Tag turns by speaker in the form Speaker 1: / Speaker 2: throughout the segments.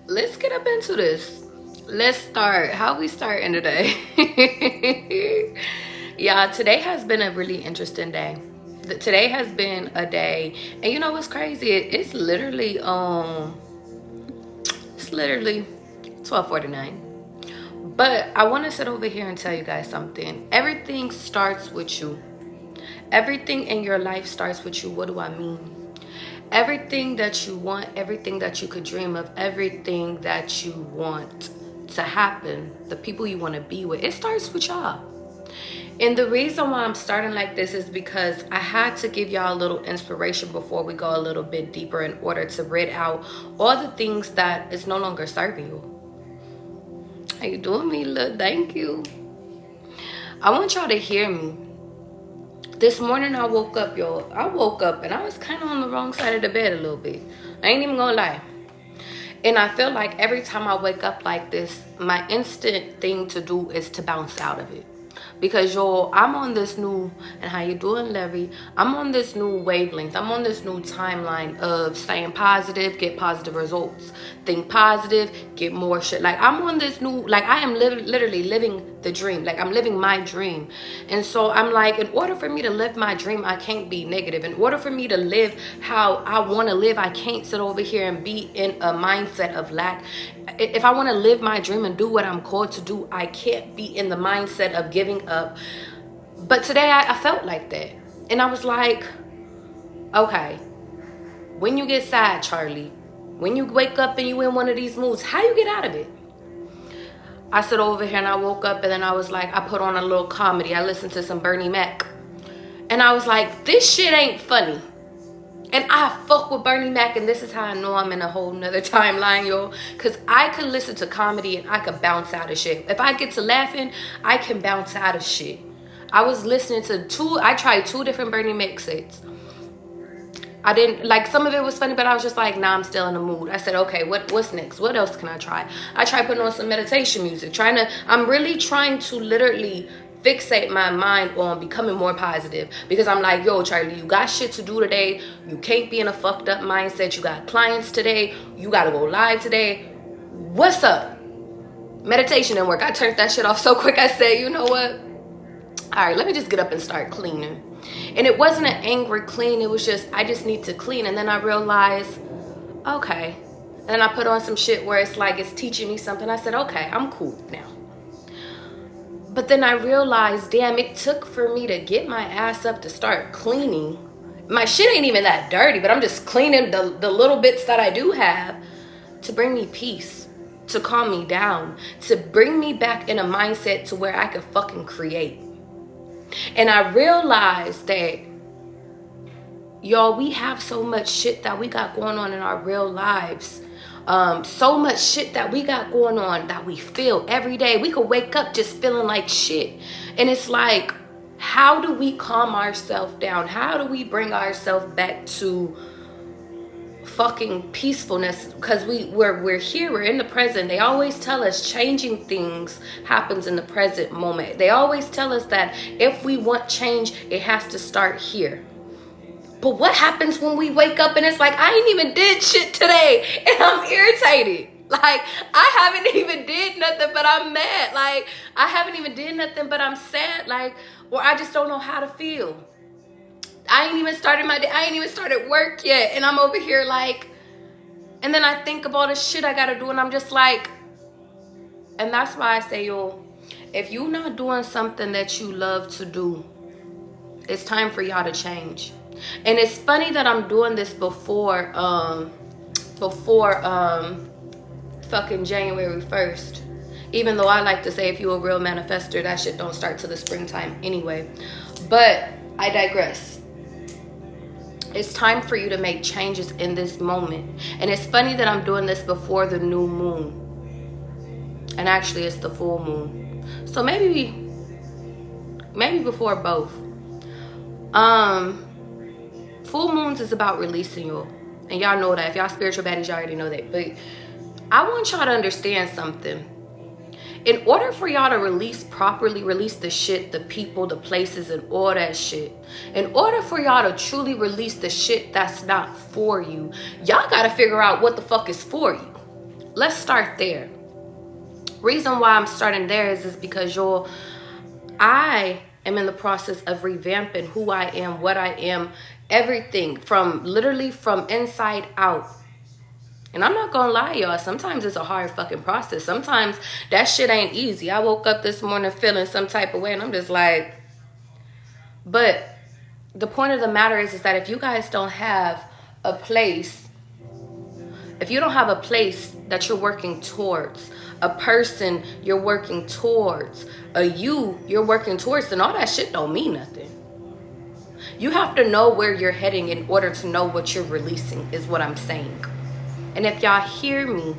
Speaker 1: let's get up into this. Let's start. How we starting today? Yeah, today has been a really interesting day. Today has been a day, and you know what's crazy? It's literally 12:49. But I want to sit over here and tell you guys something. Everything starts with you. Everything in your life starts with you. What do I mean? Everything that you want, everything that you could dream of, everything that you want to happen, the people you want to be with, it starts with y'all. And the reason why I'm starting like this is because I had to give y'all a little inspiration before we go a little bit deeper in order to rid out all the things that is no longer serving you. How you doing, Mila? Thank you. I want y'all to hear me. This morning I woke up, y'all. I woke up and I was kind of on the wrong side of the bed a little bit. I ain't even gonna lie. And I feel like every time I wake up like this, my instant thing to do is to bounce out of it. Because y'all, I'm on this new, and how you doing, Levy? I'm on this new wavelength. I'm on this new timeline of staying positive, get positive results. Think positive, get more shit. Like, I'm on this new, like, I am literally living the dream. Like, I'm living my dream. And so I'm like, in order for me to live my dream, I can't be negative. In order for me to live how I want to live, I can't sit over here and be in a mindset of lack. If I want to live my dream and do what I'm called to do, I can't be in the mindset of giving up. But today I felt like that. And I was like, okay, when you get sad, Charlie, when you wake up and you in one of these moods, how you get out of it? I sit over here and I woke up and then I was like, I put on a little comedy. I listened to some Bernie Mac. And I was like, this shit ain't funny. And I fuck with Bernie Mac, and this is how I know I'm in a whole nother timeline, y'all. Because I could listen to comedy and I could bounce out of shit. If I get to laughing, I can bounce out of shit. I was listening to I tried 2 different Bernie Mac sets. I didn't, like, some of it was funny, but I was just like, nah, I'm still in the mood. I said, okay, what's next? What else can I try? I tried putting on some meditation music. I'm really trying to literally fixate my mind on becoming more positive, because I'm like, yo, Charlie, you got shit to do today. You can't be in a fucked up mindset. You got clients today. You got to go live today. What's up? Meditation didn't work. I turned that shit off so quick. I said, you know what? All right, let me just get up and start cleaning. And it wasn't an angry clean. It was just, I just need to clean. And then I realized, okay. And then I put on some shit where it's like, it's teaching me something. I said, okay, I'm cool now. But then I realized, damn, it took for me to get my ass up to start cleaning. My shit ain't even that dirty, but I'm just cleaning the little bits that I do have to bring me peace, to calm me down, to bring me back in a mindset to where I could fucking create. And I realized that, y'all, we have so much shit that we got going on in our real lives. So much shit that we got going on that we feel every day. We could wake up just feeling like shit. And it's like, how do we calm ourselves down? How do we bring ourselves back to fucking peacefulness? Because we're here, we're in the present. They always tell us changing things happens in the present moment. They always tell us that if we want change, it has to start here. But what happens when we wake up and it's like, I ain't even did shit today and I'm irritated? Like, I haven't even did nothing, but I'm mad. Like, I haven't even did nothing, but I'm sad. Like, or I just don't know how to feel. I ain't even started my day. I ain't even started work yet. And I'm over here like, and then I think of all the shit I gotta do and I'm just like, and that's why I say, yo, if you're not doing something that you love to do, it's time for y'all to change. And it's funny that I'm doing this before fucking January 1st. Even though I like to say, if you're a real manifester, that shit don't start till the springtime anyway. But I digress. It's time for you to make changes in this moment. And it's funny that I'm doing this before the new moon. And actually it's the full moon. So maybe before both. Full moons is about releasing you. And y'all know that. If y'all spiritual baddies, y'all already know that. But I want y'all to understand something. In order for y'all to properly release the shit, the people, the places, and all that shit, in order for y'all to truly release the shit that's not for you, y'all gotta figure out what the fuck is for you. let's start there. Reason why I'm starting there is because I am in the process of revamping who I am, what I am, everything from literally from inside out. And I'm not gonna lie, y'all, sometimes it's a hard fucking process. Sometimes that shit ain't easy. I woke up this morning feeling some type of way and I'm just like, but the point of the matter is that if you guys don't have a place, if you don't have a place that you're working towards, a person you're working towards, a you're working towards, then all that shit don't mean nothing. You have to know where you're heading in order to know what you're releasing, is what I'm saying. And if y'all hear me,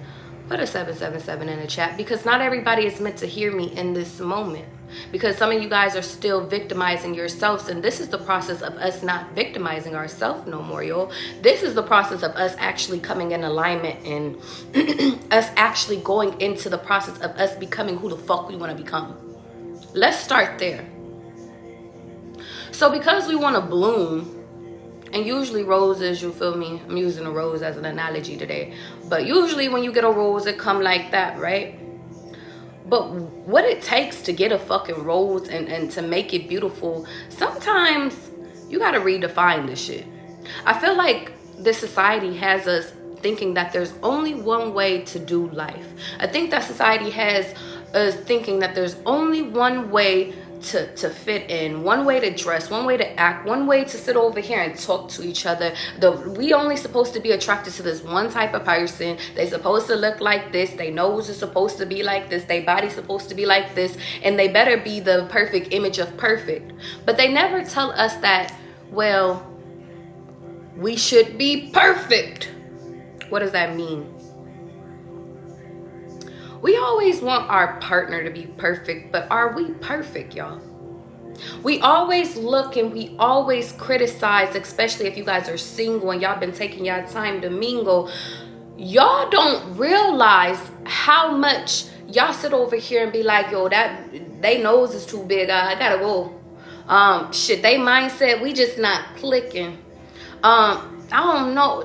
Speaker 1: put a 777 in the chat, because not everybody is meant to hear me in this moment. Because some of you guys are still victimizing yourselves, and this is the process of us not victimizing ourselves no more, yo. This is the process of us actually coming in alignment and us actually going into the process of us becoming who the fuck we want to become. Let's start there. So because we want to bloom, and usually roses, you feel me? I'm using a rose as an analogy today. But usually when you get a rose, it come like that, right? But what it takes to get a fucking rose and to make it beautiful, sometimes you gotta redefine this shit. I feel like this society has us thinking that there's only one way to do life. I think that society has us thinking that there's only one way to fit in, one way to dress, one way to act, one way to sit over here and talk to each other. We only supposed to be attracted to this one type of person. They supposed to look like this, their nose is supposed to be like this, their body's supposed to be like this, and they better be the perfect image of perfect. But they never tell us that, well, we should be perfect. What does that mean? We always want our partner to be perfect, but are we perfect, y'all? We always look and we always criticize, especially if you guys are single and y'all been taking y'all time to mingle. Y'all don't realize how much y'all sit over here and be like, yo, that they nose is too big, I gotta go. Shit, they mindset, we just not clicking. I don't know,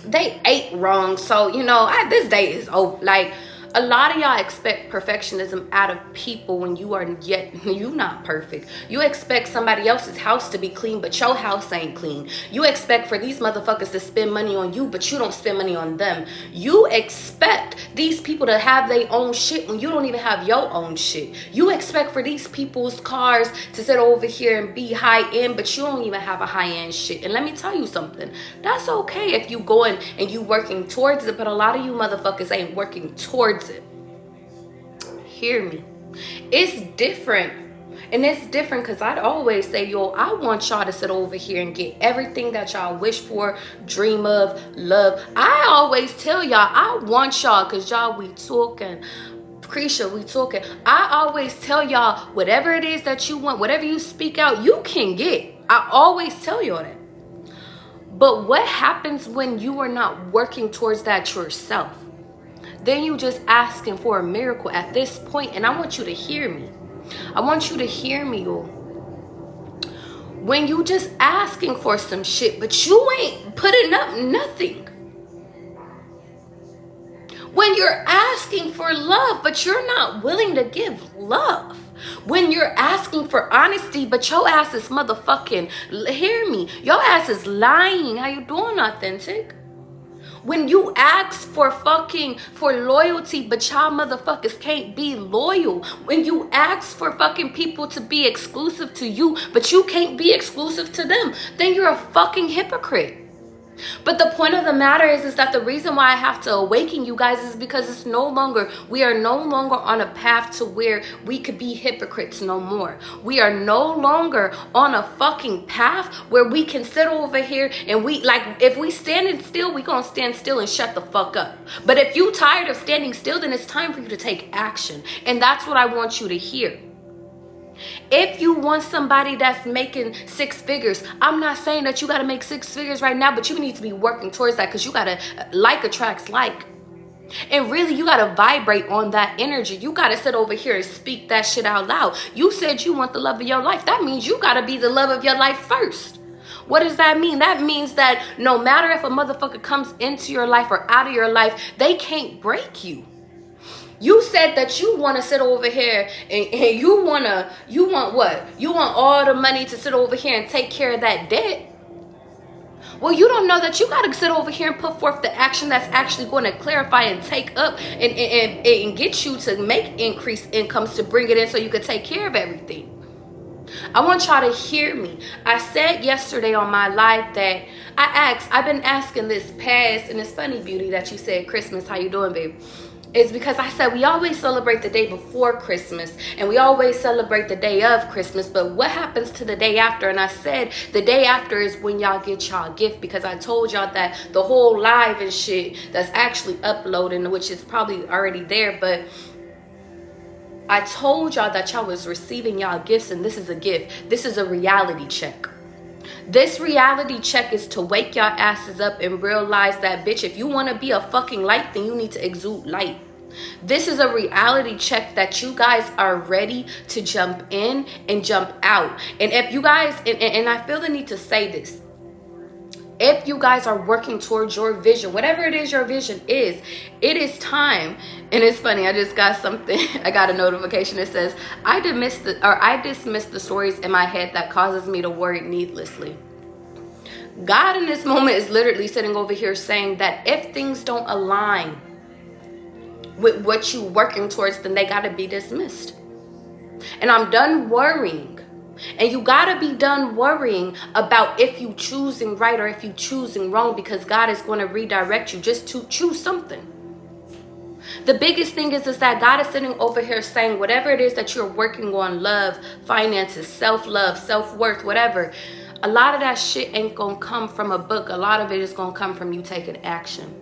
Speaker 1: they ate wrong. So, you know, this day is over. Like, a lot of y'all expect perfectionism out of people when you not perfect. You expect somebody else's house to be clean, but your house ain't clean. You expect for these motherfuckers to spend money on you, but you don't spend money on them. You expect these people to have their own shit when you don't even have your own shit. You expect for these people's cars to sit over here and be high end, but you don't even have a high end shit. And let me tell you something. That's okay if you going and you working towards it, but a lot of you motherfuckers ain't working towards it. Hear me. It's different. And it's different because I'd always say, yo, I want y'all to sit over here and get everything that y'all wish for, dream of, love. I always tell y'all, I want y'all, because y'all, we talking. Krisha, we talking. I always tell y'all, whatever it is that you want, whatever you speak out, you can get. I always tell y'all that. But what happens when you are not working towards that yourself? Then you just asking for a miracle at this point. And I want you to hear me. I want you to hear me, y'all. When you just asking for some shit, but you ain't putting up nothing. When you're asking for love, but you're not willing to give love. When you're asking for honesty, but your ass is motherfucking, hear me, your ass is lying. How you doing, authentic? When you ask for loyalty, but y'all motherfuckers can't be loyal. When you ask for fucking people to be exclusive to you, but you can't be exclusive to them, then you're a fucking hypocrite. But the point of the matter is that the reason why I have to awaken you guys is because we are no longer on a path to where we could be hypocrites no more. We are no longer on a fucking path where we can sit over here and if we standing still, we gonna stand still and shut the fuck up. But if you tired of standing still, then it's time for you to take action. And that's what I want you to hear. If you want somebody that's making 6 figures, I'm not saying that you got to make 6 figures right now, but you need to be working towards that, because you got to like attracts like. And really, you got to vibrate on that energy. You got to sit over here and speak that shit out loud. You said you want the love of your life. That means you got to be the love of your life first. What does that mean? That means that no matter if a motherfucker comes into your life or out of your life, they can't break you. You said that you want to sit over here and you want what? You want all the money to sit over here and take care of that debt. Well, you don't know that you got to sit over here and put forth the action that's actually going to clarify and take up and get you to make increased incomes to bring it in so you can take care of everything. I want y'all to hear me. I said yesterday on my live that I've been asking this past, and it's funny, Beauty, that you said Christmas. How you doing, babe? It's because I said we always celebrate the day before Christmas and we always celebrate the day of Christmas, but what happens to the day after? And I said the day after is when y'all get y'all gift, because I told y'all that the whole live and shit that's actually uploading, which is probably already there, but I told y'all that y'all was receiving y'all gifts, and this is a gift. This is a reality check. This reality check is to wake y'all asses up and realize that, bitch, if you want to be a fucking light, then you need to exude light. This is a reality check that you guys are ready to jump in and jump out. And if you guys, and I feel the need to say this, if you guys are working towards your vision, whatever it is your vision is, it is time. And it's funny, I just got something, I got a notification that says, I dismiss the stories in my head that causes me to worry needlessly. God in this moment is literally sitting over here saying that if things don't align with what you're working towards, then they got to be dismissed. And I'm done worrying. And you got to be done worrying about if you choosing right or if you choosing wrong, because God is going to redirect you just to choose something. The biggest thing is that God is sitting over here saying whatever it is that you're working on, love, finances, self-love, self-worth, whatever, a lot of that shit ain't going to come from a book. A lot of it is going to come from you taking action.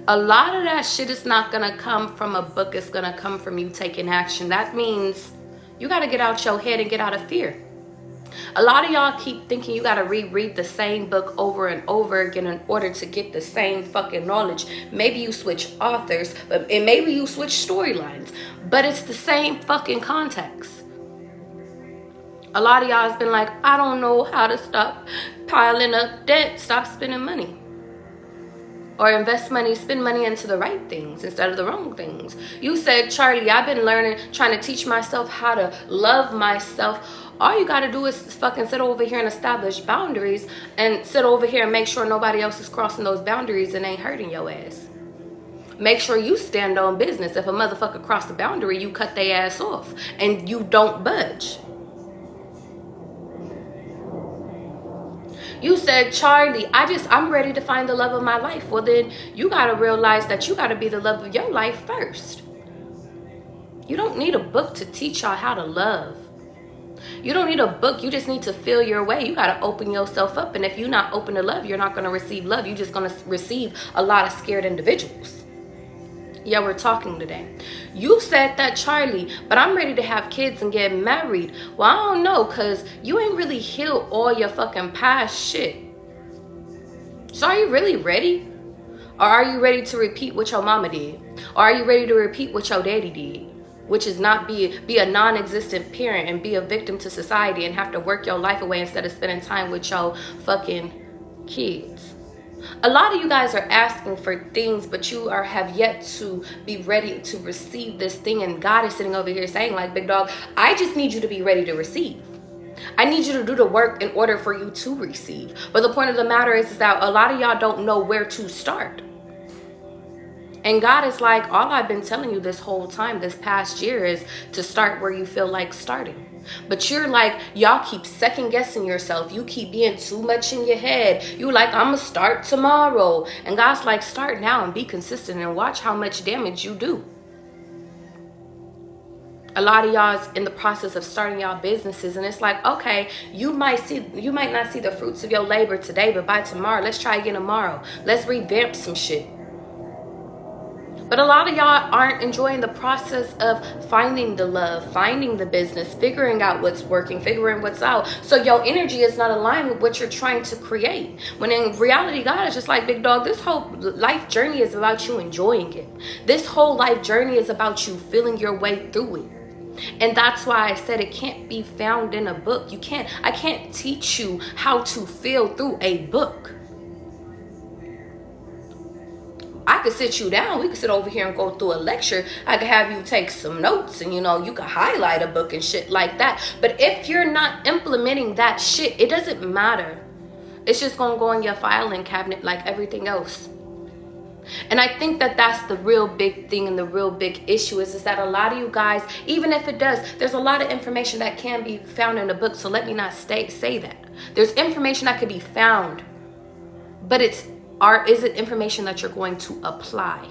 Speaker 1: A lot of that shit is not going to come from a book. It's going to come from you taking action. That means you got to get out your head and get out of fear. A lot of y'all keep thinking you got to reread the same book over and over again in order to get the same fucking knowledge. Maybe you switch authors, and maybe you switch storylines, but it's the same fucking context. A lot of y'all has been like, I don't know how to stop piling up debt, stop spending money. Or invest money, spend money into the right things instead of the wrong things. You said, Charlie, I've been learning, trying to teach myself how to love myself. All you got to do is fucking sit over here and establish boundaries and sit over here and make sure nobody else is crossing those boundaries and ain't hurting your ass. Make sure you stand on business. If a motherfucker cross the boundary, you cut their ass off and you don't budge. You said, Charlie, I'm ready to find the love of my life. Well, then you got to realize that you got to be the love of your life first. You don't need a book to teach y'all how to love. You don't need a book. You just need to feel your way. You got to open yourself up. And if you're not open to love, you're not going to receive love. You're just going to receive a lot of scared individuals. Yeah, we're talking today. You said that, Charlie, but I'm ready to have kids and get married. Well, I don't know, because you ain't really healed all your fucking past shit. So are you really ready? Or are you ready to repeat what your mama did? Or are you ready to repeat what your daddy did? Which is not be a non-existent parent and be a victim to society and have to work your life away instead of spending time with your fucking kids. A lot of you guys are asking for things, but you have yet to be ready to receive this thing. And God is sitting over here saying, like, big dog, I just need you to be ready to receive. I need you to do the work in order for you to receive. But the point of the matter is that a lot of y'all don't know where to start. And God is like, all I've been telling you this whole time, this past year, is to start where you feel like starting. But you're like, y'all keep second guessing yourself. You keep being too much in your head. You like, I'm going to start tomorrow. And God's like, start now and be consistent and watch how much damage you do. A lot of y'all is in the process of starting y'all businesses, and it's like, okay, you might not see the fruits of your labor today, but by tomorrow, let's try again tomorrow. Let's revamp some shit. But a lot of y'all aren't enjoying the process of finding the love, finding the business, figuring out what's working, figuring what's out. So your energy is not aligned with what you're trying to create. When in reality, God is just like, big dog, this whole life journey is about you enjoying it. This whole life journey is about you feeling your way through it. And that's why I said it can't be found in a book. I can't teach you how to feel through a book. I could sit you down. We could sit over here and go through a lecture. I could have you take some notes and, you know, you could highlight a book and shit like that. But if you're not implementing that shit, it doesn't matter. It's just going to go in your filing cabinet like everything else. And I think that that's the real big thing, and the real big issue is that a lot of you guys, even if it does, there's a lot of information that can be found in a book. So let me not say that. There's information that could be found, but is it information that you're going to apply?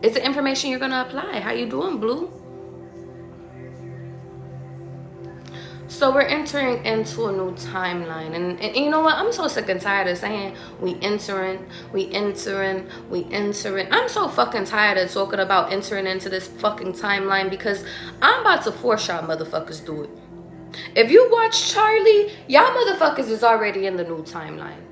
Speaker 1: Is it information you're going to apply? How you doing, Blue? So we're entering into a new timeline. And you know what? I'm so sick and tired of saying we entering. I'm so fucking tired of talking about entering into this fucking timeline, because I'm about to force y'all motherfuckers do it. If you watch Charlie, y'all motherfuckers is already in the new timeline.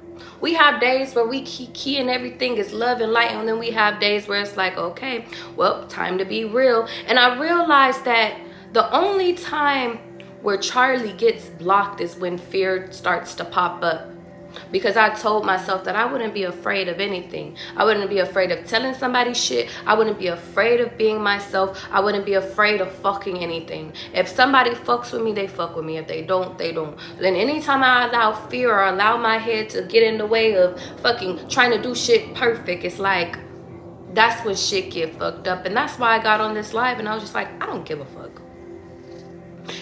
Speaker 1: We have days where we key and everything is love and light, and then we have days where it's like, okay, well, time to be real. And I realized that the only time where Charlie gets blocked is when fear starts to pop up. Because I told myself that I wouldn't be afraid of anything. I wouldn't be afraid of telling somebody shit. I wouldn't be afraid of being myself. I wouldn't be afraid of fucking anything. If somebody fucks with me, they fuck with me. If they don't, they don't. Then anytime I allow fear or allow my head to get in the way of fucking trying to do shit perfect, it's like, that's when shit get fucked up. And that's why I got on this live and I was just like, I don't give a fuck.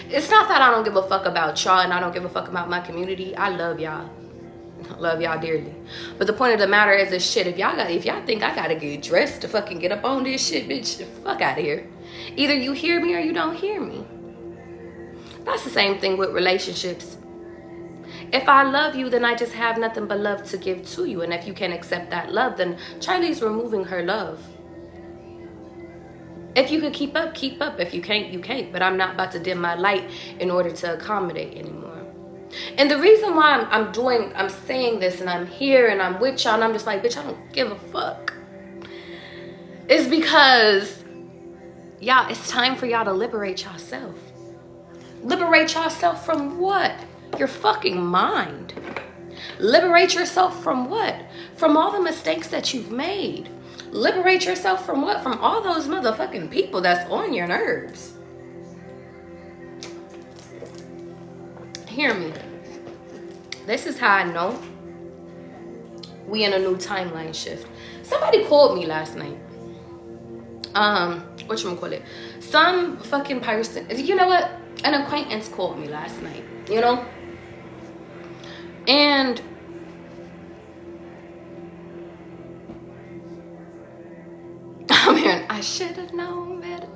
Speaker 1: It's not that I don't give a fuck about y'all and I don't give a fuck about my community. I love y'all. I love y'all dearly. But the point of the matter is this shit. If y'all think I gotta get dressed to fucking get up on this shit, bitch, fuck out of here. Either you hear me or you don't hear me. That's the same thing with relationships. If I love you, then I just have nothing but love to give to you. And if you can't accept that love, then Charlie's removing her love. If you could keep up, keep up. If you can't, you can't. But I'm not about to dim my light in order to accommodate anymore. And the reason why I'm saying this and I'm here and I'm with y'all and I'm just like, bitch, I don't give a fuck, is because, y'all, it's time for y'all to liberate yourself. Liberate yourself from what? Your fucking mind. Liberate yourself from what? From all the mistakes that you've made. Liberate yourself from what? From all those motherfucking people that's on your nerves. Hear me. This is how I know we in a new timeline shift. Somebody called me last night. Whatchamacallit? Some fucking person, you know what? An acquaintance called me last night, you know? And I'm hearing, I should have known better.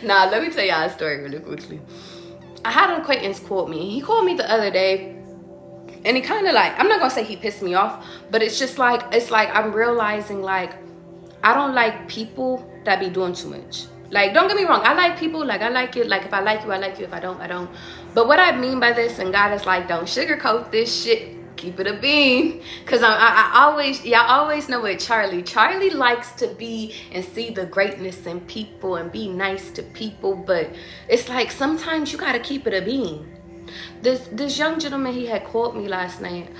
Speaker 1: Nah, let me tell y'all a story really quickly. I had an acquaintance call me. He called me the other day. And he kind of like, I'm not going to say he pissed me off. But it's just like, I'm realizing like, I don't like people that be doing too much. Like, don't get me wrong. I like people. Like, I like you. Like, if I like you, I like you. If I don't, I don't. But what I mean by this, and God is like, don't sugarcoat this shit. Keep it a bean. Because y'all always know what Charlie likes to be and see the greatness in people and be nice to people. But it's like, sometimes you got to keep it a bean. This young gentleman, he had called me last night.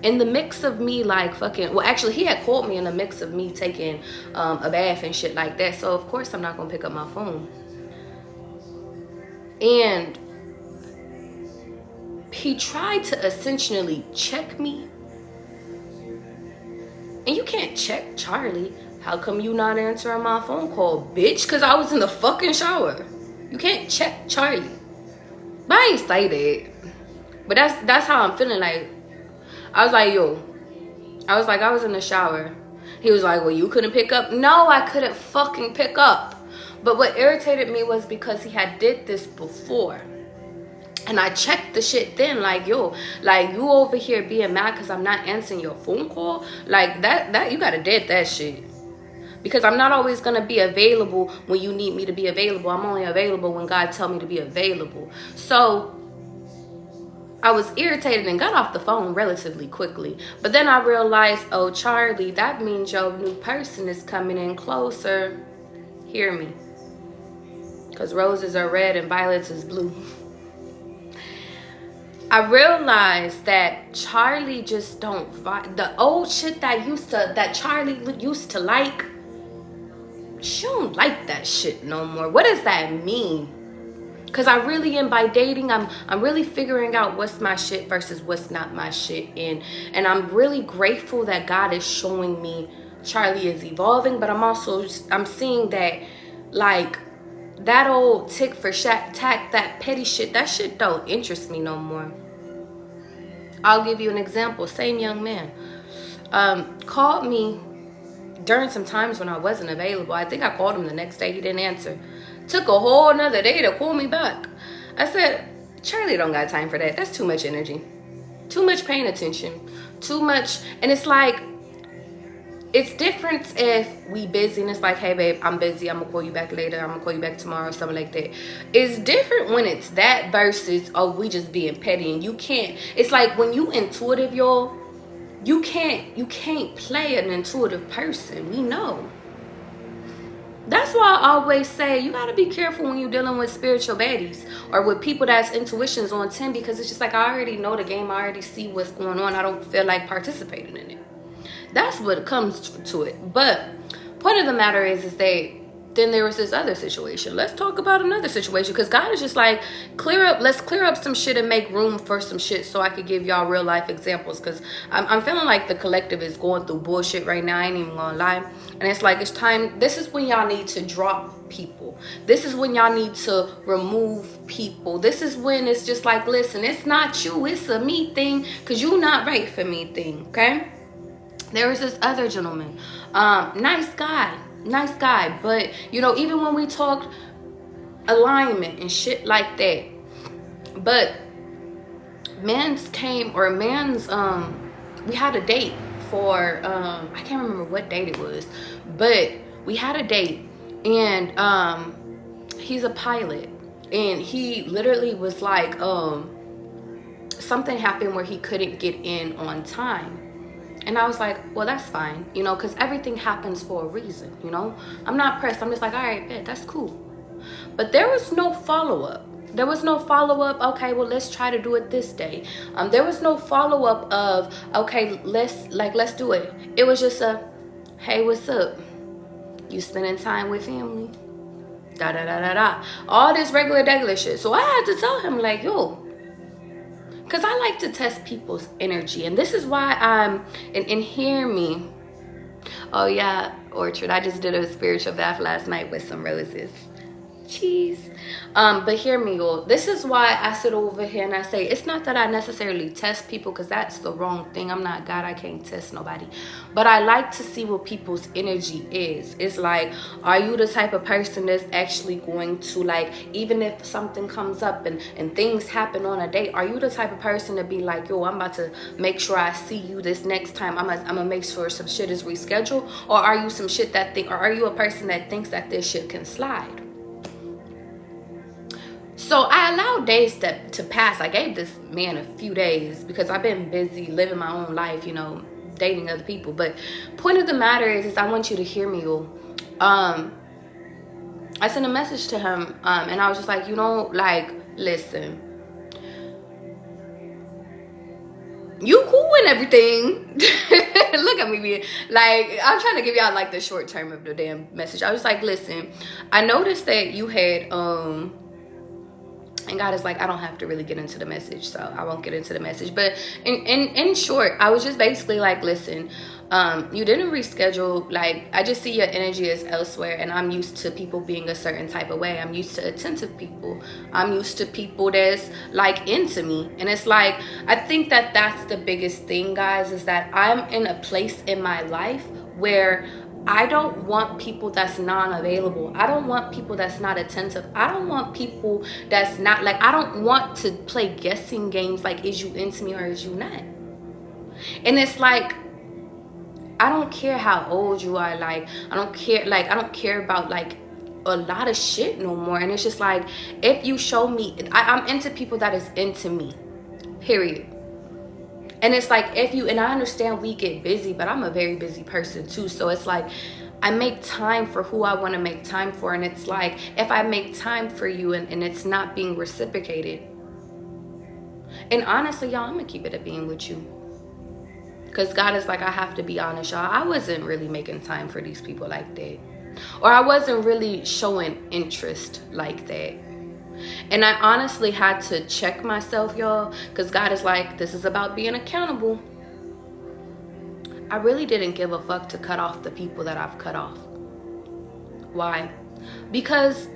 Speaker 1: In the mix of me like fucking, well, actually he had called me in the mix of me taking a bath and shit like that. So of course I'm not gonna pick up my phone. And he tried to essentially check me. And you can't check Charlie. How come you not answering my phone call, bitch? Because I was in the fucking shower. You can't check Charlie. But I ain't say that. But that's how I'm feeling. Like, I was like, yo. I was like, I was in the shower. He was like, well, you couldn't pick up? No, I couldn't fucking pick up. But what irritated me was because he had did this before. And I checked the shit then, like, yo, like, you over here being mad because I'm not answering your phone call? Like, that you gotta dead that shit. Because I'm not always gonna be available when you need me to be available. I'm only available when God tell me to be available. So, I was irritated and got off the phone relatively quickly. But then I realized, oh, Charlie, that means your new person is coming in closer. Hear me. Because roses are red and violets is blue. I realized that Charlie just don't vibe. The old shit that Charlie used to like, she don't like that shit no more. What does that mean? Because I really am, by dating, I'm really figuring out what's my shit versus what's not my shit. And I'm really grateful that God is showing me Charlie is evolving. But I'm seeing that, like, that old tick for tack, that petty shit, that shit don't interest me no more. I'll give you an example. Same young man called me during some times when I wasn't available. I think I called him the next day. He didn't answer. Took a whole nother day to call me back. I said, Charlie don't got time for that. That's too much energy. Too much paying attention. Too much. And it's like, it's different if we busy and it's like, hey babe, I'm busy, I'm gonna call you back later, I'm gonna call you back tomorrow, something like that. It's different when it's that versus, oh, we just being petty. And you can't, it's like when you intuitive, y'all, you can't play an intuitive person. We know. That's why I always say you gotta be careful when you're dealing with spiritual baddies or with people that's intuitions on 10, because it's just like, I already know the game, I already see what's going on, I don't feel like participating in it. That's what comes to it. But point of the matter is that then there was this other situation. Let's talk about another situation, because God is just like, let's clear up some shit and make room for some shit so I could give y'all real life examples, because I'm feeling like the collective is going through bullshit right now. I ain't even gonna lie. And it's like, it's time. This is when y'all need to drop people. This is when y'all need to remove people. This is when it's just like, listen, it's not you, it's a me thing, because you not right for me thing, okay? There was this other gentleman, nice guy, but you know, even when we talked alignment and shit like that, but we had a date for, I can't remember what date it was, but we had a date, and he's a pilot, and he literally was like, something happened where he couldn't get in on time. And I was like, well, that's fine, you know, because everything happens for a reason, you know. I'm not pressed. I'm just like, all right, bet, that's cool. But there was no follow-up. There was no follow-up, okay, well, let's try to do it this day. There was no follow-up of, okay, let's do it. It was just a, hey, what's up? You spending time with family? Da-da-da-da-da. All this regular shit. So I had to tell him, like, yo, because I like to test people's energy. And this is why and hear me. Oh yeah, Orchard, I just did a spiritual bath last night with some roses. Cheese. But hear me, y'all. This is why I sit over here and I say, it's not that I necessarily test people, because that's the wrong thing. I'm not God, I can't test nobody. But I like to see what people's energy is. It's like, are you the type of person that's actually going to, like, even if something comes up and things happen on a date, are you the type of person to be like, yo, I'm about to make sure I see you this next time, I'm gonna make sure some shit is rescheduled? Or are you some shit or are you a person that thinks that this shit can slide? So I allowed days to pass. I gave this man a few days because I've been busy living my own life, you know, dating other people. But point of the matter is I want you to hear me, y'all. I sent a message to him, and I was just like, you know, like, listen, you cool and everything. Look at me being like, I'm trying to give y'all like the short term of the damn message. I was like, listen, I noticed that you had and God is like, I don't have to really get into the message, so I won't get into the message. But in short, I was just basically like, listen, you didn't reschedule. Like, I just see your energy is elsewhere, and I'm used to people being a certain type of way. I'm used to attentive people. I'm used to people that's like into me. And it's like, I think that that's the biggest thing, guys, is that I'm in a place in my life where I don't want people that's non-available. I don't want people that's not attentive. I don't want people that's not, like, I don't want to play guessing games like, is you into me or is you not? And it's like, I don't care how old you are. Like, I don't care about like a lot of shit no more. And it's just like, if you show me, I'm into people that is into me. Period. And it's like, if you, and I understand we get busy, but I'm a very busy person too. So it's like, I make time for who I want to make time for. And it's like, if I make time for you and it's not being reciprocated. And honestly, y'all, I'm going to keep it a being with you. Because God is like, I have to be honest, y'all. I wasn't really making time for these people like that. Or I wasn't really showing interest like that. And I honestly had to check myself, y'all, because God is like, this is about being accountable. I really didn't give a fuck to cut off the people that I've cut off. Why? Because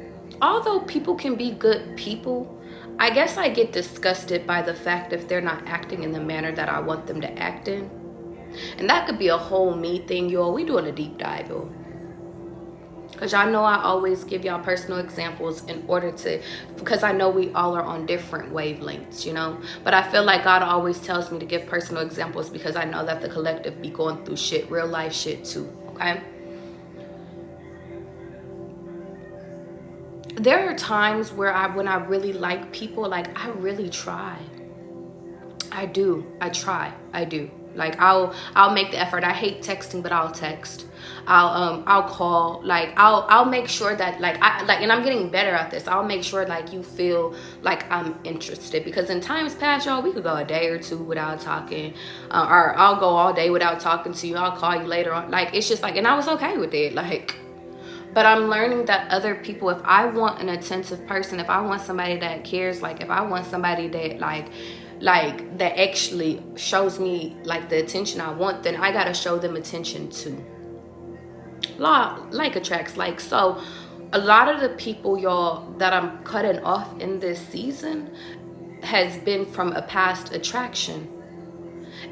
Speaker 1: although people can be good people, I guess I get disgusted by the fact if they're not acting in the manner that I want them to act in. And that could be a whole me thing, y'all. We doing a deep dive, y'all. Because y'all know I always give y'all personal examples in order to, because I know we all are on different wavelengths, you know. But I feel like God always tells me to give personal examples because I know that the collective be going through shit, real life shit too, okay? There are times where when I really like people, like I really try. I do. I try. I do. Like I'll make the effort. I hate texting, but I'll text. I'll call. Like I'll make sure that and I'm getting better at this. I'll make sure like you feel like I'm interested, because in times past, y'all, we could go a day or two without talking, or I'll go all day without talking to you. I'll call you later on. Like it's just like, and I was okay with it. Like, but I'm learning that other people, if I want an attentive person, if I want somebody that cares, like if I want somebody that like that actually shows me like the attention I want, then I gotta show them attention too. Like attracts like. So a lot of the people, y'all, that I'm cutting off in this season has been from a past attraction.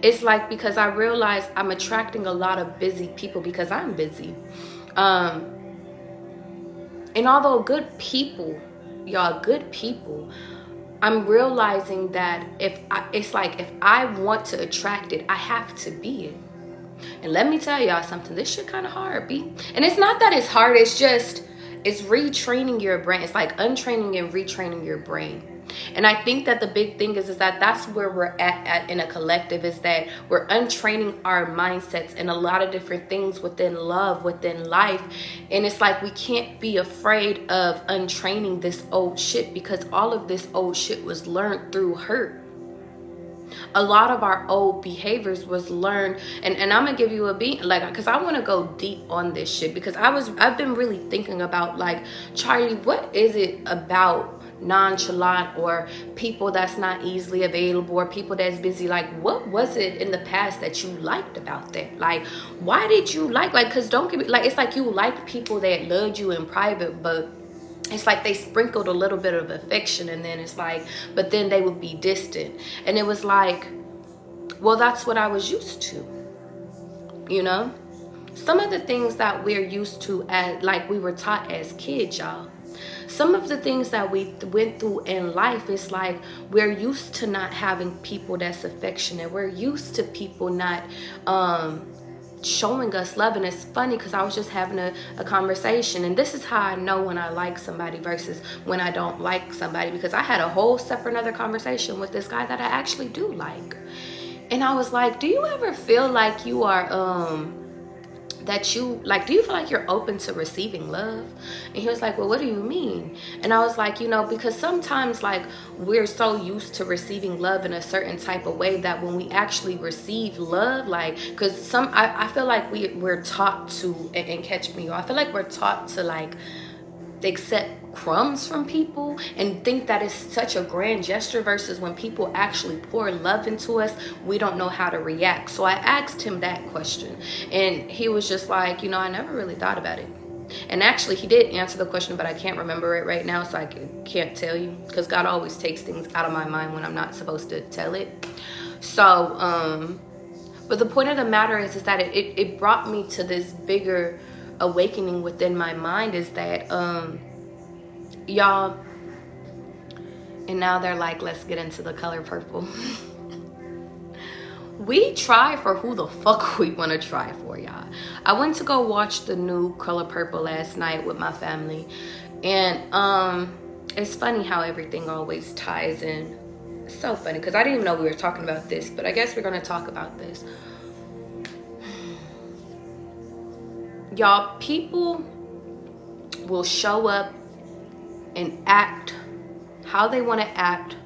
Speaker 1: It's like, because I realize I'm attracting a lot of busy people because I'm busy. And although good people, y'all, good people, I'm realizing that if I want to attract it, I have to be it. And let me tell y'all something, this shit kind of hard, B. And it's not that it's hard, it's just, it's retraining your brain. It's like untraining and retraining your brain. And I think that the big thing is that that's where we're at in a collective, is that we're untraining our mindsets and a lot of different things within love, within life. And it's like we can't be afraid of untraining this old shit, because all of this old shit was learned through hurt. A lot of our old behaviors was learned, and I'm gonna give you a beat, like, because I want to go deep on this shit, because I've been really thinking about, like, Charlie, what is it about nonchalant or people that's not easily available or people that's busy? Like, what was it in the past that you liked about that? Like, why did you like, because don't get me, like, it's like you liked people that loved you in private, but it's like they sprinkled a little bit of affection, and then it's like, but then they would be distant. And it was like, well, that's what I was used to, you know? Some of the things that we're used to, as like we were taught as kids, y'all. Some of the things that we went through in life, it's like we're used to not having people that's affectionate. We're used to people not showing us love. And it's funny because I was just having a conversation, and this is how I know when I like somebody versus when I don't like somebody, because I had a whole separate other conversation with this guy that I actually do like. And I was like, do you ever feel like you are do you feel like you're open to receiving love? And he was like, well, what do you mean? And I was like, you know, because sometimes, like, we're so used to receiving love in a certain type of way that when we actually receive love, like, because I feel like we're taught to, and catch me, I feel like we're taught to, like, accept crumbs from people and think that it's such a grand gesture, versus when people actually pour love into us, we don't know how to react. So I asked him that question, and he was just like, you know, I never really thought about it. And actually he did answer the question, but I can't remember it right now, so I can't tell you, because God always takes things out of my mind when I'm not supposed to tell it. So but the point of the matter is that it brought me to this bigger awakening within my mind, is that y'all, and now they're like, let's get into the color purple. We try for who the fuck we want to try for, y'all. I went to go watch the new Color Purple last night with my family, and it's funny how everything always ties in. It's so funny because I didn't even know we were talking about this, but I guess we're going to talk about this. Y'all, people will show up and act how they want to act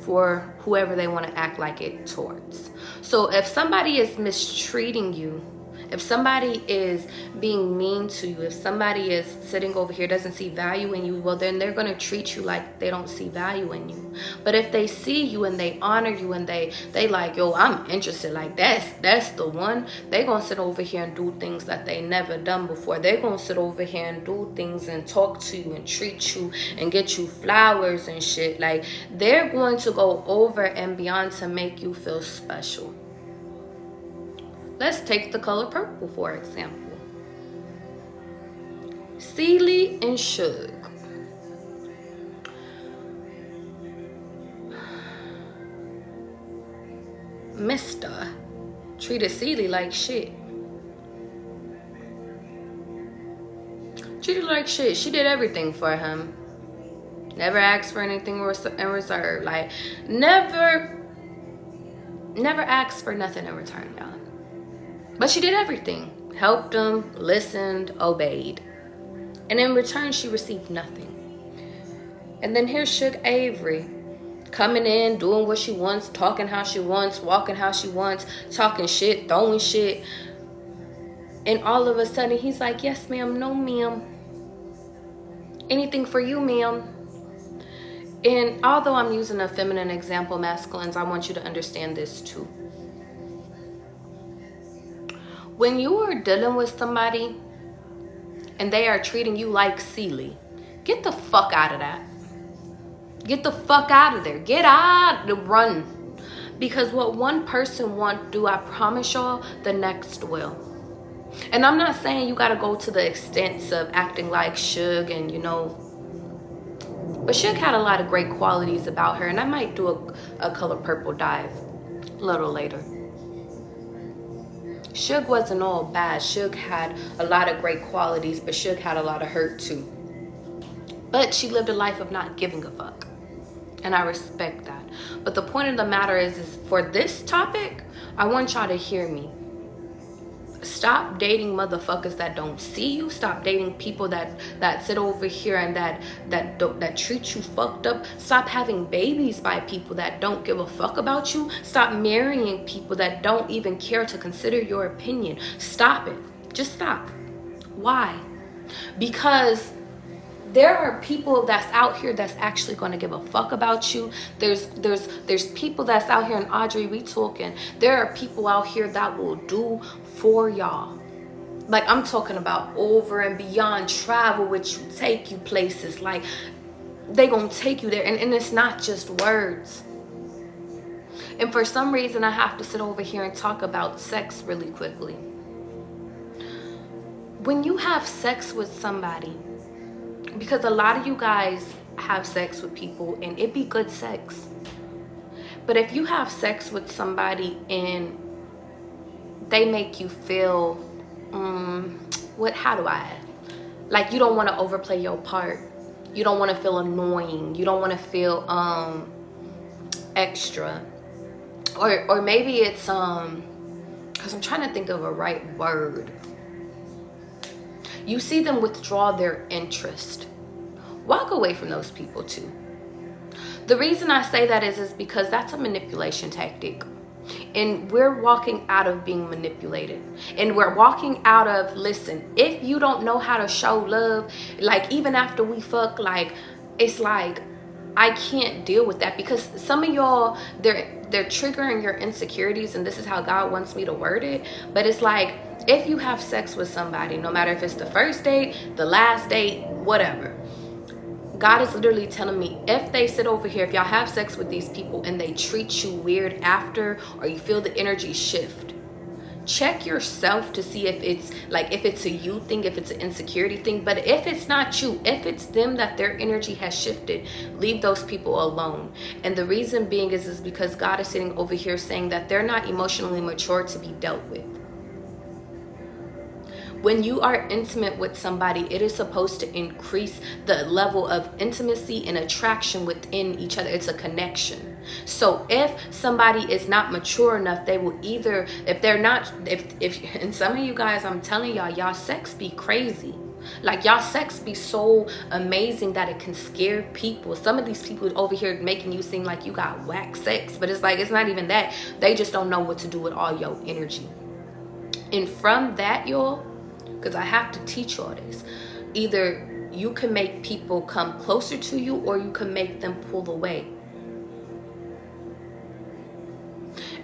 Speaker 1: for whoever they want to act like it towards. So if somebody is mistreating you, if somebody is being mean to you, if somebody is sitting over here doesn't see value in you, well, then they're going to treat you like they don't see value in you. But if they see you and they honor you and they like, yo, I'm interested, like that's the one, they're going to sit over here and do things that they never done before. They're going to sit over here and do things and talk to you and treat you and get you flowers and shit. Like, they're going to go over and beyond to make you feel special. Let's take the color purple, for example. Celie and Suge. Mr. treated Celie like shit. Treated her like shit. She did everything for him. Never asked for anything in reserve. Like, never asked for nothing in return, y'all. But she did everything. Helped him, listened, obeyed. And in return, she received nothing. And then here's Suge Avery. Coming in, doing what she wants, talking how she wants, walking how she wants, talking shit, throwing shit. And all of a sudden, he's like, yes, ma'am, no, ma'am. Anything for you, ma'am. And although I'm using a feminine example, masculines, I want you to understand this too. When you are dealing with somebody and they are treating you like Celie, get the fuck out of that. Get the fuck out of there. Get out, run. Because what one person won't do, I promise y'all, the next will. And I'm not saying you gotta go to the extent of acting like Suge and, you know, but Suge had a lot of great qualities about her, and I might do a color purple dive a little later. Suge wasn't all bad. Suge had a lot of great qualities, but Suge had a lot of hurt too. But she lived a life of not giving a fuck. And I respect that. But the point of the matter is for this topic, I want y'all to hear me. Stop dating motherfuckers that don't see you. Stop dating people that sit over here and that treat you fucked up. Stop having babies by people that don't give a fuck about you. Stop marrying people that don't even care to consider your opinion. Stop it. Just stop. Why? Because there are people that's out here that's actually going to give a fuck about you. There's people that's out here, and Audrey, we talking. There are people out here that will do for y'all. Like, I'm talking about over and beyond, travel with you, take you places. Like, they gonna take you there, and it's not just words. And for some reason, I have to sit over here and talk about sex really quickly. When you have sex with somebody, because a lot of you guys have sex with people and it be good sex. But if you have sex with somebody and they make you feel, like you don't want to overplay your part. You don't want to feel annoying. You don't want to feel extra. Or maybe it's, because I'm trying to think of a right word. You see them withdraw their interest. Walk away from those people too. The reason I say that is because that's a manipulation tactic. And we're walking out of being manipulated. And we're walking out of, listen, if you don't know how to show love, like even after we fuck, like, it's like, I can't deal with that. Because some of y'all, they're triggering your insecurities, and this is how God wants me to word it. But it's like, if you have sex with somebody, no matter if it's the first date, the last date, whatever, God is literally telling me, if they sit over here, if y'all have sex with these people and they treat you weird after, or you feel the energy shift, check yourself to see if it's like, if it's a you thing, if it's an insecurity thing. But if it's not you, if it's them that their energy has shifted, leave those people alone. And the reason being is because God is sitting over here saying that they're not emotionally mature to be dealt with. When you are intimate with somebody, it is supposed to increase the level of intimacy and attraction within each other. It's a connection. So if somebody is not mature enough, they will either, if and some of you guys, I'm telling y'all sex be crazy. Like, y'all sex be so amazing that it can scare people. Some of these people over here making you seem like you got whack sex, but it's like, it's not even that. They just don't know what to do with all your energy. And from that, y'all, because I have to teach y'all this, either you can make people come closer to you or you can make them pull away.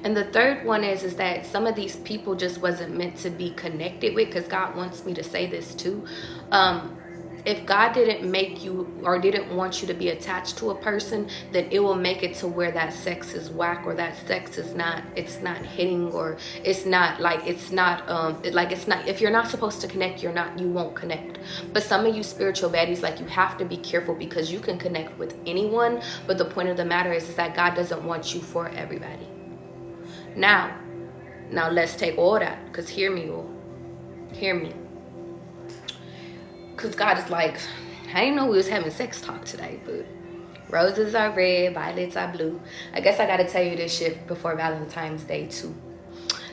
Speaker 1: And the third one is that some of these people just wasn't meant to be connected with, because God wants me to say this too. If God didn't make you or didn't want you to be attached to a person, then it will make it to where that sex is whack, or that sex is not, it's not hitting, or it's not like, it's not if you're not supposed to connect, you won't connect. But some of you spiritual baddies, like, you have to be careful, because you can connect with anyone, but the point of the matter is that God doesn't want you for everybody. Now let's take all that, because hear me, y'all. Hear me. Because God is like, I didn't know we was having sex talk today, but roses are red, violets are blue. I guess I got to tell you this shit before Valentine's Day too.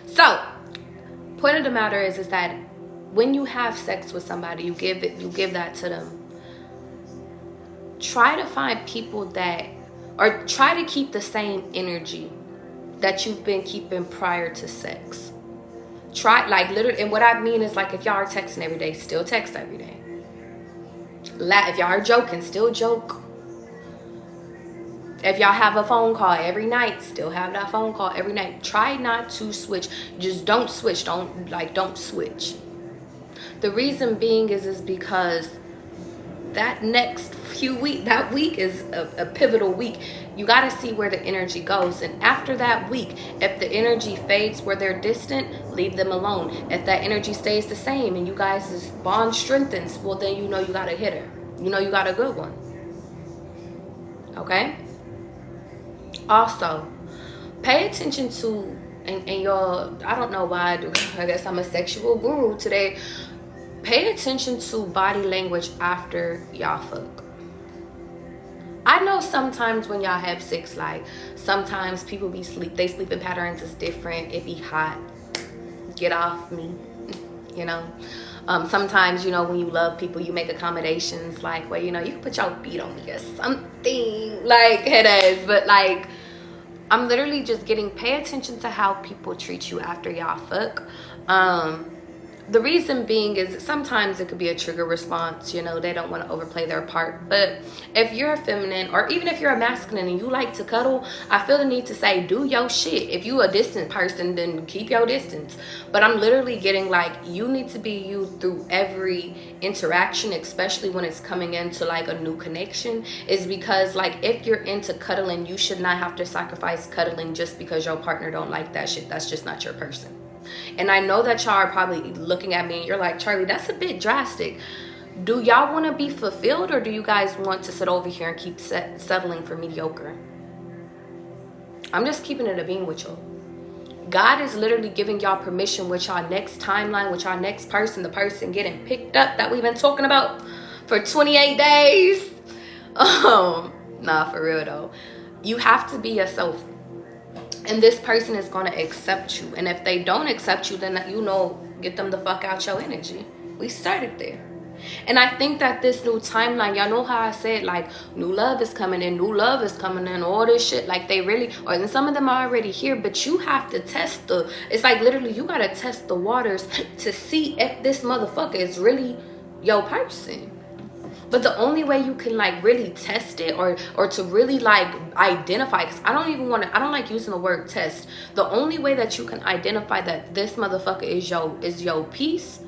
Speaker 1: So, point of the matter is that when you have sex with somebody, you give that to them. Try to find people that, or try to keep the same energy that you've been keeping prior to sex. Try, like, literally, and what I mean is, like, if y'all are texting every day, still text every day. If y'all are joking, still joke. If y'all have a phone call every night, still have that phone call every night. Try not to switch. Just don't switch. Don't switch. The reason being is because that next few weeks, that week is a pivotal week. You got to see where the energy goes. And after that week, if the energy fades where they're distant, leave them alone. If that energy stays the same and you guys' bond strengthens, well, then you know you got a hitter. You know you got a good one. Okay? Also, pay attention to, and y'all, I don't know why, I guess I'm a sexual guru today. Pay attention to body language after y'all fuck. I know sometimes when y'all have sex, like, sometimes people they sleeping patterns is different. It be hot. Get off me, you know. Sometimes, you know, when you love people, you make accommodations, like, well, you know, you can put your feet on me or something, like, it is. But, like, I'm literally just pay attention to how people treat you after y'all fuck. The reason being is sometimes it could be a trigger response. You know, they don't want to overplay their part. But if you're a feminine, or even if you're a masculine and you like to cuddle, I feel the need to say, do your shit. If you a distant person, then keep your distance. But I'm literally getting, like, you need to be you through every interaction, especially when it's coming into, like, a new connection. Is because, like, if you're into cuddling, you should not have to sacrifice cuddling just because your partner don't like that shit. That's just not your person. And I know that y'all are probably looking at me and you're like, Charlie, that's a bit drastic. Do y'all want to be fulfilled, or do you guys want to sit over here and keep settling for mediocre? I'm just keeping it a bean with y'all. God is literally giving y'all permission with y'all next timeline, with y'all next person, the person getting picked up that we've been talking about for 28 days. Nah, for real though. You have to be yourself. And this person is going to accept you. And if they don't accept you, then, you know, get them the fuck out your energy. We started there. And I think that this new timeline, y'all know how I said, like, new love is coming in, all this shit. Like, they really, or then some of them are already here, but you have to test it's like literally you got to test the waters to see if this motherfucker is really your person. But the only way you can, like, really test it, or to really, like, identify, because I don't like using the word test. The only way that you can identify that this motherfucker is your piece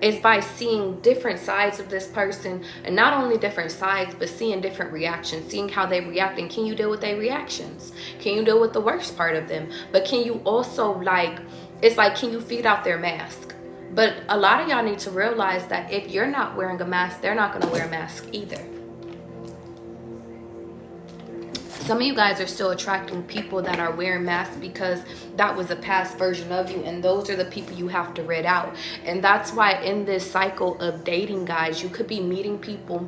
Speaker 1: is by seeing different sides of this person. And not only different sides, but seeing different reactions, seeing how they react. And can you deal with their reactions? Can you deal with the worst part of them? But can you also, like, it's like, can you feed out their mask? But a lot of y'all need to realize that if you're not wearing a mask, they're not going to wear a mask either. Some of you guys are still attracting people that are wearing masks because that was a past version of you. And those are the people you have to rid out. And that's why in this cycle of dating, guys, you could be meeting people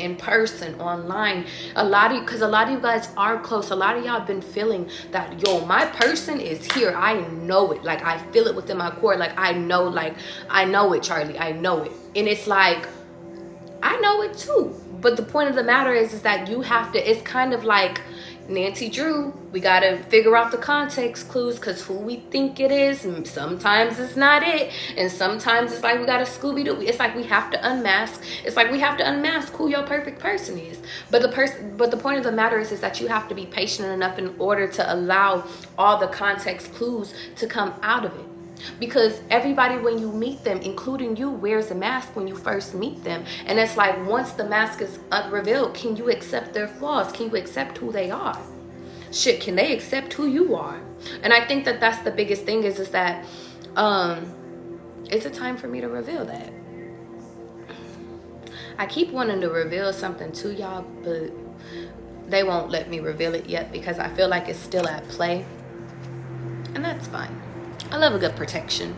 Speaker 1: in person, online. A lot of you guys are close. A lot of y'all have been feeling that, yo, my person is here. I know it. Like, I feel it within my core. Like, I know it, Charlie. I know it. And it's like, I know it too. But the point of the matter is that you have to, it's kind of like Nancy Drew. We got to figure out the context clues, because who we think it is, and sometimes it's not it. And sometimes it's like we got to Scooby-Doo. It's like we have to unmask. It's like we have to unmask who your perfect person is. But the point of the matter is that you have to be patient enough in order to allow all the context clues to come out of it. Because everybody, when you meet them, including you, wears a mask when you first meet them. And it's like, once the mask is revealed, can you accept their flaws? Can you accept who they are? Shit, can they accept who you are? And I think that that's the biggest thing is that it's a time for me to reveal that. I keep wanting to reveal something to y'all, but they won't let me reveal it yet because I feel like it's still at play. And that's fine. I love a good protection.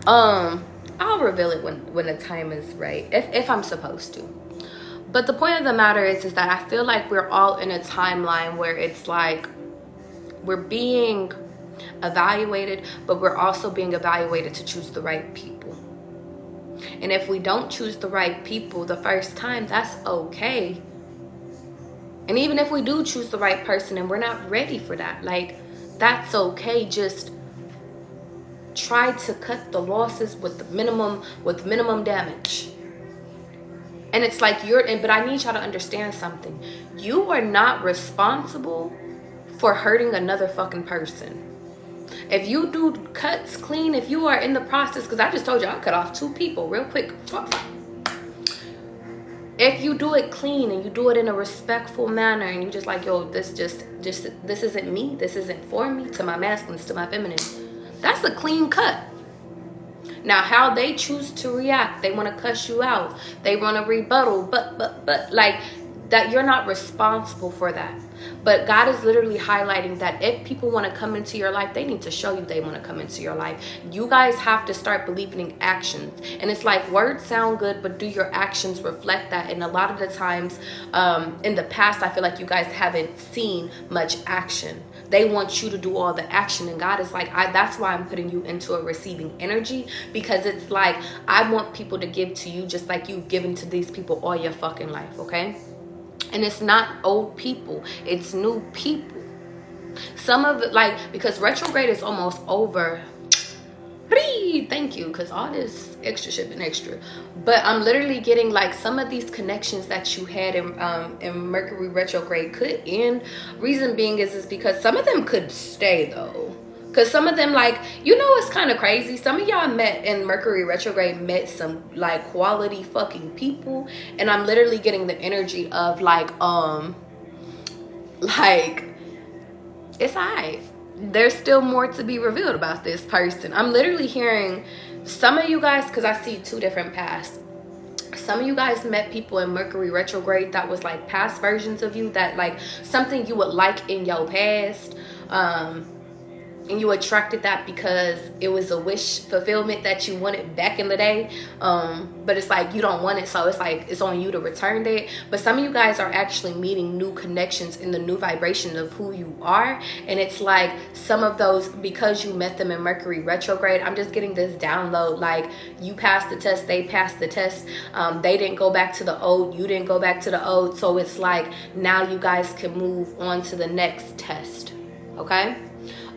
Speaker 1: I'll reveal it when the time is right, if I'm supposed to. But the point of the matter is that I feel like we're all in a timeline where it's like we're being evaluated, but we're also being evaluated to choose the right people. And if we don't choose the right people the first time, that's okay. And even if we do choose the right person and we're not ready for that, like, that's okay. Just try to cut the losses with minimum damage. And it's like but I need y'all to understand something. You are not responsible for hurting another fucking person. If you do cuts clean, if you are in the process, because I just told you I cut off 2 people real quick. If you do it clean and you do it in a respectful manner and you just like, yo, this isn't me, this isn't for me, to my masculines, to my feminine, that's a clean cut. Now, how they choose to react, they want to cuss you out, they want to rebuttal, but like that, you're not responsible for that. But God is literally highlighting that if people want to come into your life, they need to show you they want to come into your life. You guys have to start believing in actions. And it's like, words sound good, but do your actions reflect that? And a lot of the times in the past, I feel like you guys haven't seen much action. They want you to do all the action, and God is like, that's why I'm putting you into a receiving energy, because it's like, I want people to give to you just like you've given to these people all your fucking life, okay? And it's not old people, it's new people. Some of it, like, because retrograde is almost over. Thank you, because all this extra shipping extra. But I'm literally getting like some of these connections that you had in Mercury retrograde could end. Reason being is because some of them could stay though. Because some of them, like, you know, it's kind of crazy. Some of y'all met in Mercury retrograde, met some like quality fucking people. And I'm literally getting the energy of like it's alright. There's still more to be revealed about this person. I'm literally hearing some of you guys, because I see 2 different paths. Some of you guys met people in Mercury retrograde that was like past versions of you, that like something you would like in your past. And you attracted that because it was a wish fulfillment that you wanted back in the day. But it's like you don't want it, so it's like it's on you to return it. But some of you guys are actually meeting new connections in the new vibration of who you are. And it's like some of those, because you met them in Mercury retrograde, I'm just getting this download, like you passed the test, they passed the test. They didn't go back to the old, you didn't go back to the old. So it's like now you guys can move on to the next test, okay?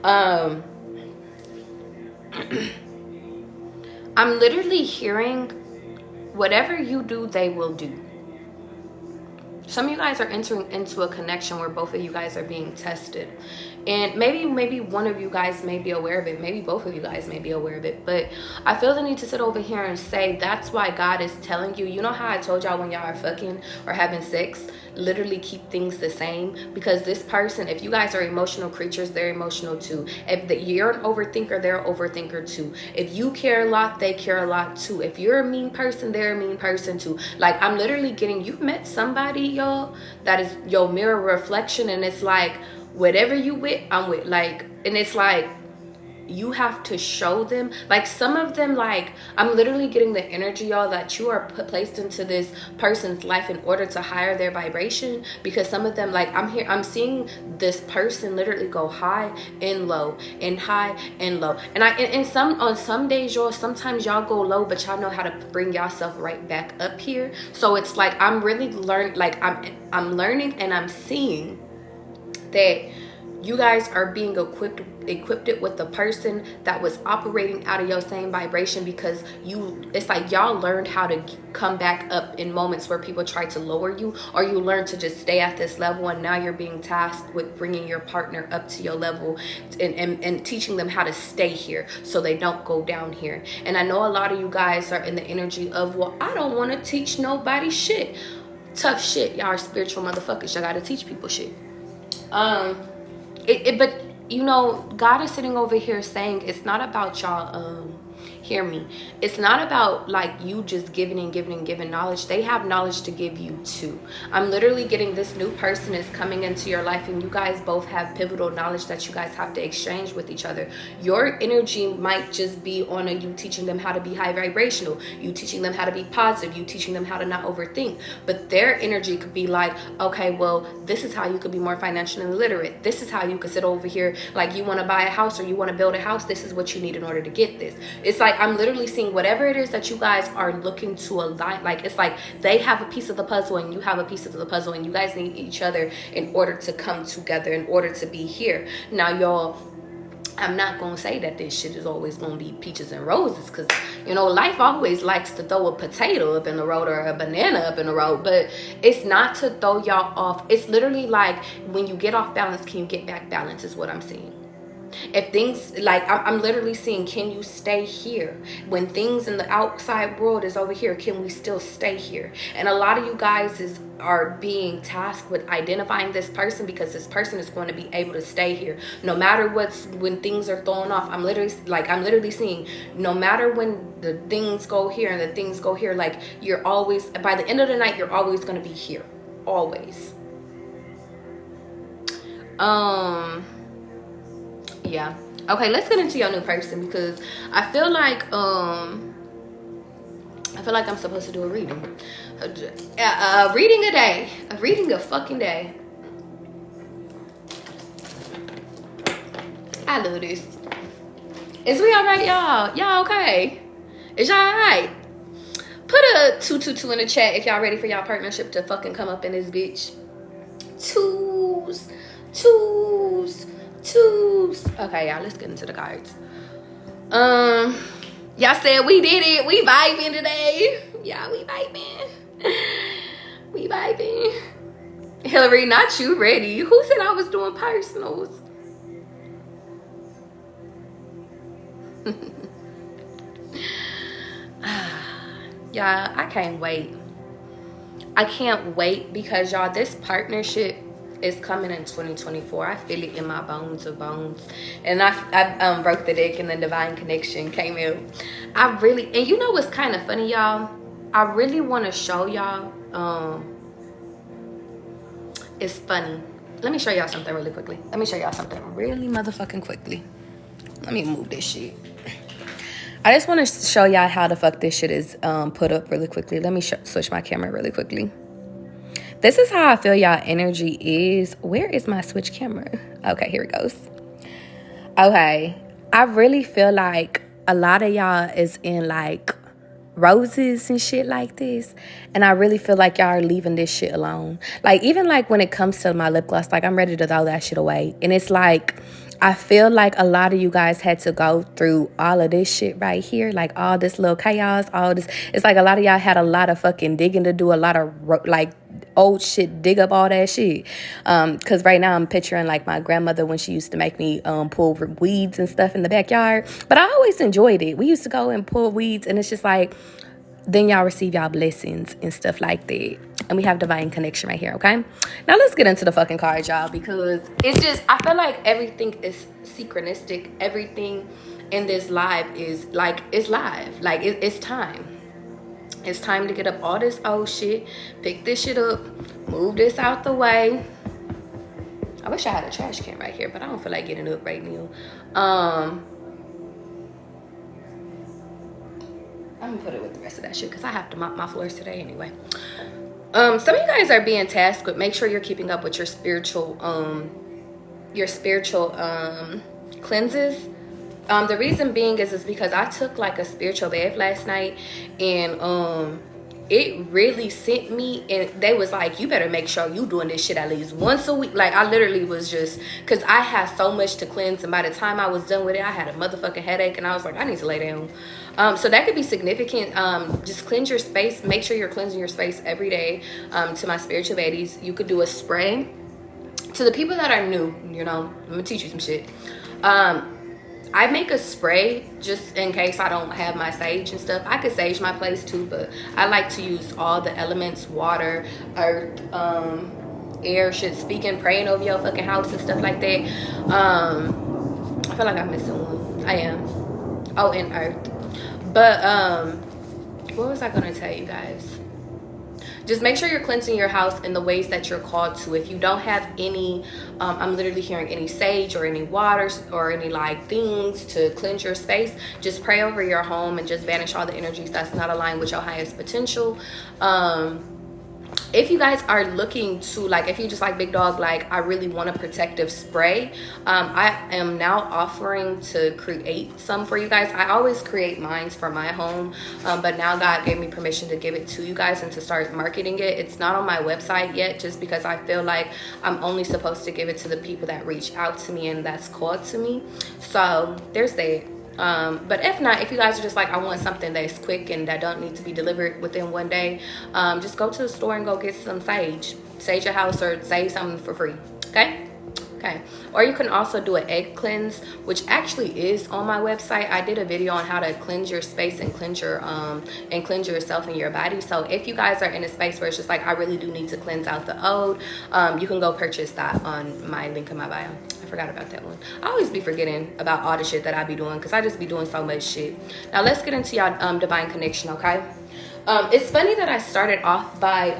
Speaker 1: I'm literally hearing whatever you do, they will do. Some of you guys are entering into a connection where both of you guys are being tested. And maybe one of you guys may be aware of it. Maybe both of you guys may be aware of it. But I feel the need to sit over here and say, that's why God is telling you. You know how I told y'all when y'all are fucking or having sex, literally keep things the same? Because this person, if you guys are emotional creatures, they're emotional too. If you're an overthinker, they're an overthinker too. If you care a lot, they care a lot too. If you're a mean person, they're a mean person too. Like, I'm literally getting, you've met somebody, y'all, that is your mirror reflection. And it's like, whatever you with, I'm with. Like, and it's like, you have to show them. Like some of them, like I'm literally getting the energy, y'all, that you are placed into this person's life in order to higher their vibration. Because some of them, like I'm seeing this person literally go high and low and high and low. And on some days, y'all, sometimes y'all go low, but y'all know how to bring yourself right back up here. So it's like I'm really I'm learning, and I'm seeing that you guys are being equipped with the person that was operating out of your same vibration, because it's like y'all learned how to come back up in moments where people try to lower you, or you learn to just stay at this level, and now you're being tasked with bringing your partner up to your level and teaching them how to stay here so they don't go down here. And I know a lot of you guys are in the energy of, well, I don't want to teach nobody shit. Tough shit. Y'all are spiritual motherfuckers. Y'all gotta teach people shit. But you know, God is sitting over here saying it's not about y'all. Hear me. It's not about like you just giving knowledge. They have knowledge to give you too. I'm literally getting this new person is coming into your life, and you guys both have pivotal knowledge that you guys have to exchange with each other. Your energy might just be on you teaching them how to be high vibrational, you teaching them how to be positive, you teaching them how to not overthink. But their energy could be like, okay, well, this is how you could be more financially literate. This is how you could sit over here, like you want to buy a house or you want to build a house. This is what you need in order to get this. It's like I'm literally seeing whatever it is that you guys are looking to align. Like it's like they have a piece of the puzzle and you have a piece of the puzzle, and you guys need each other in order to come together, in order to be here. Now, y'all, I'm not gonna say that this shit is always gonna be peaches and roses, because you know life always likes to throw a potato up in the road or a banana up in the road, but it's not to throw y'all off. It's literally like when you get off balance, can you get back balance, is what I'm seeing. If things like I'm literally seeing, can you stay here when things in the outside world is over here? Can we still stay here? And a lot of you guys are being tasked with identifying this person, because this person is going to be able to stay here no matter when things are thrown off. I'm literally seeing no matter when the things go here and the things go here, like you're always, by the end of the night, you're always going to be here, always. Yeah. Okay, let's get into your new person, because I feel like I'm supposed to do a reading. A reading a day. A reading a fucking day. I love this. Is we alright, y'all? Y'all okay? Is y'all alright? Put a 222 in the chat if y'all ready for y'all partnership to fucking come up in this bitch. Twos. Okay, y'all, let's get into the cards. Y'all said we did it. We vibing today. Yeah, we vibing. Hillary, not you ready. Who said I was doing personals? Y'all, I can't wait. I can't wait, because y'all, this partnership is coming in 2024. I feel it in my bones of bones. And I broke the deck, and the divine connection came in. And you know what's kind of funny, y'all? I really want to show y'all. It's funny. Let me show y'all something really quickly. Let me show y'all something really motherfucking quickly. Let me move this shit. I just want to show y'all how the fuck this shit is put up really quickly. Let me switch my camera really quickly. This is how I feel y'all energy is. Where is my switch camera? Okay, here it goes. Okay, I really feel like a lot of y'all is in like roses and shit like this, and I really feel like y'all are leaving this shit alone. Like even like when it comes to my lip gloss, like I'm ready to throw that shit away. And it's like I feel like a lot of you guys had to go through all of this shit right here, like all this little chaos, all this. It's like a lot of y'all had a lot of fucking digging to do, a lot of like old shit, dig up all that shit. Because right now I'm picturing like my grandmother when she used to make me pull weeds and stuff in the backyard. But I always enjoyed it. We used to go and pull weeds, and it's just like, then y'all receive y'all blessings and stuff like that. And we have divine connection right here, okay? Now let's get into the fucking cards, y'all, because it's just, I feel like everything is synchronistic. Everything in this live is like, it's live. Like, it's time. It's time to get up all this old shit, pick this shit up, move this out the way. I wish I had a trash can right here, but I don't feel like getting up right now. I'm gonna put it with the rest of that shit because I have to mop my floors today anyway. Some of you guys are being tasked with make sure you're keeping up with your spiritual cleanses. The reason being is because I took like a spiritual bath last night, and it really sent me, and they was like, you better make sure you doing this shit at least once a week. Like, I literally was just, because I had so much to cleanse, and by the time I was done with it, I had a motherfucking headache, and I was like, I need to lay down. So that could be significant. Just cleanse your space. Make sure you're cleansing your space every day. To my spiritual baddies, you could do a spray. To the people that are new, you know, I'm gonna teach you some shit. I make a spray just in case I don't have my sage and stuff. I could sage my place too, but I like to use all the elements: water, earth, air, shit, speaking, praying over your fucking house and stuff like that. I feel like I'm missing one. I am. Oh, and earth. But what was I gonna tell you guys? Just make sure you're cleansing your house in the ways that you're called to. If you don't have any, I'm literally hearing any sage or any waters or any like things to cleanse your space, just pray over your home and just banish all the energies that's not aligned with your highest potential. If you guys are looking to, like, if you just like big dog, like I really want a protective spray, I am now offering to create some for you guys. I always create mines for my home, but now God gave me permission to give it to you guys and to start marketing it. It's not on my website yet, just because I feel like I'm only supposed to give it to the people that reach out to me and that's called to me. So there's that. But if not, if you guys are just like, I want something that's quick and that don't need to be delivered within one day, just go to the store and go get some sage your house, or sage something for free. Okay. Or you can also do an egg cleanse, which actually is on my website. I did a video on how to cleanse your space and cleanse yourself and your body. So if you guys are in a space where it's just like, I really do need to cleanse out the old, you can go purchase that on my link in my bio. I forgot about that one. I always be forgetting about all the shit that I be doing because I just be doing so much shit. Now let's get into y'all divine connection, okay? It's funny that I started off by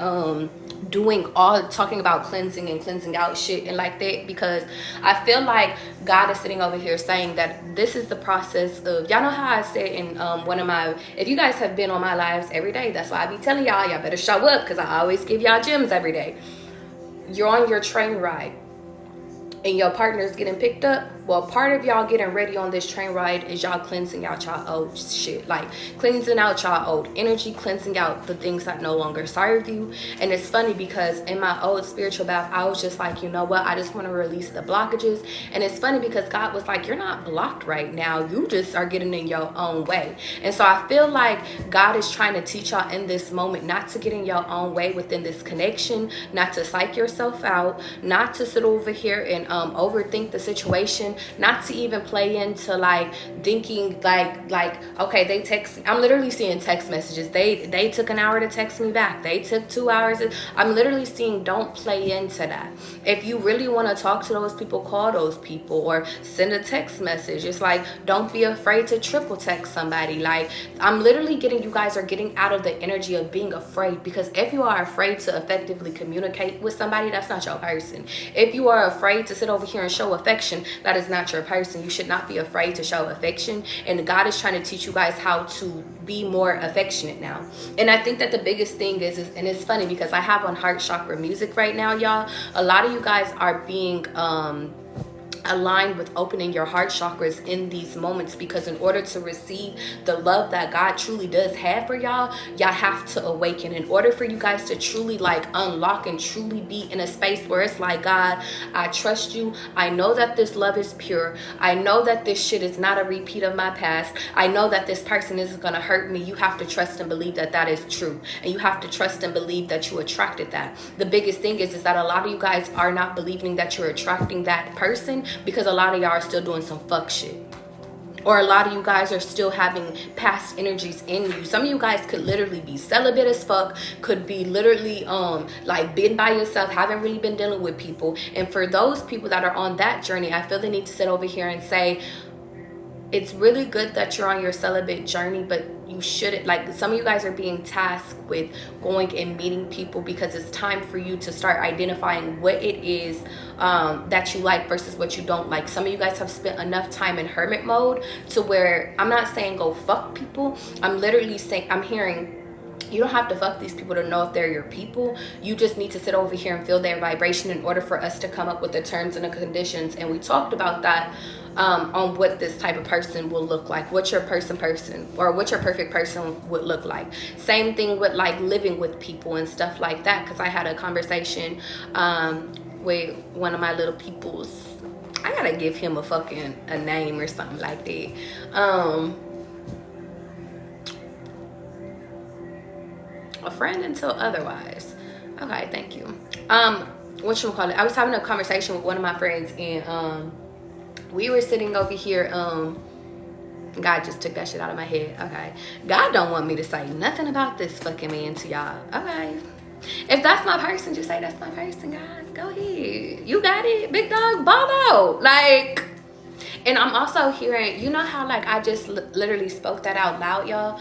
Speaker 1: talking about cleansing and cleansing out shit and like that, because I feel like God is sitting over here saying that this is the process of, y'all know how I said in one of my, if you guys have been on my lives every day, that's why I be telling y'all better show up, because I always give y'all gems every day. You're on your train ride and your partner's getting picked up. Well, part of y'all getting ready on this train ride is y'all cleansing out y'all old shit, like cleansing out y'all old energy, cleansing out the things that no longer serve you. And it's funny because in my old spiritual bath, I was just like, you know what, I just want to release the blockages. And it's funny because God was like, you're not blocked right now, you just are getting in your own way. And so I feel like God is trying to teach y'all in this moment not to get in your own way within this connection, not to psych yourself out, not to sit over here and overthink the situation, not to even play into like thinking like okay, they text, I'm literally seeing text messages, they took an hour to text me back, they took 2 hours. I'm literally seeing, don't play into that. If you really want to talk to those people, call those people or send a text message. It's like, don't be afraid to triple text somebody. Like, I'm literally getting, you guys are getting out of the energy of being afraid, because if you are afraid to effectively communicate with somebody, that's not your person. If you are afraid to sit over here and show affection, that is not your person. You should not be afraid to show affection, and God is trying to teach you guys how to be more affectionate now. And I think that the biggest thing is and it's funny because I have on heart chakra music right now, y'all. A lot of you guys are being aligned with opening your heart chakras in these moments, because in order to receive the love that God truly does have for y'all have to awaken. In order for you guys to truly like unlock and truly be in a space where it's like, God, I trust you. I know that this love is pure. I know that this shit is not a repeat of my past. I know that this person isn't gonna hurt me. You have to trust and believe that that is true, and you have to trust and believe that you attracted that. The biggest thing is that a lot of you guys are not believing that you're attracting that person, because a lot of y'all are still doing some fuck shit, or a lot of you guys are still having past energies in you. Some of you guys could literally be celibate as fuck, could be literally like been by yourself, haven't really been dealing with people. And for those people that are on that journey, I feel the need to sit over here and say, it's really good that you're on your celibate journey, but you shouldn't, like, some of you guys are being tasked with going and meeting people because it's time for you to start identifying what it is that you like versus what you don't like. Some of you guys have spent enough time in hermit mode to where, I'm not saying go fuck people, I'm literally saying, I'm hearing, you don't have to fuck these people to know if they're your people. You just need to sit over here and feel their vibration in order for us to come up with the terms and the conditions. And we talked about that on what this type of person will look like, what your person or what your perfect person would look like. Same thing with like living with people and stuff like that, because I had a conversation with one of my little peoples. I gotta give him a name or something like that. A friend until otherwise. Okay, thank you. Whatchamacallit, I was having a conversation with one of my friends, and we were sitting over here. God just took that shit out of my head. Okay, God don't want me to say nothing about this fucking man to y'all. Okay, if that's my person, just say that's my person. God, go ahead, you got it, big dog, ball out. Like, and I'm also hearing, you know how like I just literally spoke that out loud, y'all.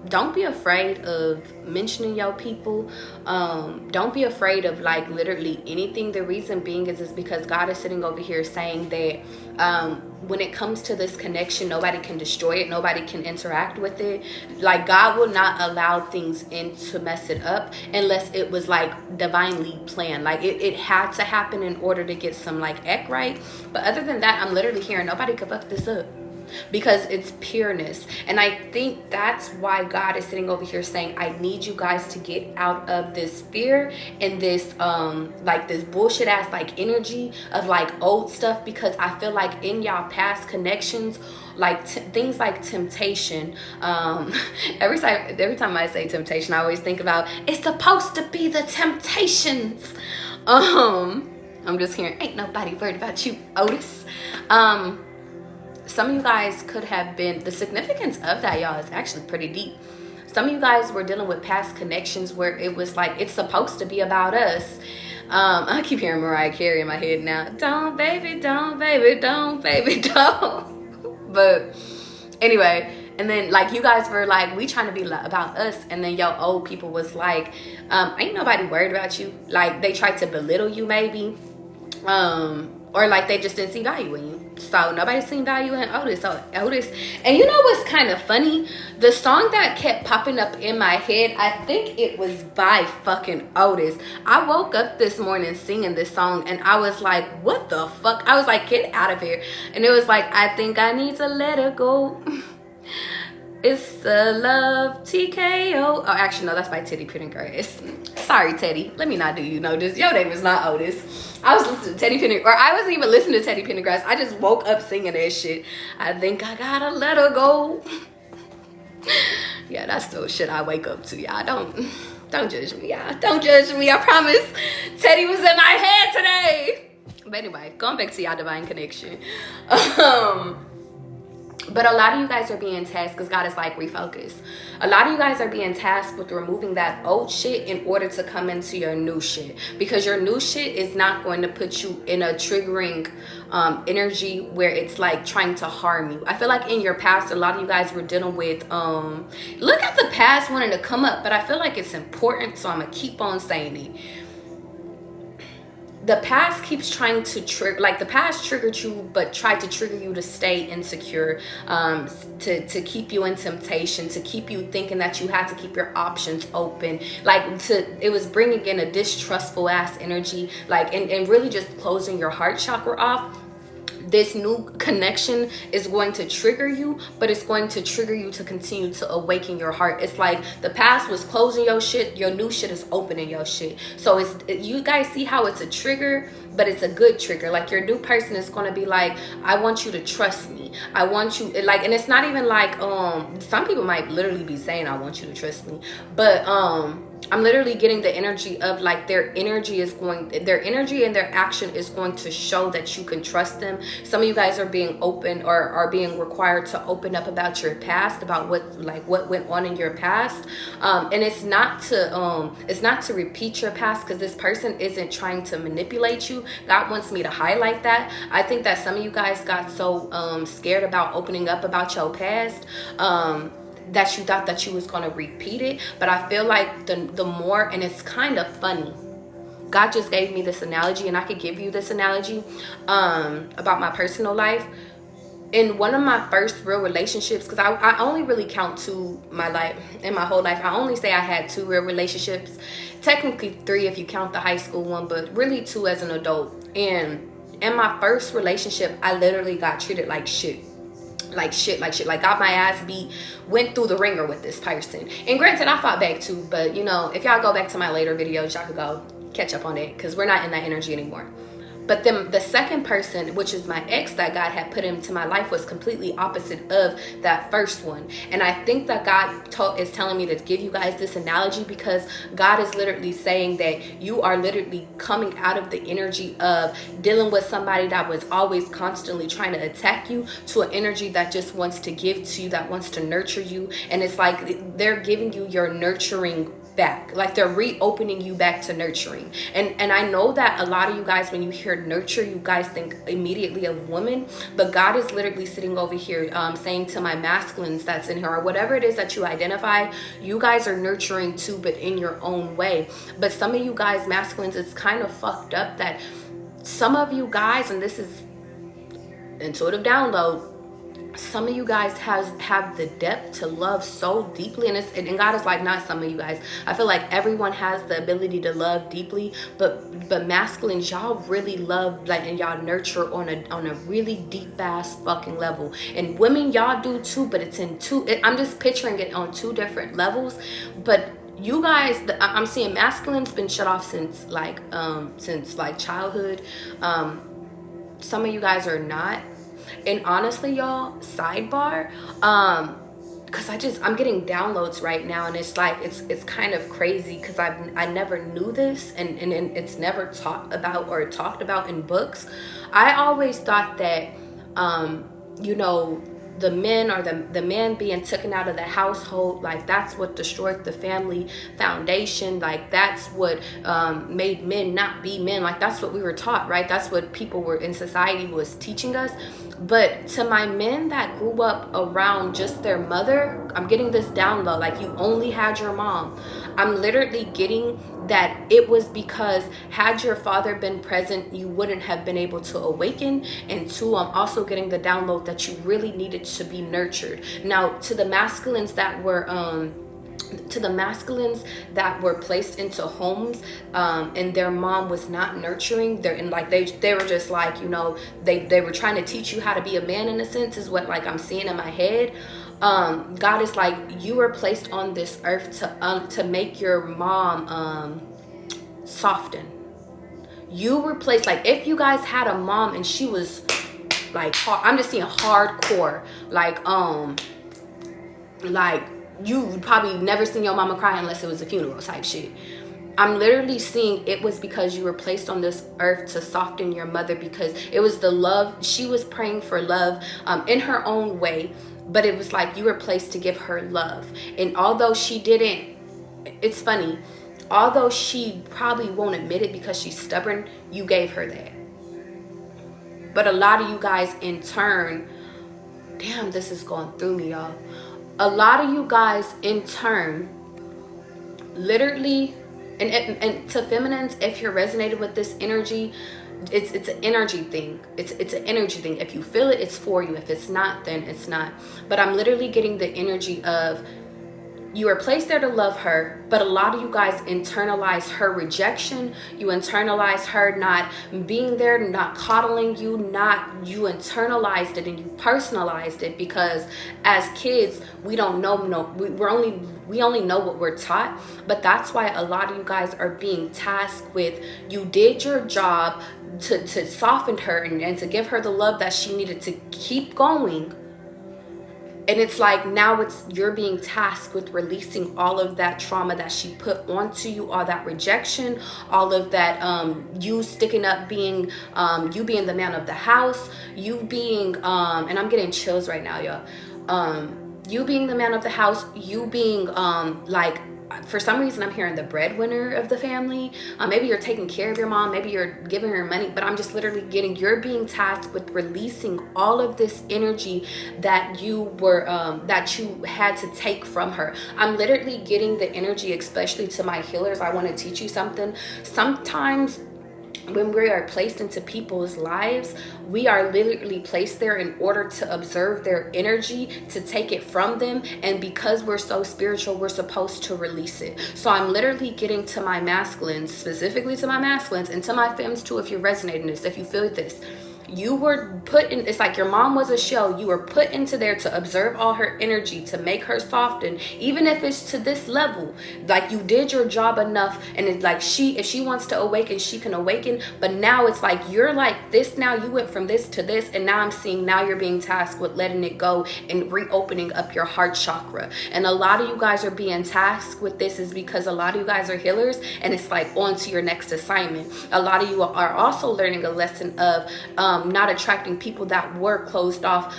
Speaker 1: Don't be afraid of mentioning your people. Don't be afraid of like literally anything. The reason being is because God is sitting over here saying that when it comes to this connection, nobody can destroy it, nobody can interact with it. Like, God will not allow things in to mess it up unless it was like divinely planned. Like it had to happen in order to get some like ek right. But other than that, I'm literally hearing nobody could fuck this up, because it's pureness. And I think that's why God is sitting over here saying, I need you guys to get out of this fear and this like this bullshit ass like energy of like old stuff, because I feel like in y'all past connections, like things like temptation, every time I say temptation, I always think about it's supposed to be the temptations. I'm just hearing, ain't nobody worried about you, Otis. Some of you guys could have been, the significance of that, y'all, is actually pretty deep. Some of you guys were dealing with past connections where it was like, it's supposed to be about us. I keep hearing Mariah Carey in my head now. Don't, baby, don't, baby, don't, baby, don't. But anyway, and then like you guys were like, we trying to be about us. And then your old people was like, ain't nobody worried about you. Like they tried to belittle you maybe. Or like they just didn't see value in you. So nobody seen value in Otis. So Otis, and you know what's kind of funny? The song that kept popping up in my head, I think it was by fucking Otis. I woke up this morning singing this song and I was like, what the fuck? I was like, get out of here. And it was like, I think I need to let her go. It's a love TKO. Oh, actually, no, that's by Teddy Pendergrass. Sorry, Teddy. Let me not do you know this. Your name is not Otis. I was listening to Teddy Pendergrass, or I wasn't even listening to Teddy Pendergrass. I just woke up singing that shit. I think I gotta let her go. Yeah, that's the shit I wake up to, y'all. Don't judge me, y'all. Don't judge me. I promise. Teddy was in my head today. But anyway, going back to y'all divine connection. But a lot of you guys are being tasked, because God is like, refocus. A lot of you guys are being tasked with removing that old shit in order to come into your new shit. Because your new shit is not going to put you in a triggering energy where it's like trying to harm you. I feel like in your past, a lot of you guys were dealing with, look at the past wanting to come up, but I feel like it's important, so I'm going to keep on saying it. The past keeps trying to trigger, like the past triggered you, but tried to trigger you to stay insecure, to keep you in temptation, to keep you thinking that you had to keep your options open. Like it was bringing in a distrustful ass energy, like, and really just closing your heart chakra off. This new connection is going to trigger you, but it's going to trigger you to continue to awaken your heart. It's like the past was closing your shit, your new shit is opening your shit. So you guys see how it's a trigger, but it's a good trigger. Like your new person is going to be like, I want you to trust me. I want you, like, and it's not even like, some people might literally be saying, I want you to trust me. But I'm literally getting the energy of like their energy and their action is going to show that you can trust them. Some of you guys are being open or are being required to open up about your past, about what went on in your past. And it's not to repeat your past, because this person isn't trying to manipulate you. God wants me to highlight that. I think that some of you guys got so scared about opening up about your past, that you thought that you was going to repeat it. But I feel like the more, and it's kind of funny, God just gave me this analogy, and I could give you this analogy about my personal life. In one of my first real relationships, because I only really count 2 my life, in my whole life. I only say I had 2 real relationships, technically 3 if you count the high school one, but really 2 as an adult. And in my first relationship, I literally got treated like shit. Like got my ass beat, went through the ringer with this person. And granted, I fought back too, but you know, if y'all go back to my later videos, y'all could go catch up on it, because we're not in that energy anymore. But then the second person, which is my ex that God had put into my life, was completely opposite of that first one. And I think that God is telling me to give you guys this analogy, because God is literally saying that you are literally coming out of the energy of dealing with somebody that was always constantly trying to attack you, to an energy that just wants to give to you, that wants to nurture you. And it's like they're giving you your nurturing back, like they're reopening you back to nurturing. And I know that a lot of you guys, when you hear nurture, you guys think immediately of women, but God is literally sitting over here saying to my masculines that's in here, or whatever it is that you identify, you guys are nurturing too, but in your own way. But some of you guys masculines, it's kind of fucked up that some of you guys, and this is intuitive download, some of you guys have the depth to love so deeply, and God is like, not some of you guys, I feel like everyone has the ability to love deeply, but masculines, y'all really love, like, and y'all nurture on a really deep ass fucking level. And women, y'all do too, but it's in I'm just picturing it on 2 different levels. But you guys, I'm seeing masculines been shut off since childhood. Some of you guys are not. And honestly, y'all, sidebar, because I'm getting downloads right now, and it's like it's kind of crazy, because I never knew this, and it's never talked about in books. I always thought that you know, the men, or the man being taken out of the household, like that's what destroyed the family foundation, like that's what made men not be men, like that's what we were taught, right? That's what people were in society was teaching us. But to my men that grew up around just their mother, I'm getting this download, like you only had your mom. I'm literally getting that it was because had your father been present, you wouldn't have been able to awaken. And 2, I'm also getting the download that you really needed to be nurtured. Now, to the masculines that were placed into homes and their mom was not nurturing, they were just like, you know, they were trying to teach you how to be a man, in a sense, is what like I'm seeing in my head. God is like, you were placed on this earth to make your mom soften. You were placed, like if you guys had a mom and she was like I'm just seeing hardcore, like you probably never seen your mama cry unless it was a funeral type shit. I'm literally seeing it was because you were placed on this earth to soften your mother, because it was the love. She was praying for love in her own way, but it was like you were placed to give her love. And although she didn't, it's funny, although she probably won't admit it because she's stubborn, you gave her that. But a lot of you guys in turn, damn, this is going through me, y'all. A lot of you guys in turn, literally, and to feminines, if you're resonated with this energy, it's an energy thing. It's an energy thing. If you feel it, it's for you. If it's not, then it's not. But I'm literally getting the energy of you were placed there to love her, but a lot of you guys internalize her rejection. You internalize her not being there, not coddling you, you internalized it and you personalized it, because as kids, we don't know, we only know what we're taught. But that's why a lot of you guys are being tasked with, you did your job to soften her and to give her the love that she needed to keep going. And it's like now you're being tasked with releasing all of that trauma that she put onto you, all that rejection, all of that you sticking up, being you being the man of the house, you being and I'm getting chills right now, y'all. You being the man of the house, you being like, for some reason I'm hearing the breadwinner of the family. Maybe you're taking care of your mom, maybe you're giving her money, but I'm just literally getting, you're being tasked with releasing all of this energy that you were that you had to take from her. I'm literally getting the energy, especially to my healers. I want to teach you something. Sometimes when we are placed into people's lives, we are literally placed there in order to observe their energy, to take it from them. And because we're so spiritual, we're supposed to release it. So I'm literally getting to my masculines, specifically to my masculines, and to my femmes too, if you're resonating this, if you feel this. You were put in, it's like your mom was a shell. You were put into there to observe all her energy, to make her soften, even if it's to this level. Like, you did your job enough, and it's like if she wants to awaken, she can awaken. But now it's like you're like this now. You went from this to this, and now I'm seeing now you're being tasked with letting it go and reopening up your heart chakra. And a lot of you guys are being tasked with this is because a lot of you guys are healers, and it's like on to your next assignment. A lot of you are also learning a lesson of not attracting people that were closed off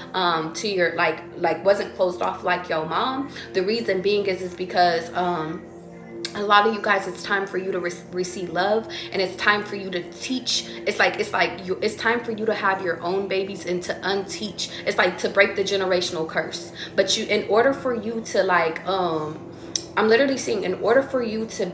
Speaker 1: to your like wasn't closed off like your mom. The reason being is because a lot of you guys, it's time for you to receive love, and it's time for you to teach. It's time for you to have your own babies and to unteach. It's like to break the generational curse. But in order for you to I'm literally seeing, in order for you to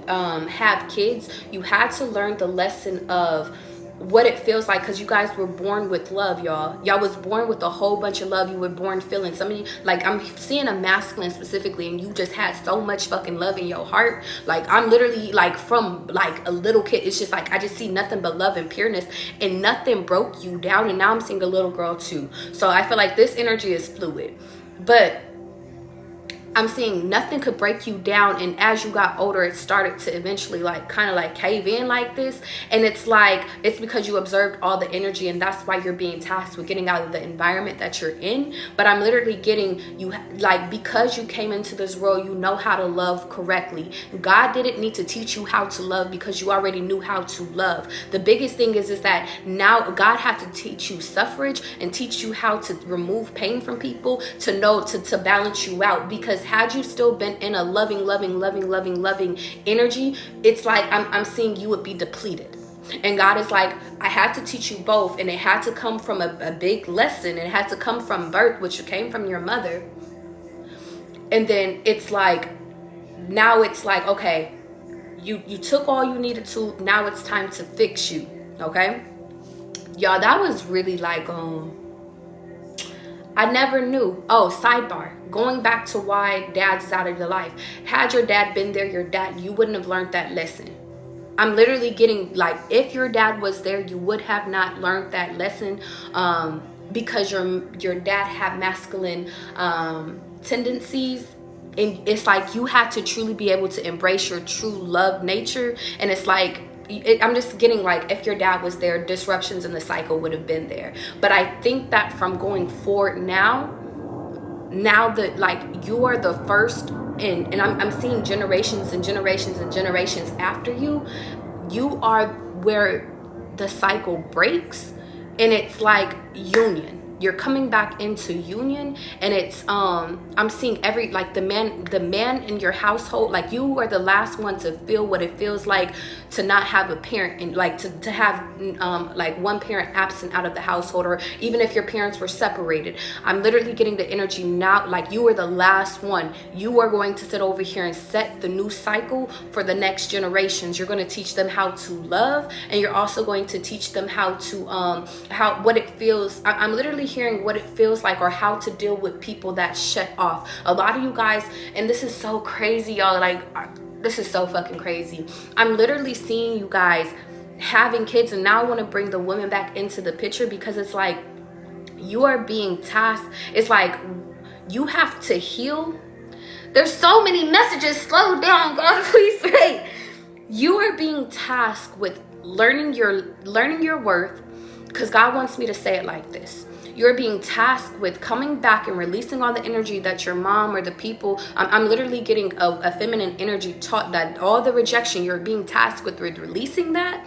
Speaker 1: have kids, you had to learn the lesson of what it feels like, because you guys were born with love, y'all was born with a whole bunch of love. You were born feeling, some of you, like, I'm seeing a masculine specifically, and you just had so much fucking love in your heart. Like, I'm literally like, from like a little kid, it's just like I just see nothing but love and pureness, and nothing broke you down. And now I'm seeing a little girl too, so I feel like this energy is fluid, but I'm seeing nothing could break you down. And as you got older, it started to eventually like kind of like cave in like this. And it's like, it's because you observed all the energy, and that's why you're being tasked with getting out of the environment that you're in. But I'm literally getting you, like, because you came into this world, you know how to love correctly. God didn't need to teach you how to love because you already knew how to love. The biggest thing is that now God had to teach you suffrage and teach you how to remove pain from people, to know to balance you out. Because had you still been in a loving energy, it's like I'm seeing you would be depleted. And God is like, I had to teach you both, and it had to come from a big lesson. It had to come from birth, which came from your mother. And then it's like, now it's like, okay, you took all you needed to, now it's time to fix you. Okay, y'all, that was really like I never knew. Oh, sidebar, going back to why dad's out of your life. Had your dad been there, you wouldn't have learned that lesson. I'm literally getting like, if your dad was there, you would have not learned that lesson, because your dad had masculine tendencies. And it's like you had to truly be able to embrace your true love nature. And it's like, I'm just getting like, if your dad was there, disruptions in the cycle would have been there. But I think that from going forward now that like you are the first, and I'm seeing generations and generations and generations after you are where the cycle breaks, and it's like union. You're coming back into union, and it's I'm seeing every, like, the man in your household, like, you are the last one to feel what it feels like to not have a parent, and like to have like one parent absent out of the household, or even if your parents were separated. I'm literally getting the energy now, like you are the last one. You are going to sit over here and set the new cycle for the next generations. You're going to teach them how to love, and you're also going to teach them how to what it feels. I'm literally hearing what it feels like, or how to deal with people that shut off. A lot of you guys, and this is so crazy, y'all, like, this is so fucking crazy. I'm literally seeing you guys having kids, and now I want to bring the women back into the picture, because it's like you are being tasked. It's like you have to heal. There's so many messages. Slow down, God, please wait. You are being tasked with learning your worth, because God wants me to say it like this. You're being tasked with coming back and releasing all the energy that your mom or the people, I'm literally getting a feminine energy taught, that all the rejection, you're being tasked with releasing that,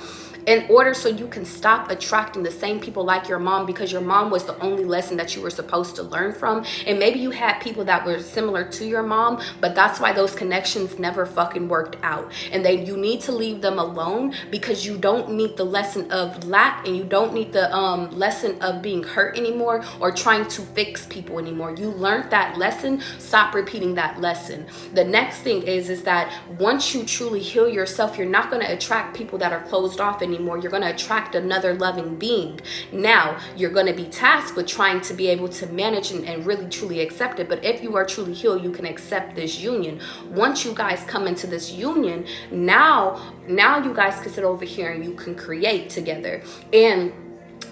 Speaker 1: in order so you can stop attracting the same people like your mom, because your mom was the only lesson that you were supposed to learn from. And maybe you had people that were similar to your mom, but that's why those connections never fucking worked out. And you need to leave them alone, because you don't need the lesson of lack, and you don't need the lesson of being hurt anymore, or trying to fix people anymore. You learned that lesson. Stop repeating that lesson. The next thing is that once you truly heal yourself, you're not going to attract people that are closed off anymore. You're going to attract another loving being. Now you're going to be tasked with trying to be able to manage and really truly accept it. But if you are truly healed, you can accept this union. Once you guys come into this union, now you guys can sit over here and you can create together. And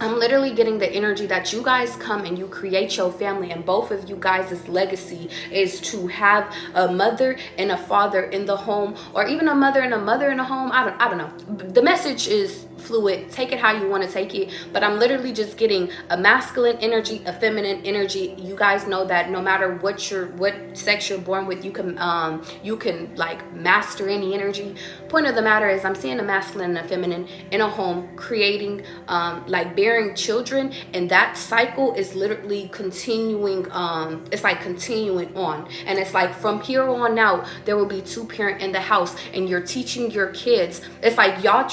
Speaker 1: I'm literally getting the energy that you guys come and you create your family, and both of you guys' legacy is to have a mother and a father in the home, or even a mother and a home. I don't know. The message is fluid. Take it how you want to take it, but I'm literally just getting a masculine energy, a feminine energy. You guys know that no matter what sex you're born with, you can like master any energy. Point of the matter is, I'm seeing a masculine and a feminine in a home, creating like bearing children, and that cycle is literally continuing. It's like continuing on, and it's like from here on out there will be two parent in the house, and you're teaching your kids. It's like y'all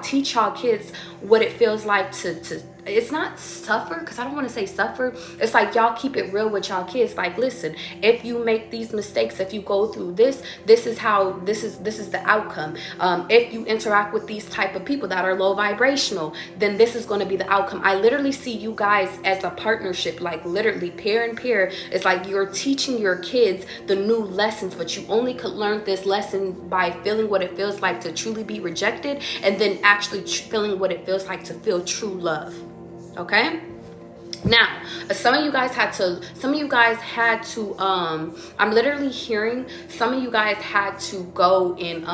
Speaker 1: teach y'all kids what it feels like to it's not suffer, because I don't want to say suffer. It's like y'all keep it real with y'all kids. Like, listen, if you make these mistakes, if you go through this is how this is the outcome. If you interact with these type of people that are low vibrational, then this is going to be the outcome. I literally see you guys as a partnership, like literally pair and pair. It's like you're teaching your kids the new lessons, but you only could learn this lesson by feeling what it feels like to truly be rejected, and then actually feeling what it feels like to feel true love. Okay, now some of you guys had to I'm literally hearing some of you guys had to go and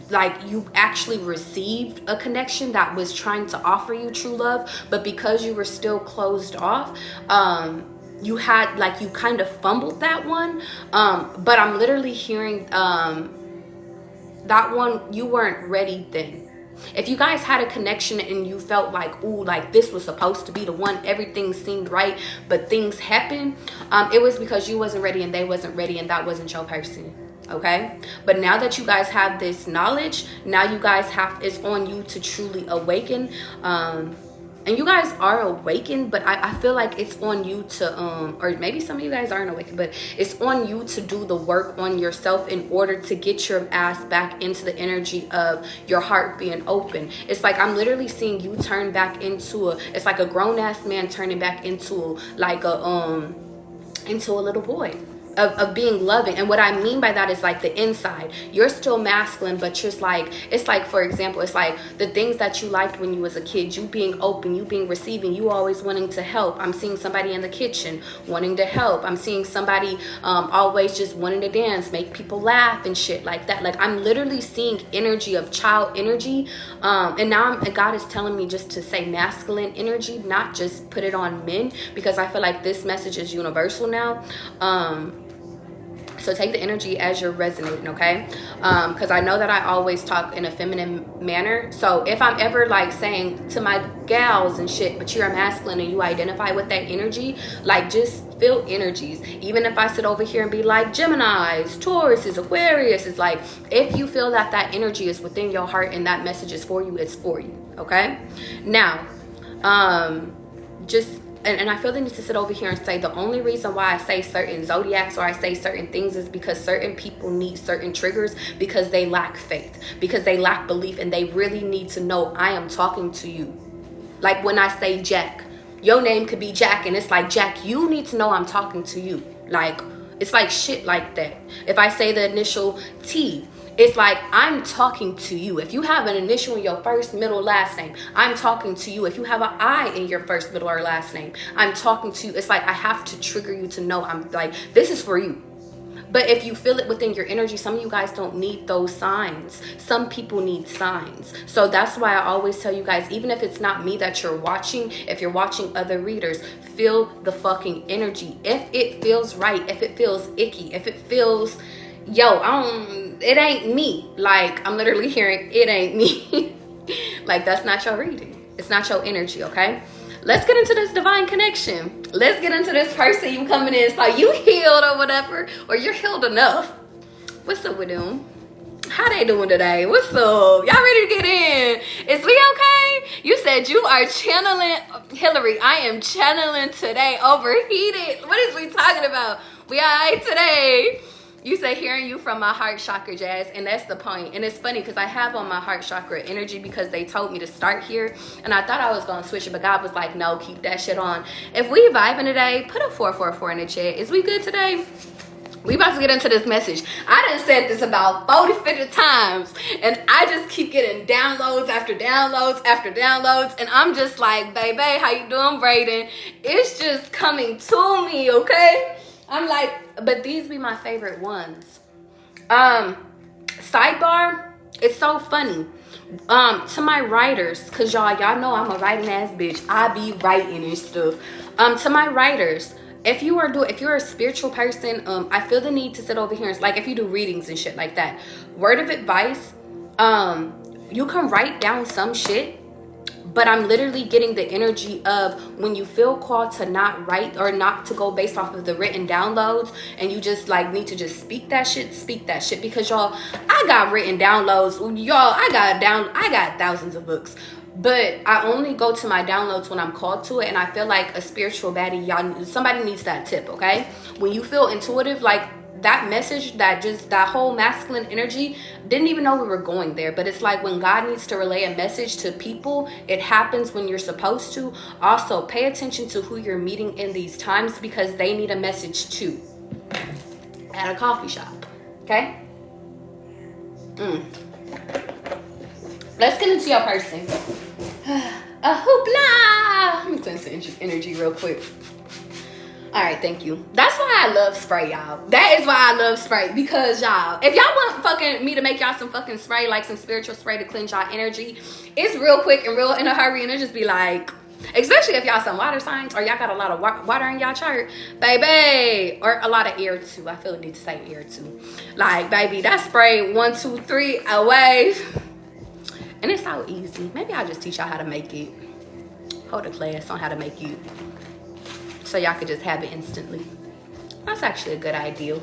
Speaker 1: like you actually received a connection that was trying to offer you true love, but because you were still closed off, you had like you kind of fumbled that one. But I'm literally hearing that one, you weren't ready then. If you guys had a connection and you felt like, ooh, like this was supposed to be the one, everything seemed right, but things happened, it was because you wasn't ready and they wasn't ready, and that wasn't your person. Okay, but now that you guys have this knowledge, now you guys it's on you to truly awaken. And you guys are awakened, but I feel like it's on you to or maybe some of you guys aren't awakened, but it's on you to do the work on yourself in order to get your ass back into the energy of your heart being open. It's like I'm literally seeing you turn back into it's like a grown-ass man turning back into like into a little boy. Of being loving. And what I mean by that is like the inside, you're still masculine, but just like, it's like, for example, it's like the things that you liked when you was a kid, you being open, you being receiving, you always wanting to help. I'm seeing somebody in the kitchen wanting to help. I'm seeing somebody always just wanting to dance, make people laugh and shit like that. Like I'm literally seeing energy of child energy, and now God is telling me just to say masculine energy, not just put it on men, because I feel like this message is universal now. So take the energy as you're resonating, okay? Because I know that I always talk in a feminine manner. So if I'm ever like saying to my gals and shit, but you're a masculine and you identify with that energy, like just feel energies. Even if I sit over here and be like Geminis, Tauruses, Aquarius, it's like if you feel that that energy is within your heart and that message is for you, it's for you, okay? Now, and I feel the need to sit over here and say the only reason why I say certain zodiacs or I say certain things is because certain people need certain triggers, because they lack faith, because they lack belief, and they really need to know I am talking to you. Like when I say Jack, your name could be Jack, and it's like, Jack, you need to know I'm talking to you. Like it's like shit like that. If I say the initial T, it's like I'm talking to you. If you have an initial in your first, middle, last name, I'm talking to you. If you have an I in your first, middle, or last name, I'm talking to you. It's like I have to trigger you to know I'm like, this is for you. But if you feel it within your energy, some of you guys don't need those signs. Some people need signs. So that's why I always tell you guys, even if it's not me that you're watching, if you're watching other readers, feel the fucking energy. If it feels right, if it feels icky, if it feels, yo, it ain't me. Like, I'm literally hearing, it ain't me. Like, that's not your reading. It's not your energy, okay? Let's get into this divine connection. Let's get into this person you coming in. So you healed or whatever, or you're healed enough. What's up with them? How they doing today? What's up? Y'all ready to get in? Is we okay? You said you are channeling, Hillary. I am channeling today. Overheated. What is we talking about? We all right today? You say hearing you from my heart chakra, Jazz, and that's the point. And it's funny because I have on my heart chakra energy because they told me to start here, and I thought I was gonna switch it, but God was like, no, keep that shit on. If we vibing today, put a 444 in the chat. Is we good today? We about to get into this message. I done said this about 40, 50 times, and I just keep getting downloads after downloads after downloads, and I'm just like, baby, how you doing, Brayden? It's just coming to me, okay? I'm like, but these be my favorite ones. Sidebar, it's so funny. To my writers, cause y'all know I'm a writing ass bitch. I be writing and stuff. To my writers, if you're a spiritual person, I feel the need to sit over here and, like, if you do readings and shit like that, word of advice, you can write down some shit. But I'm literally getting the energy of when you feel called to not write or not to go based off of the written downloads, and you just like need to just speak that shit. Because y'all, I got written downloads. Y'all, I got thousands of books. But I only go to my downloads when I'm called to it. And I feel like a spiritual baddie, y'all, somebody needs that tip, okay? When you feel intuitive, like that message, that whole masculine energy, didn't even know we were going there. But it's like when God needs to relay a message to people, it happens when you're supposed to. Also, pay attention to who you're meeting in these times, because they need a message too. At a coffee shop, okay? Let's get into your person. A hoopla! Let me cleanse the energy real quick. All right, thank you. That's why I love spray, y'all. That is why I love spray, because y'all, if y'all want fucking me to make y'all some fucking spray, like some spiritual spray to cleanse y'all energy, it's real quick and real in a hurry, and it just be like, especially if y'all some water signs or y'all got a lot of water in y'all chart, baby, or a lot of air too. I feel the need to say air too. Like, baby, that spray 1, 2, 3 away, and it's so easy. Maybe I'll just teach y'all how to make it. Hold a class on how to make it, so y'all could just have it instantly. That's actually a good idea.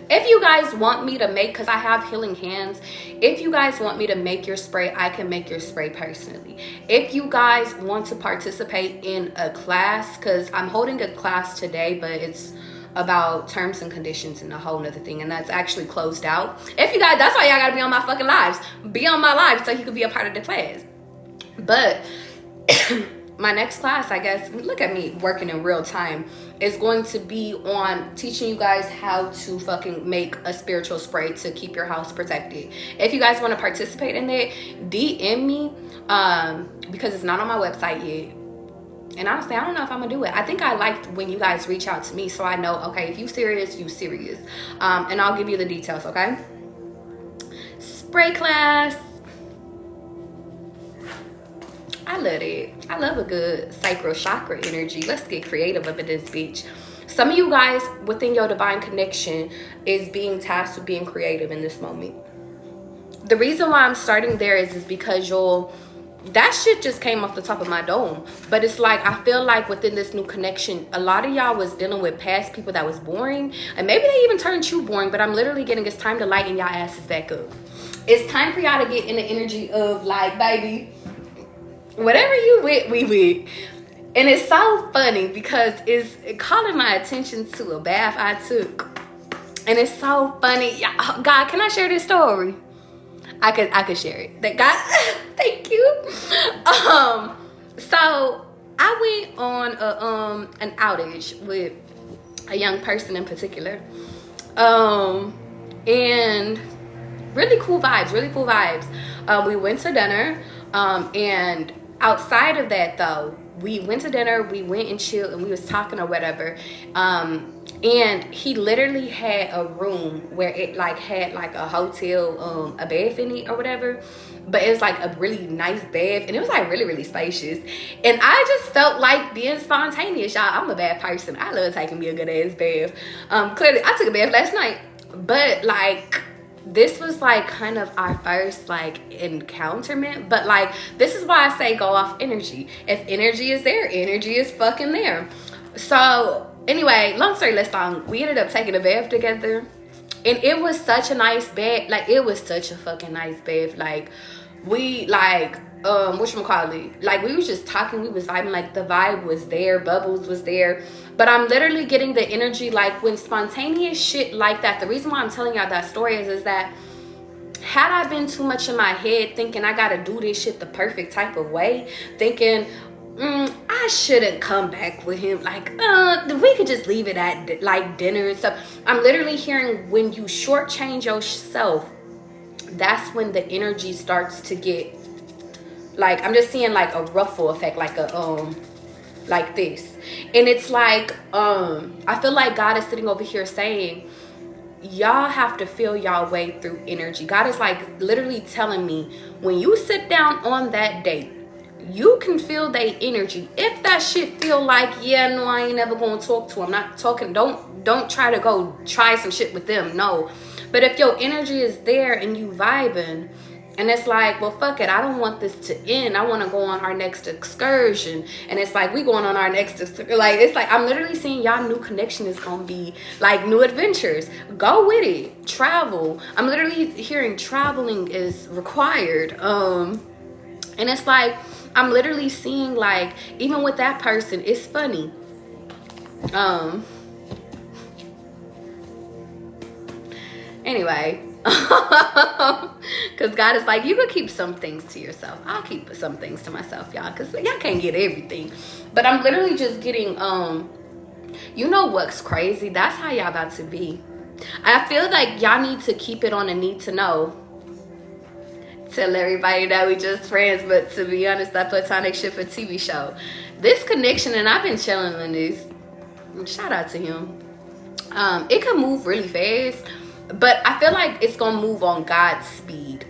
Speaker 1: If you guys want me to make, because I have healing hands, if you guys want me to make your spray, I can make your spray personally. If you guys want to participate in a class, because I'm holding a class today, but it's about terms and conditions and a whole nother thing, and that's actually closed out. If you guys, that's why y'all gotta be on my fucking lives. Be on my lives so you can be a part of the class. But my next class, I guess, look at me working in real time, is going to be on teaching you guys how to fucking make a spiritual spray to keep your house protected. If you guys want to participate in it, DM me, because it's not on my website yet. And honestly, I don't know if I'm gonna do it. I think I liked when you guys reach out to me, so I know, okay, if you serious, you serious. And I'll give you the details, okay? Spray class. I love it. I love a good sacral chakra energy. Let's get creative up in this bitch. Some of you guys within your divine connection is being tasked with being creative in this moment. The reason why I'm starting there is because that shit just came off the top of my dome. But it's like, I feel like within this new connection, a lot of y'all was dealing with past people that was boring. And maybe they even turned you boring. But I'm literally getting, it's time to lighten y'all asses back up. It's time for y'all to get in the energy of, like, baby, whatever you with, we with. And it's so funny because it's calling my attention to a bath I took. And it's so funny. God, can I share this story? I could share it. That God, thank you. So I went on an outage with a young person in particular. And really cool vibes. We went to dinner, and outside of that though, we went to dinner, we went and chilled, and we was talking or whatever. And he literally had a room where it like had like a hotel a bath in it or whatever, but it was like a really nice bath, and it was like really, really spacious. And I just felt like being spontaneous, y'all. I'm a bad person. I love taking me a good ass bath. Clearly I took a bath last night, but like this was like kind of our first like encounterment. But like, this is why I say go off energy. If energy is there, energy is fucking there. So anyway, long story less long, we ended up taking a bath together, and it was such a nice bath. Like, it was such a fucking nice bath. Like, we like whatchamacallit, like we was just talking, we was vibing, like the vibe was there, bubbles was there. But I'm literally getting the energy, like when spontaneous shit like that, the reason why I'm telling y'all that story is that had I been too much in my head thinking I gotta do this shit the perfect type of way, thinking I shouldn't come back with him, like we could just leave it at like dinner and stuff. I'm literally hearing when you shortchange yourself, that's when the energy starts to get, like, I'm just seeing like a ruffle effect, like a like this. And it's like I feel like God is sitting over here saying, y'all have to feel y'all way through energy. God is like literally telling me, when you sit down on that date, you can feel their energy. If that shit feel like, yeah, no, I ain't never gonna talk to him, not talking, don't try to go try some shit with them, no. But if your energy is there and you vibing, and it's like, well, fuck it, I don't want this to end, I want to go on our next excursion, and it's like, we going on our next like, it's like, I'm literally seeing y'all new connection is gonna be like new adventures. Go with it, travel. I'm literally hearing traveling is required. And it's like, I'm literally seeing, like, even with that person, it's funny. Anyway, because God is like, you could keep some things to yourself. I'll keep some things to myself, y'all, because y'all can't get everything. But I'm literally just getting, you know what's crazy? That's how y'all about to be. I feel like y'all need to keep it on a need to know. Tell everybody that we just friends, but to be honest, that platonic shit for TV show. This connection, and I've been chilling in this. Shout out to him. It could move really fast, but I feel like it's gonna move on God's speed.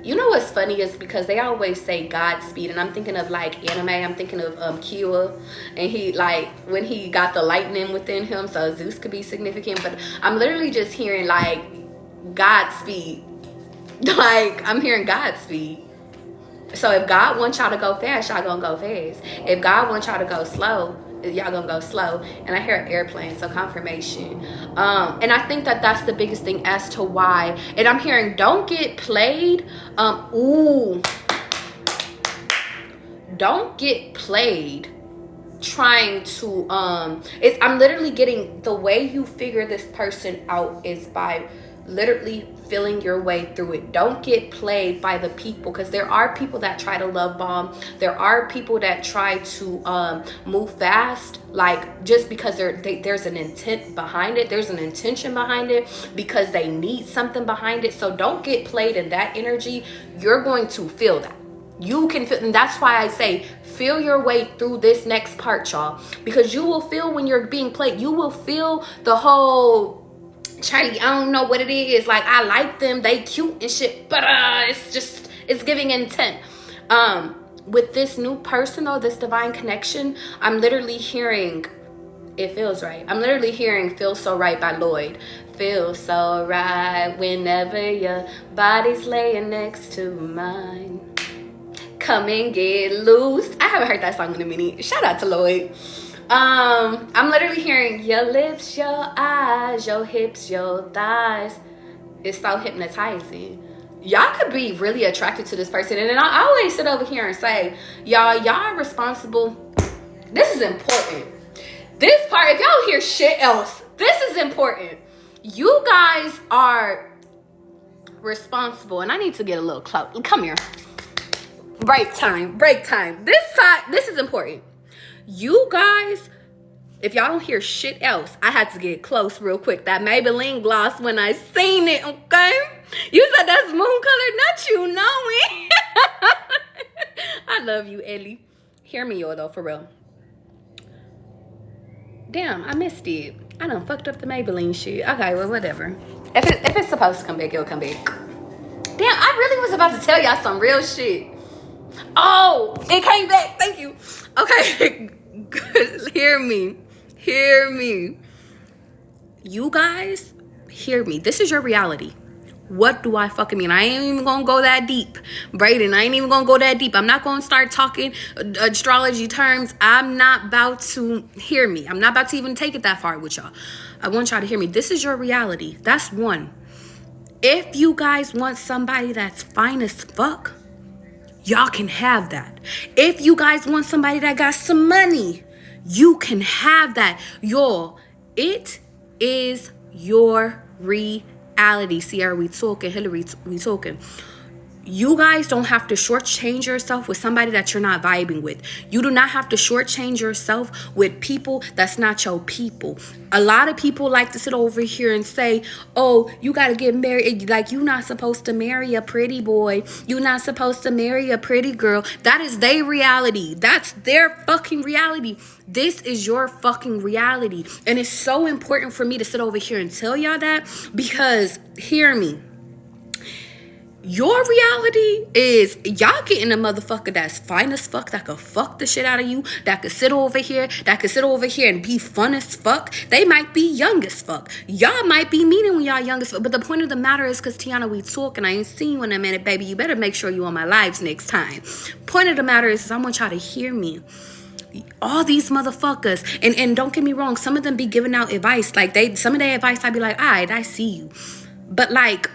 Speaker 1: You know what's funny is because they always say God's speed, and I'm thinking of like anime. I'm thinking of Killua, and he, like, when he got the lightning within him, so Zeus could be significant. But I'm literally just hearing like God's speed. Like, I'm hearing God's speed. So if God wants y'all to go fast, y'all gonna go fast. If God wants y'all to go slow, y'all gonna go slow. And I hear an airplane, so confirmation. And I think that that's the biggest thing as to why. And I'm hearing, don't get played. Don't get played trying to I'm literally getting, the way you figure this person out is by literally feeling your way through it. Don't get played by the people, because there are people that try to love bomb. There are people that try to move fast, like, just because there's an intent behind it, there's an intention behind it, because they need something behind it. So don't get played in that energy. You're going to feel that. You can feel, and that's why I say feel your way through this next part, y'all, because you will feel when you're being played. You will feel the whole, Charlie, I don't know what it is, like, I like them, they cute and shit, but it's giving intent. With this new person, though, this divine connection, I'm literally hearing, it feels right. I'm literally hearing Feel So Right by Lloyd. Feel so right whenever your body's laying next to mine. Come and get loose. I haven't heard that song in a minute. Shout out to Lloyd. I'm literally hearing your lips, your eyes, your hips, your thighs. It's so hypnotizing. Y'all could be really attracted to this person. And then I always sit over here and say, y'all are responsible. This is important. This part, if y'all hear shit else, this is important. You guys are responsible. And I need to get a little close. Come here. Break time. This is important. You guys, if y'all don't hear shit else, I had to get close real quick. That Maybelline gloss, when I seen it, okay? You said that's moon color, not you knowing. I love you, Ellie. Hear me, y'all, though, for real. Damn, I missed it. I done fucked up the Maybelline shit. Okay, well, whatever. If it's supposed to come back, it'll come back. Damn, I really was about to tell y'all some real shit. Oh, it came back. Thank you. Okay, hear me. Hear me. You guys, hear me. This is your reality. What do I fucking mean? I ain't even gonna go that deep. Brayden, I ain't even gonna go that deep. I'm not gonna start talking astrology terms. I'm not about to hear me. I'm not about to even take it that far with y'all. I want y'all to hear me. This is your reality. That's one. If you guys want somebody that's fine as fuck, y'all can have that. If you guys want somebody that got some money, you can have that. Y'all, it is your reality. Sierra, we talking. Hillary, we talking. You guys don't have to shortchange yourself with somebody that you're not vibing with. You do not have to shortchange yourself with people that's not your people. A lot of people like to sit over here and say, oh, you got to get married. Like, you're not supposed to marry a pretty boy. You're not supposed to marry a pretty girl. That is their reality. That's their fucking reality. This is your fucking reality. And it's so important for me to sit over here and tell y'all that, because hear me. Your reality is y'all getting a motherfucker that's fine as fuck, that could fuck the shit out of you, that could sit over here, and be fun as fuck. They might be young as fuck. Y'all might be meaning when y'all young as fuck. But the point of the matter is, because Tiana, we talking, I ain't seen you in a minute, baby. You better make sure you on my lives next time. Point of the matter is I want y'all to hear me. All these motherfuckers, and don't get me wrong, some of them be giving out advice. Like, some of their advice, I be like, all right, I see you. But like,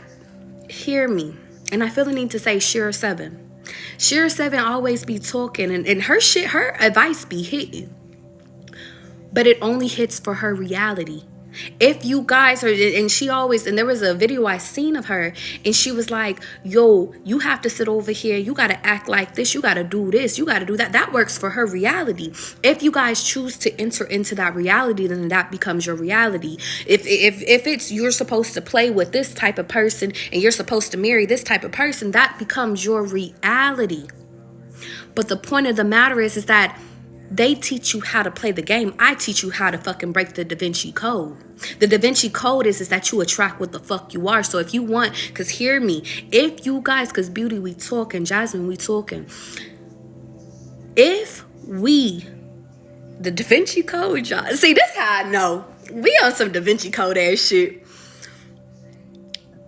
Speaker 1: hear me. And I feel the need to say Shira 7. Shira 7 always be talking, and her advice be hitting. But it only hits for her reality. If you guys are, and she always, and there was a video I seen of her, and she was like, yo, you have to sit over here, you got to act like this, you got to do this, you got to do that. That works for her reality. If you guys choose to enter into that reality, then that becomes your reality. If it's, you're supposed to play with this type of person, and you're supposed to marry this type of person, that becomes your reality. But the point of the matter is that they teach you how to play the game. I teach you how to fucking break the Da Vinci Code. The Da Vinci Code is that you attract what the fuck you are. So if you want, because hear me, if you guys, because Beauty, we talking, Jasmine, we talking. If we, the Da Vinci Code, y'all. See, this how I know. We on some Da Vinci Code ass shit.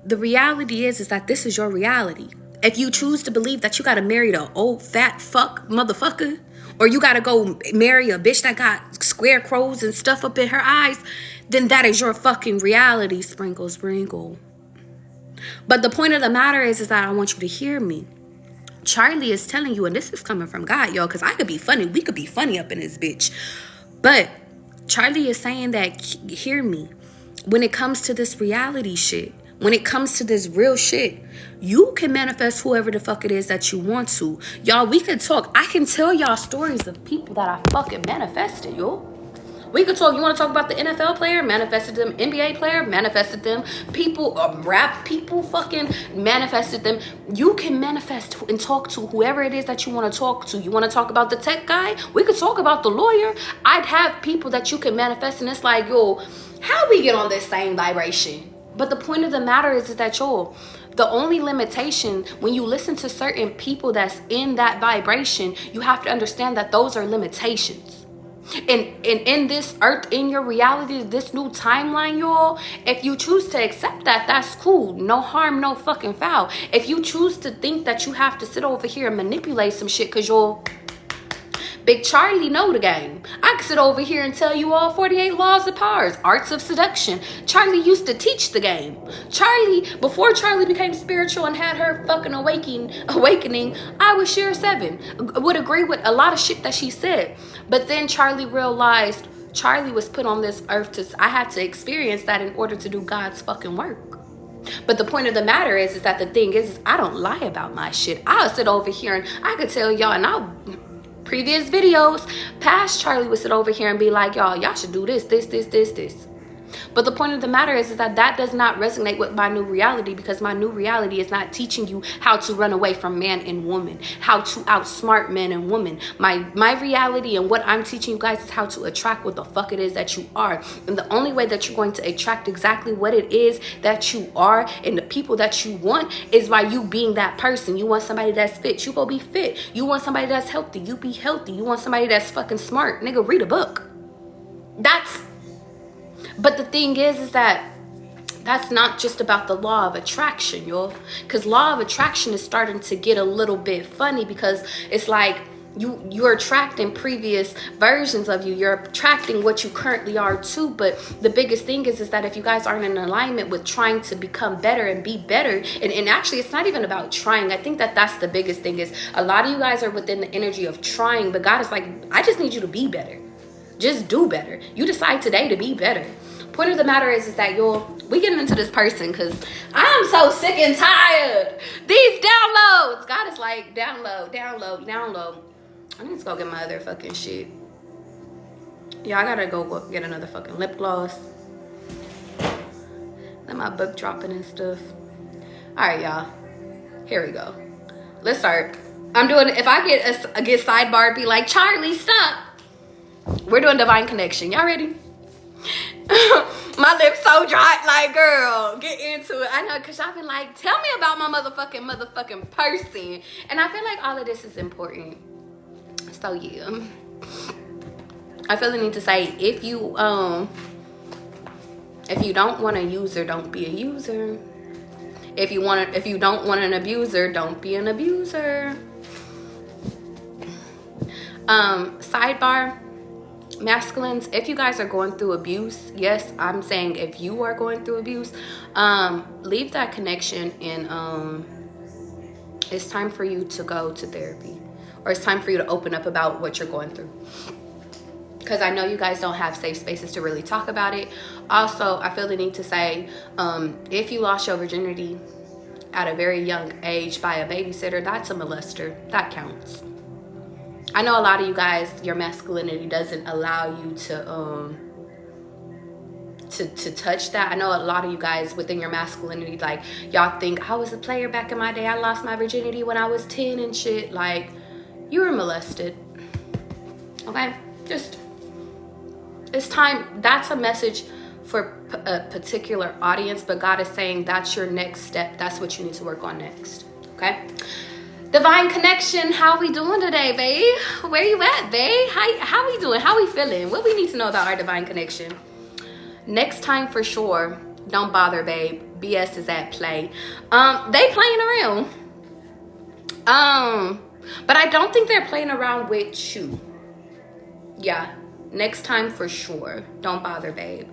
Speaker 1: The reality is that this is your reality. If you choose to believe that you got to marry the old fat fuck motherfucker, or you got to go marry a bitch that got square crows and stuff up in her eyes, then that is your fucking reality, sprinkle, sprinkle. But the point of the matter is that I want you to hear me. Charlie is telling you, and this is coming from God, y'all, because I could be funny. We could be funny up in this bitch. But Charlie is saying that, hear me, when it comes to this reality shit, when it comes to this real shit, you can manifest whoever the fuck it is that you want to. Y'all, we can talk. I can tell y'all stories of people that I fucking manifested, yo. We could talk. You want to talk about the NFL player? Manifested them. NBA player? Manifested them. People, rap people fucking manifested them. You can manifest and talk to whoever it is that you want to talk to. You want to talk about the tech guy? We could talk about the lawyer. I'd have people that you can manifest, and it's like, yo, how we get on this same vibration? But the point of the matter is that, yo, the only limitation when you listen to certain people that's in that vibration, you have to understand that those are limitations. And in this earth, in your reality, this new timeline, y'all, if you choose to accept that, that's cool. No harm, no fucking foul. If you choose to think that you have to sit over here and manipulate some shit because you're Big Charlie know the game. I could sit over here and tell you all 48 laws of powers, arts of seduction. Charlie used to teach the game. Before Charlie became spiritual and had her fucking awakening, I was Shira 7. Would agree with a lot of shit that she said. But then Charlie realized Charlie was put on this earth I had to experience that in order to do God's fucking work. But the point of the matter is that the thing is I don't lie about my shit. I'll sit over here and I could tell y'all, and previous videos, past Charlie would sit over here and be like, y'all should do this. But the point of the matter is that that does not resonate with my new reality, because my new reality is not teaching you how to run away from man and woman, how to outsmart men and women. My reality and what I'm teaching you guys is how to attract what the fuck it is that you are. And the only way that you're going to attract exactly what it is that you are and the people that you want is by you being that person. You want somebody that's fit, you go be fit. You want somebody that's healthy, you be healthy. You want somebody that's fucking smart, nigga, read a book. But the thing is that that's not just about the law of attraction, y'all. Because law of attraction is starting to get a little bit funny, because it's like you're attracting previous versions of you. You're attracting what you currently are too. But the biggest thing is that if you guys aren't in alignment with trying to become better and be better, and actually it's not even about trying. I think that that's the biggest thing, is a lot of you guys are within the energy of trying, but God is like, I just need you to be better. Just do better. You decide today to be better. Point of the matter is that we getting into this person because I'm so sick and tired. These downloads. God is like, download. I need to go get my other fucking shit. Yeah, I gotta go get another fucking lip gloss. Then my book dropping and stuff. All right, y'all. Here we go. Let's start. I'm doing, if I get sidebar, be like, Charlie, stop. We're doing divine connection. Y'all ready? My lips so dry, like, girl, get into it. I know, because y'all been like, tell me about my motherfucking person. And I feel like all of this is important. So yeah, I feel the need to say, if you don't want a user, don't be a user. If you don't want an abuser, don't be an abuser. Sidebar, masculines, if you guys are going through abuse, yes, I'm saying if you are going through abuse, leave that connection, and it's time for you to go to therapy, or it's time for you to open up about what you're going through, because I know you guys don't have safe spaces to really talk about it. Also, I feel the need to say, if you lost your virginity at a very young age by a babysitter, that's a molester. That counts. I know a lot of you guys, your masculinity doesn't allow you to touch that. I know a lot of you guys within your masculinity, like, y'all think, I was a player back in my day. I lost my virginity when I was 10 and shit. Like, you were molested. Okay? Just, it's time. That's a message for a particular audience, but God is saying that's your next step. That's what you need to work on next. Okay? Divine connection, how we doing today, babe? Where you at, babe? How we doing? How we feeling? What we need to know about our divine connection? Next time for sure, don't bother, babe. BS is at play. They playing around. But I don't think they're playing around with you. Yeah, next time for sure, don't bother, babe.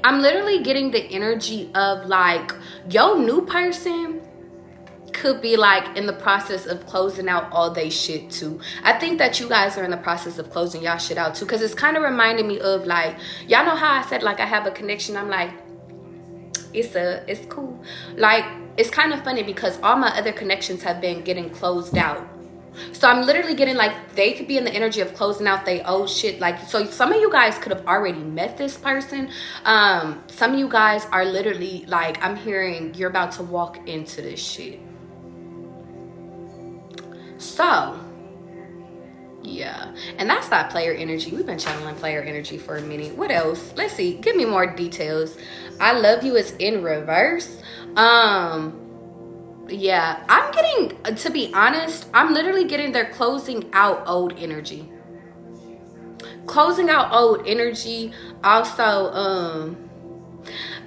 Speaker 1: I'm literally getting the energy of, like, your new person could be, like, in the process of closing out all they shit too. I think that you guys are in the process of closing y'all shit out too, because it's kind of reminding me of, like, y'all know how I said, like, I have a connection. I'm like, it's cool. Like, it's kind of funny because all my other connections have been getting closed out. So I'm literally getting, like, they could be in the energy of closing out they old shit. Like, so some of you guys could have already met this person. Some of you guys are literally, like, I'm hearing you're about to walk into this shit. So yeah, and that's that player energy. We've been channeling player energy for a minute. What else? Let's see, give me more details. I love you is in reverse. Yeah, I'm getting, to be honest, I'm literally getting they're closing out old energy. Closing out old energy. Also,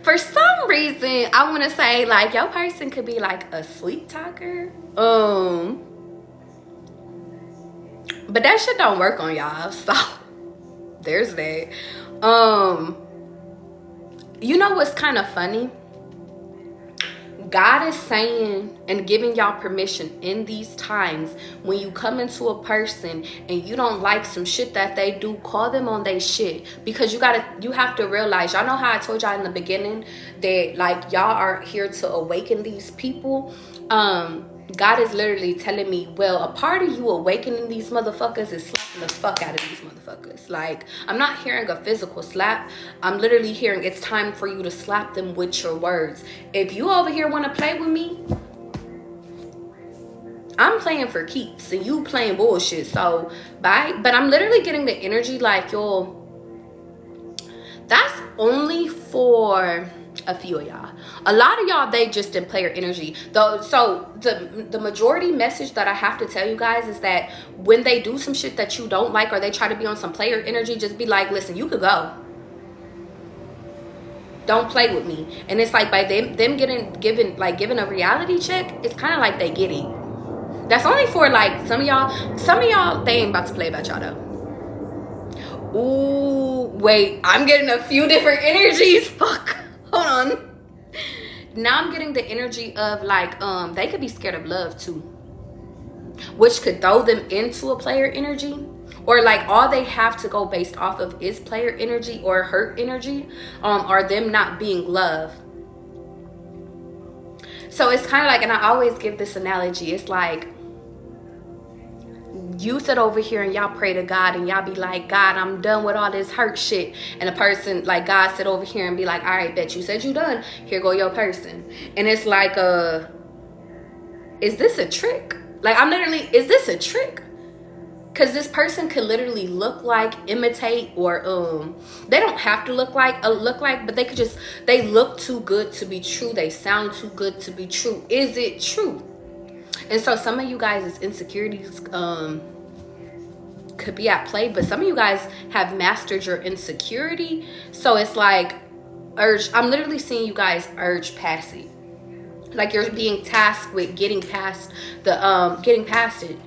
Speaker 1: for some reason, I want to say, like, your person could be, like, a sweet talker. But that shit don't work on y'all, so there's that. You know what's kind of funny? God is saying and giving y'all permission in these times, when you come into a person and you don't like some shit that they do, call them on their shit. Because you have to realize, y'all know how I told y'all in the beginning that, like, y'all are here to awaken these people. God is literally telling me, well, a part of you awakening these motherfuckers is slapping the fuck out of these motherfuckers. Like, I'm not hearing a physical slap. I'm literally hearing it's time for you to slap them with your words. If you over here want to play with me, I'm playing for keeps and you playing bullshit. So, bye. But I'm literally getting the energy like, yo, that's only for a few of y'all. A lot of y'all, they just in player energy though. So the majority message that I have to tell you guys is that when they do some shit that you don't like, or they try to be on some player energy, just be like, listen, you could go, don't play with me. And it's like by them given a reality check, it's kind of like they get it. That's only for like some of y'all they ain't about to play about y'all though. Ooh, wait, I'm getting a few different energies. Fuck, hold on. Now I'm getting the energy of like, they could be scared of love too, which could throw them into a player energy, or like all they have to go based off of is player energy or hurt energy, or them not being loved. So it's kind of like, and I always give this analogy, it's like, you sit over here and y'all pray to God and y'all be like, God, I'm done with all this hurt shit. And a person like God sit over here and be like, all right, bet you said you done. Here go your person. And it's like, is this a trick? Like, I'm literally, is this a trick? Because this person could literally look like, imitate, or they don't have to look like, but they could just, they look too good to be true. They sound too good to be true. Is it true? And so some of you guys' insecurities could be at play, but some of you guys have mastered your insecurity. So it's like I'm literally seeing you guys urge past it. Like you're being tasked with getting past it.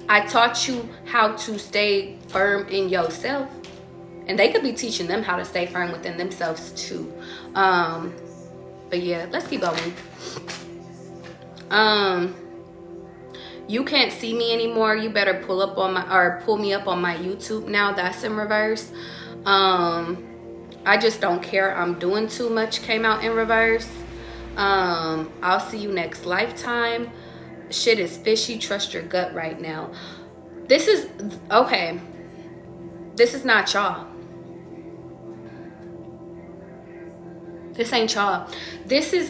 Speaker 1: I taught you how to stay firm in yourself, and they could be teaching them how to stay firm within themselves too. But yeah, let's keep going. You can't see me anymore. You better pull me up on my YouTube now. That's in reverse. I just don't care. I'm doing too much came out in reverse. I'll see you next lifetime. Shit is fishy. Trust your gut right now. This is okay. This is not y'all. This ain't y'all. This is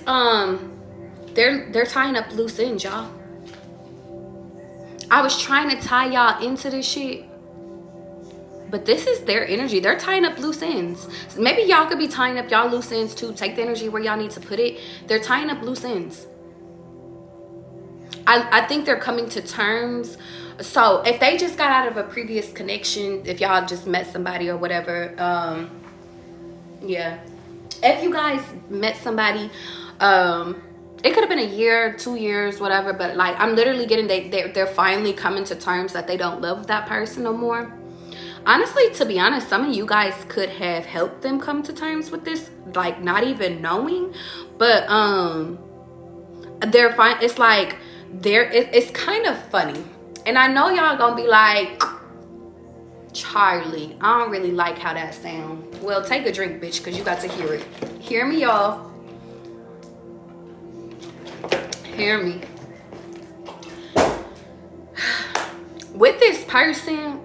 Speaker 1: they're tying up loose ends, y'all. I was trying to tie y'all into this shit, but this is their energy. They're tying up loose ends. So maybe y'all could be tying up y'all loose ends too. Take the energy where y'all need to put it. They're tying up loose ends. I think they're coming to terms. So if they just got out of a previous connection, if y'all just met somebody or whatever, yeah. If you guys met somebody, it could have been a year, 2 years, whatever, but like I'm literally getting they're finally coming to terms that they don't love that person no more. Honestly, to be honest, some of you guys could have helped them come to terms with this, like not even knowing, but they're fine. It's like it's kind of funny, and I know y'all gonna be like, Charlie, I don't really like how that sound. Well, take a drink, bitch, because you got to hear it. Hear me, y'all. Hear me. With this person,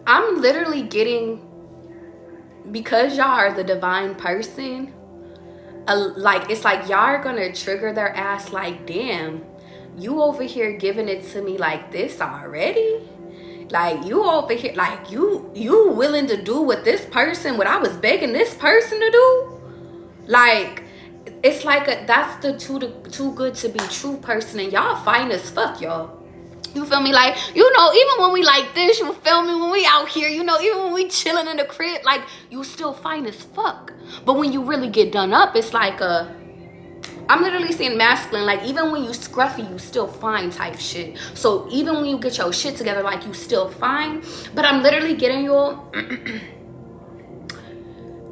Speaker 1: I'm literally getting, because y'all are the divine person, like it's like y'all are gonna trigger their ass like, damn, you over here giving it to me like this already? Like you over here, like you willing to do with this person what I was begging this person to do? Like, it's like that's the too good to be true person, and y'all fine as fuck, y'all. You feel me? Like, you know, even when we like this, you feel me? When we out here, you know, even when we chilling in the crib, like, you still fine as fuck. But when you really get done up, it's like I'm literally saying masculine, like even when you scruffy, you still fine type shit. So even when you get your shit together, like you still fine. But I'm literally getting y'all.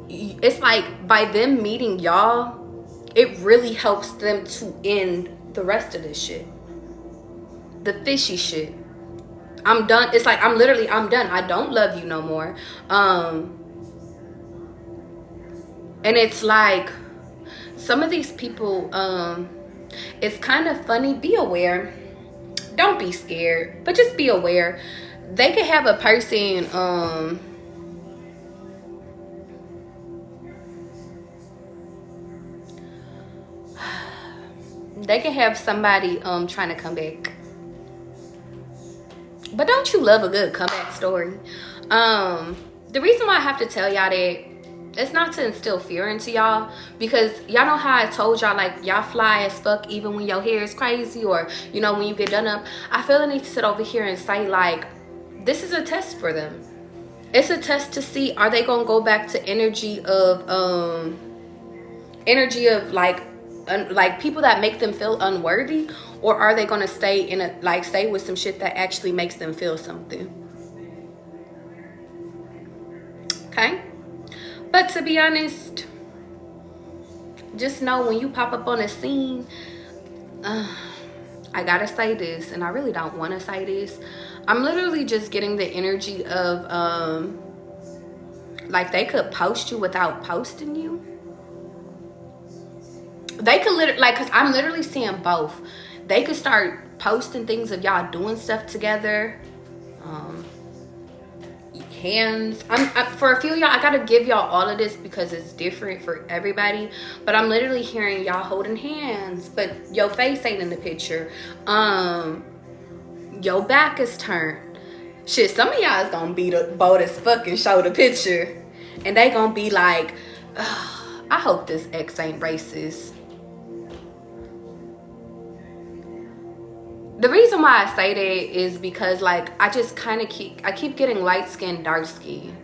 Speaker 1: It's like by them meeting y'all, it really helps them to end the rest of this shit. The fishy shit. I'm done. It's like I'm done. I don't love you no more. And it's like some of these people, It's kind of funny. Be aware. Don't be scared, but just be aware. They could have a person, they could have somebody trying to come back. But don't you love a good comeback story? The reason why I have to tell y'all that, it's not to instill fear into y'all, because y'all know how I told y'all, like, y'all fly as fuck even when your hair is crazy, or, you know, when you get done up. I feel the need to sit over here and say, like, this is a test for them. It's a test to see, are they gonna go back to energy of like people that make them feel unworthy, or are they gonna stay with some shit that actually makes them feel something? Okay. But to be honest, just know when you pop up on a scene, I gotta say this, and I really don't want to say this. I'm literally just getting the energy of like they could post you without posting you. They could literally, like, cause I'm literally seeing both. They could start posting things of y'all doing stuff together. Hands. For a few of y'all, I gotta give y'all all of this because it's different for everybody. But I'm literally hearing y'all holding hands, but your face ain't in the picture. Your back is turned. Shit, some of y'all is gonna be the bold as fuck and show the picture, and they gonna be like, I hope this ex ain't racist. The reason why I say that is because, like, I just kind of keep getting light skin, dark skin,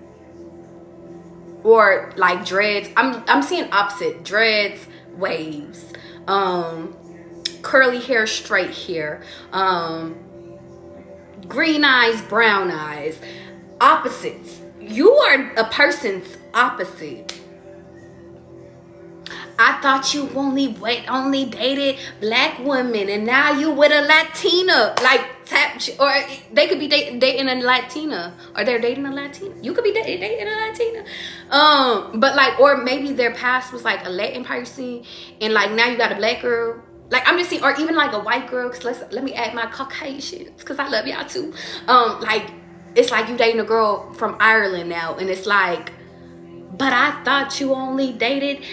Speaker 1: or like dreads. I'm seeing opposite: dreads, waves, curly hair, straight hair, green eyes, brown eyes. Opposites. You are a person's opposite. I thought you only dated black women, and now you with a Latina. Like, or they could be dating a Latina, or they're dating a Latina. You could be dating a Latina. But like, or maybe their past was like a Latin person, and like now you got a black girl. Like, I'm just seeing, or even like a white girl. Cause let me add my Caucasians, cause I love y'all too. Like, it's like you dating a girl from Ireland now, and it's like, but I thought you only dated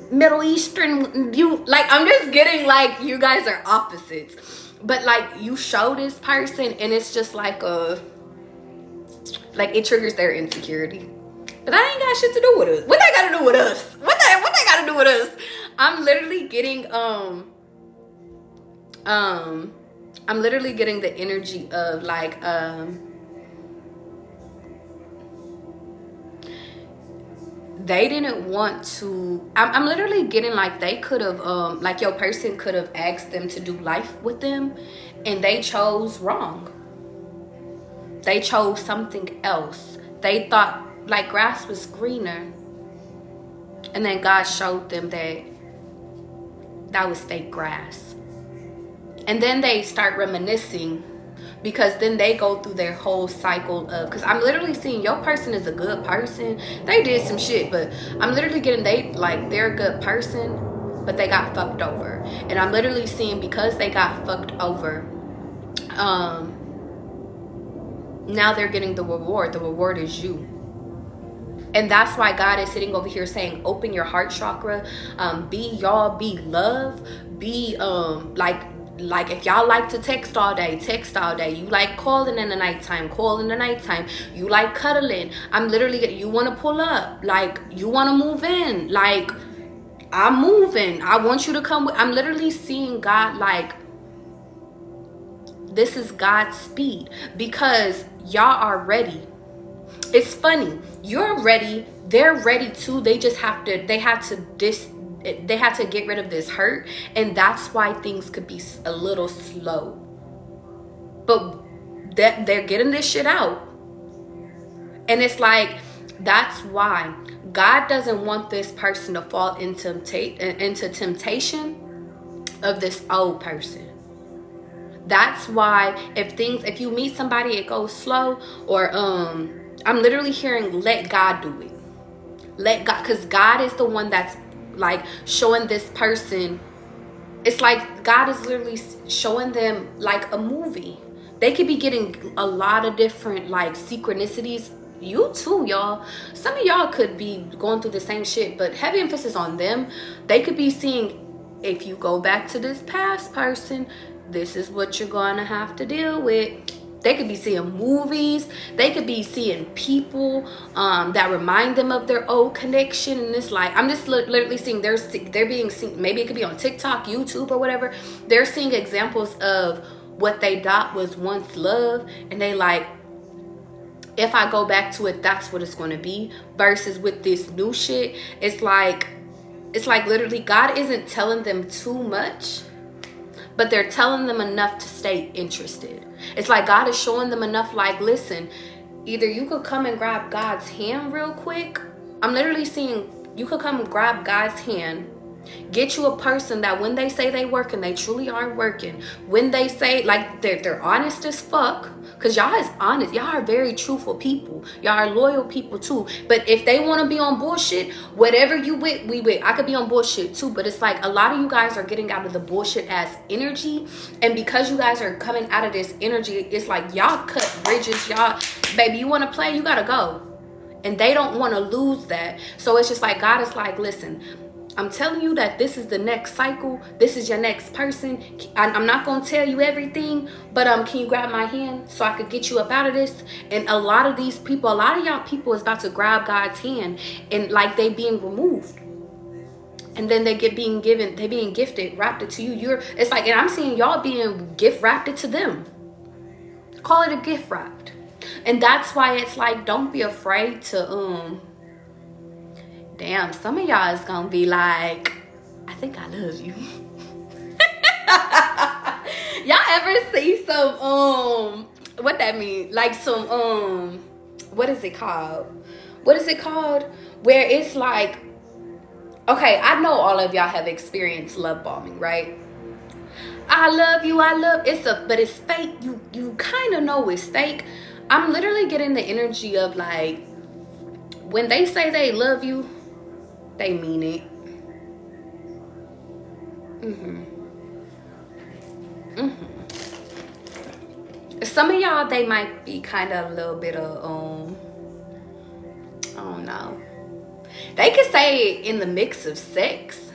Speaker 1: Middle Eastern. I'm just getting like, you guys are opposites. But like, you show this person and it's just like it triggers their insecurity. But that ain't got shit to do with us. What that got to do with us? What that got to do with us? I'm literally getting the energy of like they didn't want to. I'm literally getting like they could have like your person could have asked them to do life with them, and they chose wrong. They chose something else. They thought like grass was greener, and then God showed them that was fake grass. And then they start reminiscing, because then they go through their whole cycle of, because I'm literally seeing your person is a good person. They did some shit, but I'm literally getting they're a good person, but they got fucked over. And I'm literally seeing, because they got fucked over, now they're getting the reward. The reward is you. And that's why God is sitting over here saying, open your heart chakra, be love, be like if y'all like to text all day, you like calling in the nighttime, you like cuddling, I'm literally, you want to pull up, like you want to move in, like I'm moving, I want you to come with. I'm literally seeing God like, this is God's speed, because y'all are ready. It's funny, you're ready, they're ready too. They had to get rid of this hurt, and that's why things could be a little slow. But they're getting this shit out, and it's like, that's why God doesn't want this person to fall into temptation of this old person. That's why if you meet somebody, it goes slow, or I'm literally hearing, let God do it. Let God, because God is the one that's like showing this person it's like God is literally showing them like a movie. They could be getting a lot of different like synchronicities. You too, y'all. Some of y'all could be going through the same shit, but heavy emphasis on them. They could be seeing, if you go back to this past person, this is what you're gonna have to deal with. They could be seeing movies. They could be seeing people that remind them of their old connection. And it's like, I'm just literally seeing they're being seen. Maybe it could be on TikTok, YouTube, or whatever. They're seeing examples of what they thought was once love. And they like, if I go back to it, that's what it's going to be. Versus with this new shit, it's like literally God isn't telling them too much, but they're telling them enough to stay interested. It's like God is showing them enough, like, listen, either you could come and grab God's hand real quick. I'm literally seeing you could come and grab God's hand, get you a person that when they say they working, they truly are working. When they say, like, they're honest as fuck, because y'all is honest. Y'all are very truthful people. Y'all are loyal people too. But if they want to be on bullshit, whatever you with, we with. I could be on bullshit too. But it's like a lot of you guys are getting out of the bullshit ass energy. And because you guys are coming out of this energy, it's like y'all cut bridges. Y'all, baby, you want to play? You got to go. And they don't want to lose that. So it's just like God is like, listen, I'm telling you that this is the next cycle. This is your next person. I'm not going to tell you everything, but can you grab my hand so I could get you up out of this? And a lot of these people, a lot of y'all people is about to grab God's hand and like they being removed. And then they being gifted, wrapped it to you. It's like, and I'm seeing y'all being gift wrapped it to them. Call it a gift wrapped. And that's why it's like, don't be afraid to, damn, some of y'all is gonna be like, I think I love you. Y'all ever see some, what that mean? Like some, what is it called? What is it called? Where it's like, okay, I know all of y'all have experienced love bombing, right? I love you, but it's fake. You kind of know it's fake. I'm literally getting the energy of like, when they say they love you, they mean it. Some of y'all, they might be kind of a little bit of, I don't know. They could say it in the mix of sex.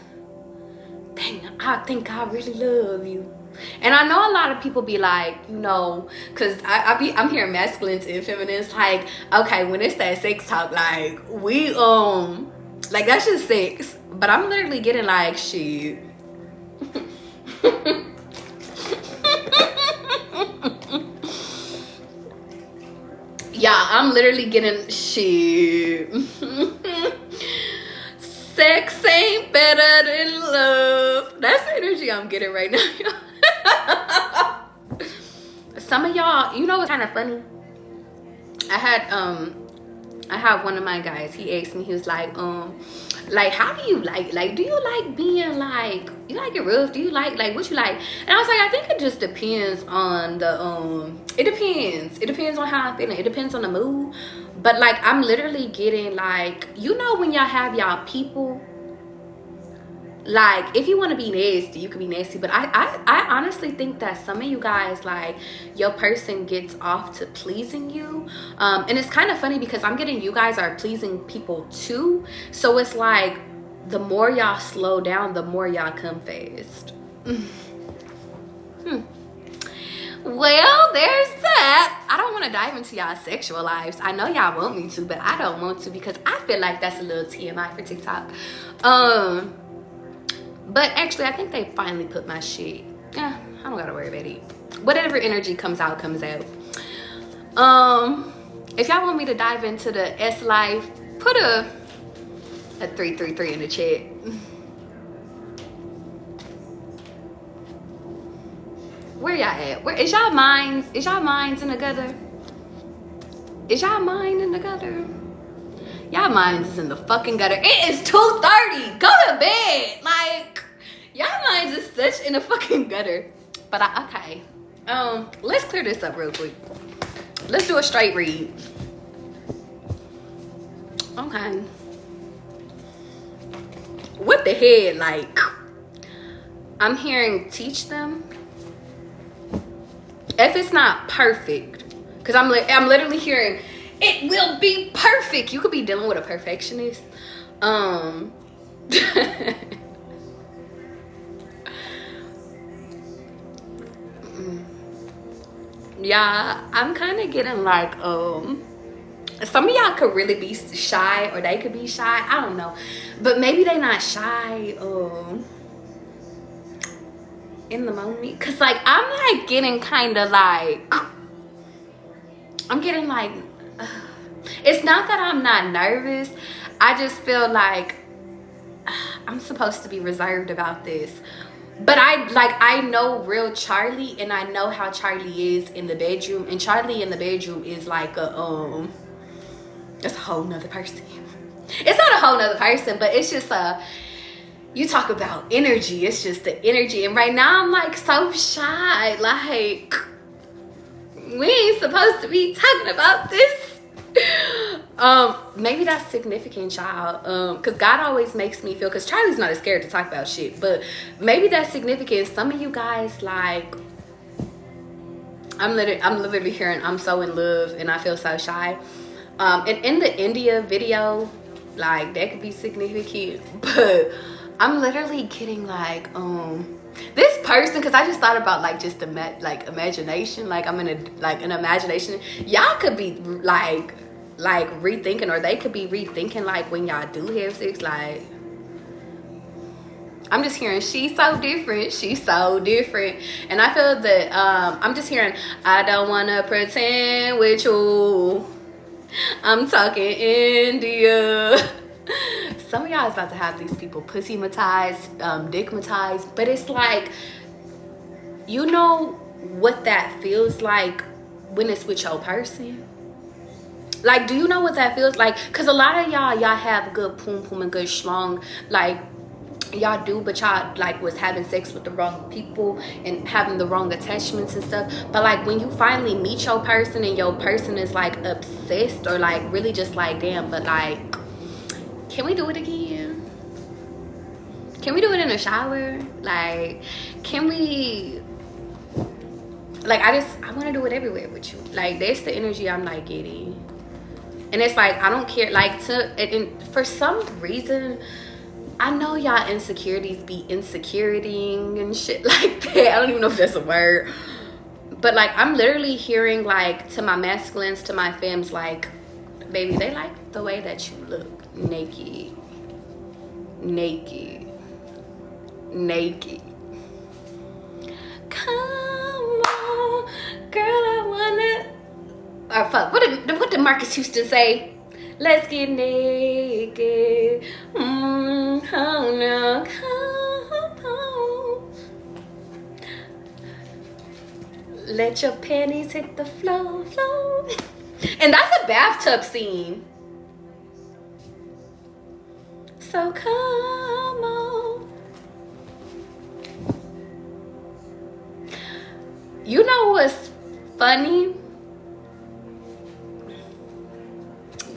Speaker 1: Dang, I think I really love you. And I know a lot of people be like, you know, because I'm hearing masculines and feminines like, okay, when it's that sex talk, like we like that's just sex. But I'm literally getting like, shit. Yeah, I'm literally getting shit. Sex ain't better than love. That's the energy I'm getting right now, y'all. Some of y'all, you know what's kind of funny? I had one of my guys, he asked me, he was like how do you like do you like being like, you like it rough? Do you like what you like? And I was like, I think it just depends on the it depends on how I'm feeling. It depends on the mood. But like, I'm literally getting like, you know, when y'all have y'all people, like if you want to be nasty, you can be nasty. But I honestly think that some of you guys, like your person gets off to pleasing you. And it's kind of funny because I'm getting you guys are pleasing people too. So it's like the more y'all slow down, the more y'all come fast. Well, there's that. I don't want to dive into y'all sexual lives. I know y'all want me to, but I don't want to because I feel like that's a little TMI for TikTok. But actually, I think they finally put my shit. Yeah, I don't gotta worry about it. Whatever energy comes out, comes out. If y'all want me to dive into the S life, put a 333 in the chat. Where y'all at? Where is y'all minds? Is y'all minds in the gutter? Is y'all mind in the gutter? Y'all minds is in the fucking gutter. It is 2:30. Go to bed. Like, y'all minds is such in the fucking gutter. But okay. Let's clear this up real quick. Let's do a straight read. Okay. What the head like? I'm hearing teach them. If it's not perfect, because I'm literally hearing it will be perfect. You could be dealing with a perfectionist. Yeah, I'm kind of getting like some of y'all could really be shy, or they could be shy. I don't know, but maybe they not shy in the moment, because like I'm like getting kind of like I'm getting like it's not that I'm not nervous. I just feel like I'm supposed to be reserved about this. But I know real Charlie, and I know how Charlie is in the bedroom. And Charlie in the bedroom is like it's a whole nother person. It's not a whole nother person, but it's just you talk about energy. It's just the energy. And right now I'm like so shy. Like, we ain't supposed to be talking about this. Maybe that's significant, child. Because God always makes me feel, because Charlie's not as scared to talk about shit, but maybe that's significant. Some of you guys, like, I'm literally hearing I'm so in love and I feel so shy. And in the India video, like, that could be significant, but I'm literally getting like this person, because I just thought about like just the imagination, like I'm in an imagination. Y'all could be like rethinking, or they could be rethinking like when y'all do have sex. Like, I'm just hearing she's so different, and I feel that I'm just hearing I don't want to pretend with you. I'm talking India. Some of y'all is about to have these people pussy-matized, dick-matized, but it's like, you know what that feels like when it's with your person? Like, do you know what that feels like? Because a lot of y'all have good poom and good schlong, like, y'all do, but y'all like was having sex with the wrong people and having the wrong attachments and stuff. But like when you finally meet your person and your person is like obsessed, or like really just like, damn, but like, can we do it again? Can we do it in the shower? Like, can we, like, I want to do it everywhere with you. Like, that's the energy I'm like getting. And it's like, I don't care, like, and for some reason, I know y'all insecurities be insecuritying and shit like that. I don't even know if that's a word. But like, I'm literally hearing like, to my masculines, to my femmes, like, baby, they like the way that you look naked. Come on, girl, I wanna. Or fuck, what did Marcus Houston say? Let's get naked. Oh no, come on. Let your panties hit the floor. And that's a bathtub scene. So come on. You know what's funny?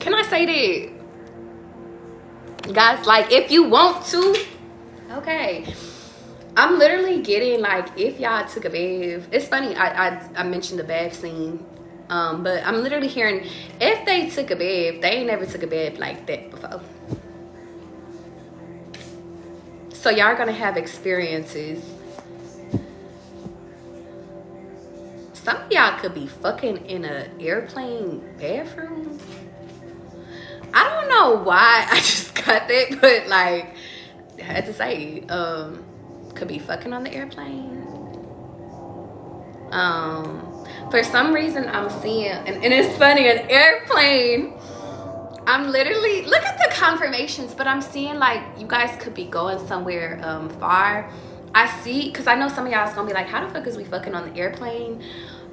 Speaker 1: Can I say that? Guys, like, if you want to, okay. I'm literally getting like, if y'all took a bath. It's funny, I mentioned the bath scene. But I'm literally hearing, if they took a bath, they ain't never took a bath like that before. So y'all gonna have experiences. Some of y'all could be fucking in an airplane bathroom. I don't know why I just got that, but like, I had to say, could be fucking on the airplane. For some reason I'm seeing, and it's funny, an airplane. I'm literally, look at the confirmations, but I'm seeing like, you guys could be going somewhere far. I see, because I know some of y'all is gonna be like, how the fuck is we fucking on the airplane?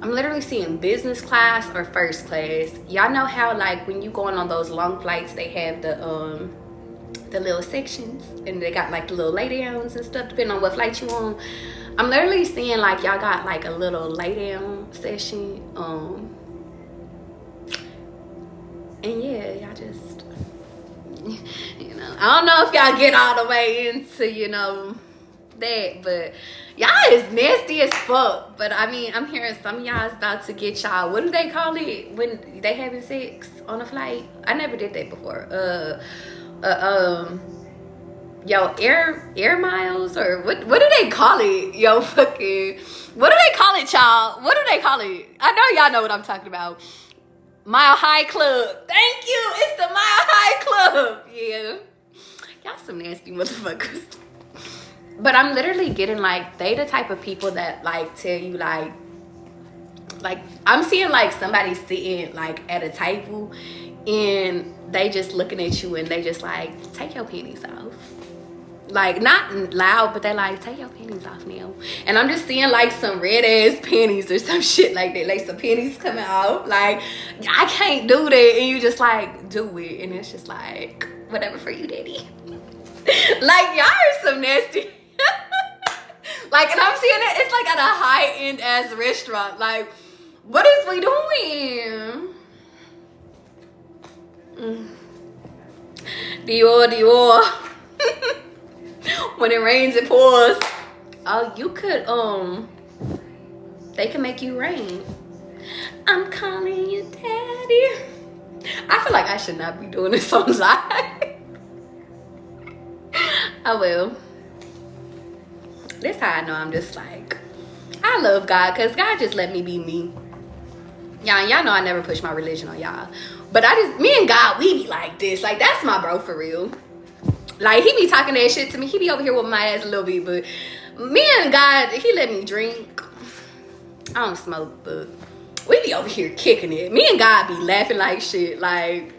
Speaker 1: I'm literally seeing business class or first class. Y'all know how like when you going on those long flights, they have the little sections, and they got like the little lay downs and stuff depending on what flight you on. I'm literally seeing like y'all got like a little lay down session. And yeah, y'all just, you know, I don't know if y'all get all the way into, you know, that. But y'all is nasty as fuck. But I mean, I'm hearing some of y'all is about to get y'all, what do they call it when they having sex on a flight? I never did that before. Yo, air miles, or what do they call it? Yo, fucking, what do they call it, y'all? What do they call it? I know y'all know what I'm talking about. Mile High Club. Thank you. It's the Mile High Club. Yeah. Y'all some nasty motherfuckers. But I'm literally getting like, they the type of people that like tell you like I'm seeing like somebody sitting like at a table and they just looking at you and they just like, take your panties off. Like, not loud, but they like, take your panties off now. And I'm just seeing like some red ass panties or some shit like that. Like some panties coming out. Like, I can't do that. And you just like, do it. And it's just like, whatever for you, daddy. Like, y'all are some nasty. Like, and I'm seeing it, it's like at a high-end ass restaurant. Like, what is we doing? Dior. When it rains, it pours. Oh, you could, they can make you rain. I'm calling you daddy. I feel like I should not be doing this on live. I will. This how I know I'm just like, I love God, because God just let me be me. Y'all know I never push my religion on y'all. But me and God, we be like this. Like, that's my bro for real. Like, he be talking that shit to me. He be over here with my ass a little bit, but me and God, he let me drink. I don't smoke, but we be over here kicking it. Me and God be laughing like shit. Like,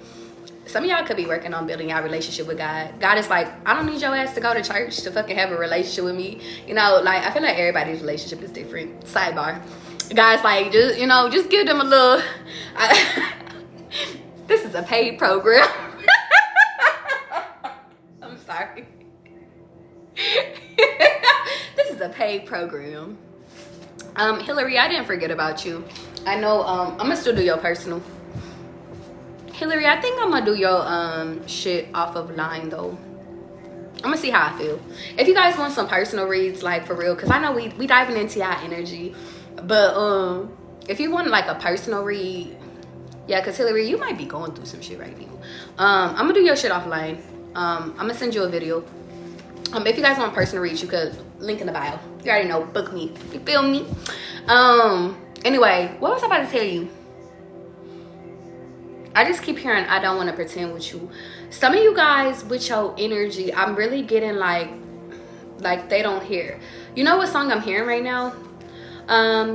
Speaker 1: some of y'all could be working on building y'all relationship with God. God is like, I don't need your ass to go to church to fucking have a relationship with me. You know, like, I feel like everybody's relationship is different. Sidebar. God's like, just, you know, just give them a little, this is a paid program. Sorry. This is a paid program. Hillary, I didn't forget about you. I know, I'm gonna still do your personal. Hillary, I think I'm gonna do your shit off of line though. I'm gonna see how I feel. If you guys want some personal reads, like for real, because I know we diving into your energy, but if you want like a personal read, yeah, because Hillary, you might be going through some shit right now. I'm gonna do your shit offline. I'm gonna send you a video. If you guys want personal reads, you could link in the bio. You already know, book me. You feel me? Anyway, what was I about to tell you? I just keep hearing I don't want to pretend with you. Some of you guys with your energy, I'm really getting like they don't hear. You know what song I'm hearing right now?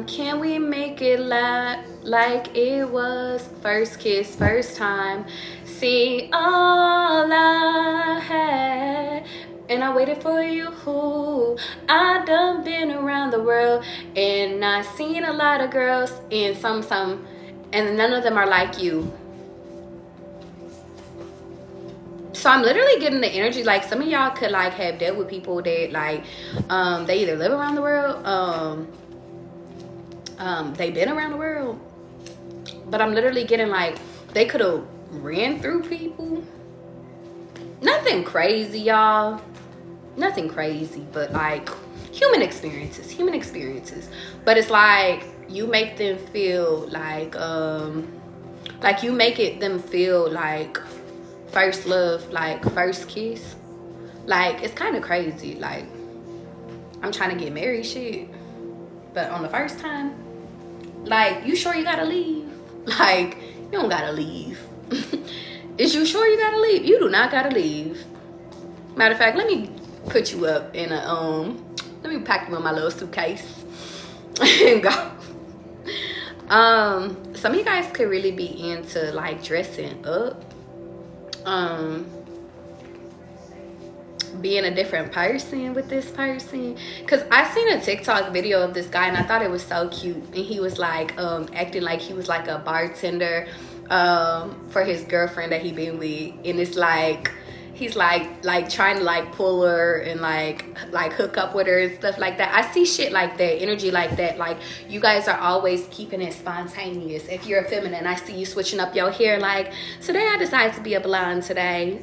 Speaker 1: Can we make it like it was first kiss, first time? See, all I had, and I waited for you. I done been around the world, and I seen a lot of girls, and some, and none of them are like you. So I'm literally getting the energy like some of y'all could like have dealt with people that like they either live around the world, they've been around the world, but I'm literally getting like they could have ran through people. Nothing crazy, y'all. Nothing crazy, but like human experiences. But it's like you make them feel like you make it them feel like first love, like first kiss. Like, it's kind of crazy. Like, I'm trying to get married, shit, but on the first time, like, you sure you gotta leave? Like, you don't gotta leave. Is you sure you gotta leave? You do not gotta leave. Matter of fact, let me put you up in a let me pack you in my little suitcase and go. Some of you guys could really be into like dressing up, being a different person with this person. Because I seen a TikTok video of this guy and I thought it was so cute, and he was like acting like he was like a bartender for his girlfriend that he been with, and it's like he's like trying to like pull her and like hook up with her and stuff like that. I see shit like that, energy like that. Like, you guys are always keeping it spontaneous. If you're a feminine, I see you switching up your hair. Like, today I decided to be a blonde today.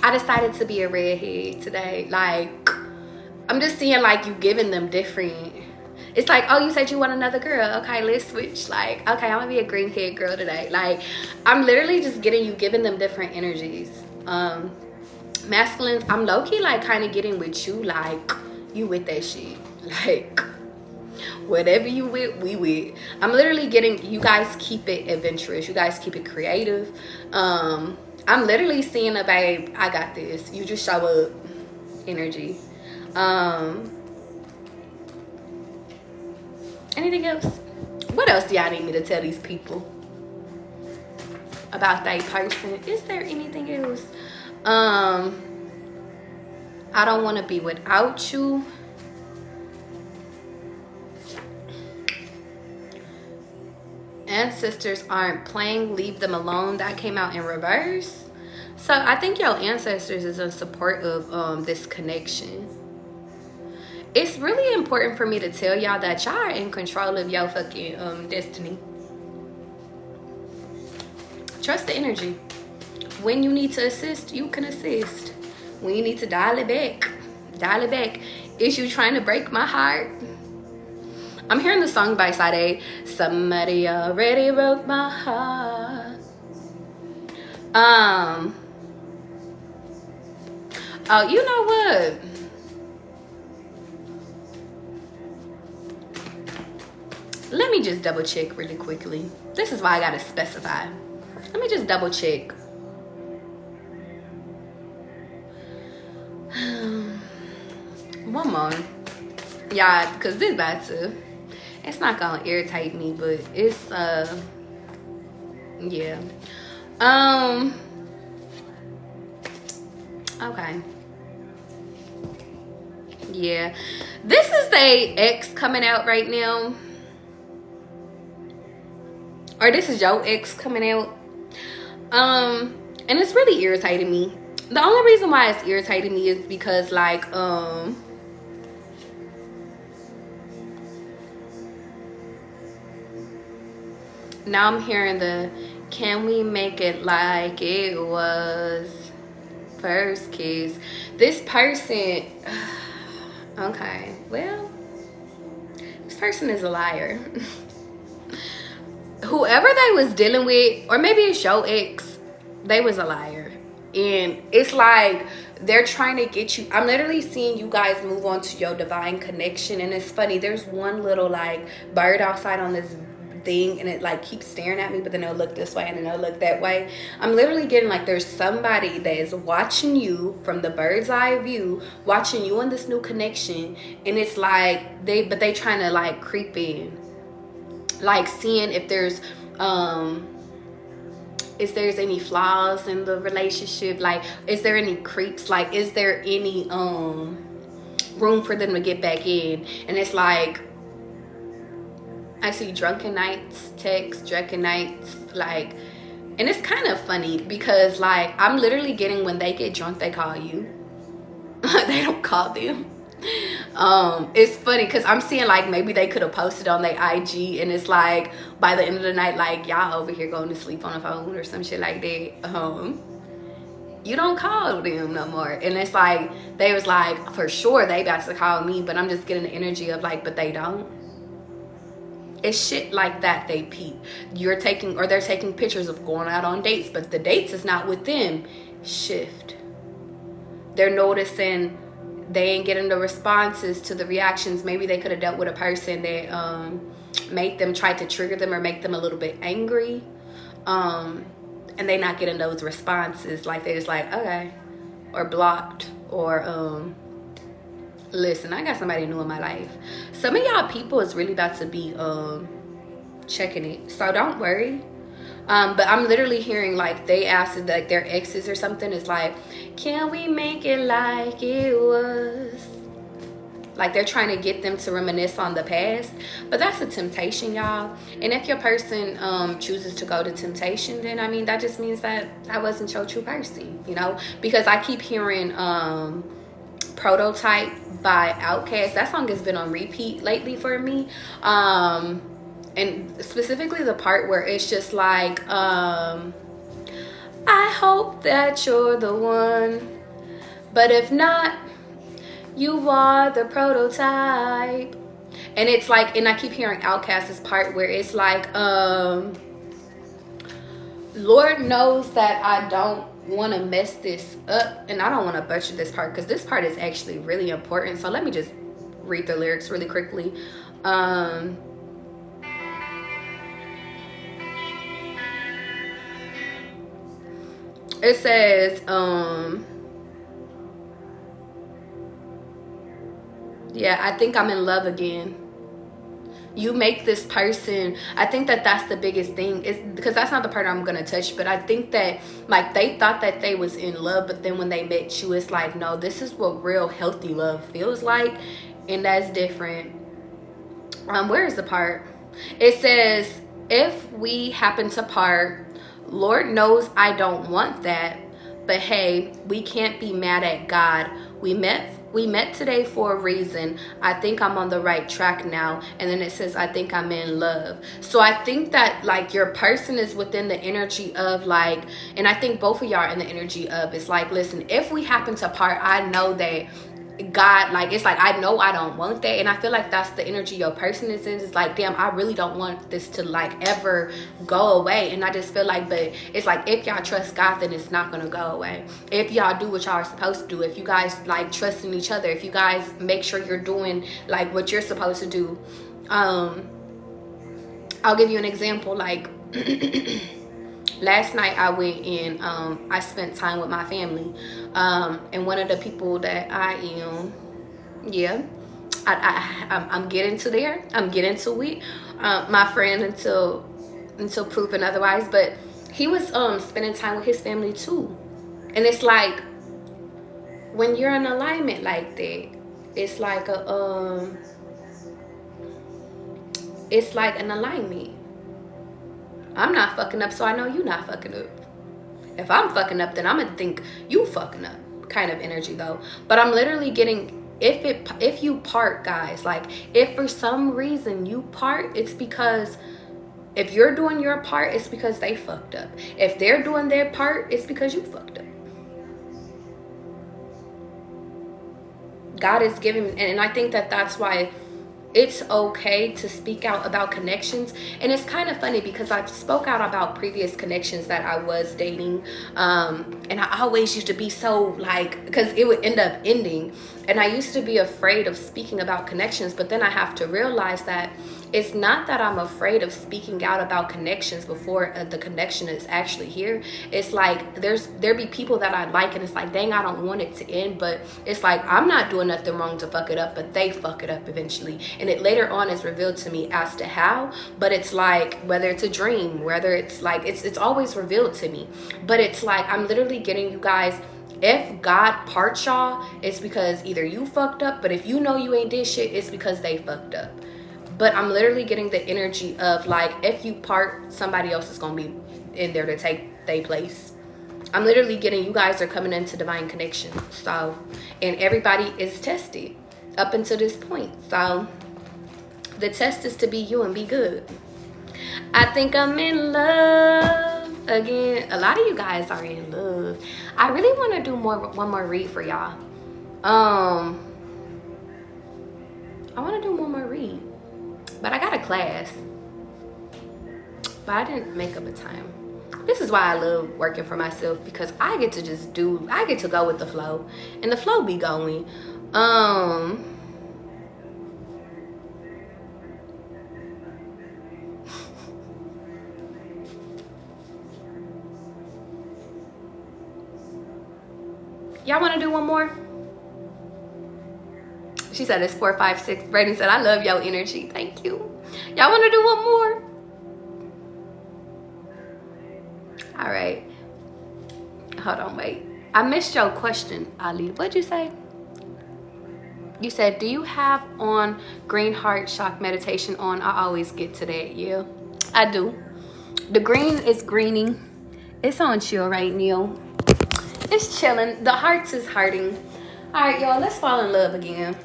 Speaker 1: I decided to be a redhead today. Like, I'm just seeing like you giving them different. It's like, oh, you said you want another girl. Okay, let's switch. Like, okay, I'm gonna be a green haired girl today. Like, I'm literally just getting you giving them different energies. Masculines, I'm low-key like kind of getting with you, like you with that shit. Like, whatever you with, we with. I'm literally getting, you guys keep it adventurous. You guys keep it creative. I'm literally seeing a babe, I got this. You just show up energy. Anything else? What else do y'all need me to tell these people about that person? Is there anything else? I don't want to be without you. Ancestors aren't playing, leave them alone. That came out in reverse. So I think your ancestors is in support of this connection. It's really important for me to tell y'all that y'all are in control of your fucking destiny. Trust the energy. When you need to assist, you can assist. When you need to dial it back, dial it back. Is you trying to break my heart? I'm hearing the song by Sade, somebody already broke my heart. Oh, you know what? Let me just double check really quickly. This is why I gotta specify. Let me just double check. One more. Yeah, because this about to, it's not gonna irritate me, but it's yeah. Okay. Yeah. This is the ex coming out right now. Or this is your ex coming out. And it's really irritating me. The only reason why it's irritating me is because like now I'm hearing the, can we make it like it was first kiss? This person, okay, well, this person is a liar. Whoever they was dealing with, or maybe it's your ex, they was a liar. And it's like they're trying to get you. I'm literally seeing you guys move on to your divine connection. And it's funny, there's one little like bird outside on this thing, and it like keeps staring at me, but then it'll look this way and then it'll look that way. I'm literally getting like there's somebody that is watching you from the bird's eye view, watching you in this new connection. And it's like they trying to like creep in, like seeing if there's any flaws in the relationship, like is there any creeps, like is there any room for them to get back in. And it's like I see drunken nights, text, drunken nights, like, and it's kind of funny because like I'm literally getting when they get drunk they call you. They don't call them. It's funny because I'm seeing like maybe they could have posted on their IG, and it's like by the end of the night, like y'all over here going to sleep on the phone or some shit like that. You don't call them no more. And it's like they was like, for sure they about to call me, but I'm just getting the energy of like, but they don't. It's shit like that they peep. You're taking, or they're taking pictures of going out on dates, but the dates is not with them. Shift. They're noticing they ain't getting the responses to the reactions. Maybe they could have dealt with a person that made them, try to trigger them or make them a little bit angry. And they not getting those responses. Like they just like, okay. Or blocked. Or listen, I got somebody new in my life. Some of y'all people is really about to be checking it. So don't worry. But I'm literally hearing like they asked like their exes or something is like, can we make it like it was? Like they're trying to get them to reminisce on the past. But that's a temptation, y'all. And if your person chooses to go to temptation, then I mean that just means that I wasn't your true person, you know? Because I keep hearing Prototype by Outkast. That song has been on repeat lately for me. And specifically the part where it's just like, I hope that you're the one, but if not, You are the prototype. And it's like, and I keep hearing Outkast's part where it's like, Lord knows that I don't want to mess this up, and I don't want to butcher this part because this part is actually really important. So let me just read the lyrics really quickly. It says, yeah, I think I'm in love again. You make this person, I think that that's the biggest thing, is because that's not the part I'm gonna touch, but I think that like they thought that they was in love, but then when they met you, it's like, no, this is what real healthy love feels like, and that's different. Where is the part? It says, if we happen to part, Lord knows I don't want that, but hey, we can't be mad at God. We met today for a reason. I think I'm on the right track now. And then it says, I think I'm in love. So I think that like your person is within the energy of like, and I think both of y'all are in the energy of, it's like, listen, if we happen to part, I know that God, like, it's like, I know I don't want that. And I feel like that's the energy your person is in. It's like, damn, I really don't want this to like ever go away. And I just feel like, but it's like, if y'all trust God, then it's not gonna go away. If y'all do what y'all are supposed to do, if you guys like trust in each other, if you guys make sure you're doing like what you're supposed to do. I'll give you an example. Like last night I went and I spent time with my family, and one of the people that I am, yeah, I'm getting to there. I'm getting to it. My friend until proven otherwise, but he was spending time with his family too, and it's like when you're in alignment like that, it's like a it's like an alignment. I'm not fucking up, so I know you not fucking up. If I'm fucking up, then I'm gonna think you fucking up kind of energy though. But I'm literally getting, if you part, guys, like if for some reason you part, it's because if you're doing your part, it's because they fucked up. If they're doing their part, it's because you fucked up. God is giving, and I think that that's why it's okay to speak out about connections. And it's kind of funny because I've spoke out about previous connections that I was dating, and I always used to be so like, because it would end up ending, and I used to be afraid of speaking about connections. But then I have to realize that it's not that I'm afraid of speaking out about connections before the connection is actually here. It's like there be people that I like, and it's like, dang, I don't want it to end, but it's like I'm not doing nothing wrong to fuck it up, but they fuck it up eventually, and it later on is revealed to me as to how. But it's like, whether it's a dream, whether it's like, it's always revealed to me. But it's like, I'm literally getting you guys, if God parts y'all, it's because either you fucked up, but if you know you ain't did shit, it's because they fucked up. But I'm literally getting the energy of like, if you part, somebody else is gonna be in there to take their place. I'm literally getting, you guys are coming into divine connection. So, and everybody is tested up until this point. So the test is to be you and be good. I think I'm in love again. A lot of you guys are in love. I really want to do one more read for y'all. I want to do one more read, but I got a class, but I didn't make up a time. This is why I love working for myself, because I get to just do, I get to go with the flow, and the flow be going. Y'all want to do one more? She said it's 4, 5, 6. Brady said, I love your energy. Thank you. Y'all want to do one more? All right. Hold on, wait. I missed your question, Ali. What'd you say? You said, do you have on green heart shock meditation on? I always get to that. Yeah, I do. The green is greening. It's on chill right now. It's chilling. The hearts is hurting. All right, y'all, let's fall in love again.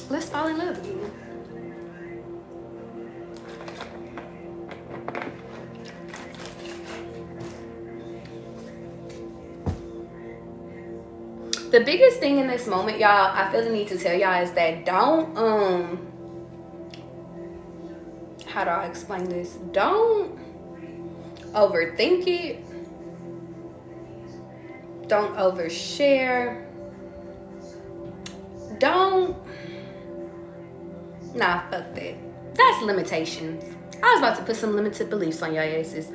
Speaker 1: Let's fall in love again. The biggest thing in this moment, y'all, I feel the need to tell y'all is that don't, how do I explain this? Don't overthink it. Don't overshare. Nah, fuck that. That's limitations. I was about to put some limited beliefs on your asses.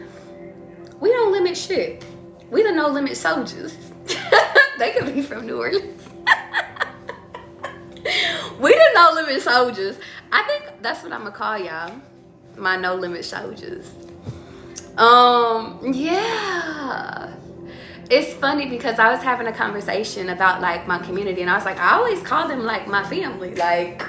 Speaker 1: We don't limit shit. We the no limit soldiers. They could be from New Orleans. We the no limit soldiers. I think that's what I'm gonna call y'all. My no limit soldiers. Yeah. It's funny because I was having a conversation about like my community, and I was like, I always call them like my family. Like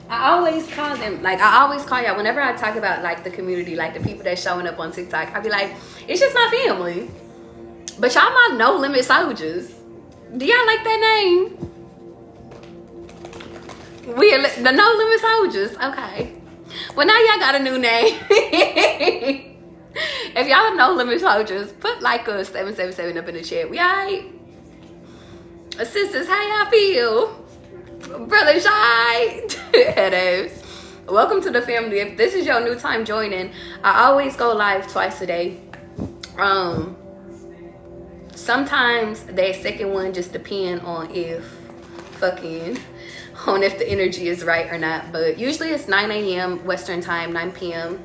Speaker 1: I always call them, like I always call y'all whenever I talk about like the community, like the people that's showing up on TikTok, I be like, it's just my family. But y'all my no limit soldiers. Do y'all like that name? We are the no limit soldiers. Okay. Well, now y'all got a new name. If y'all no limit soldiers, put like a 777 up in the chat. We alright? Sisters, how y'all feel? Brother Shy. Headaches. Welcome to the family. If this is your new time joining, I always go live twice a day. Sometimes that second one just depend on if the energy is right or not. But usually it's 9 a.m. Western time, 9 p.m.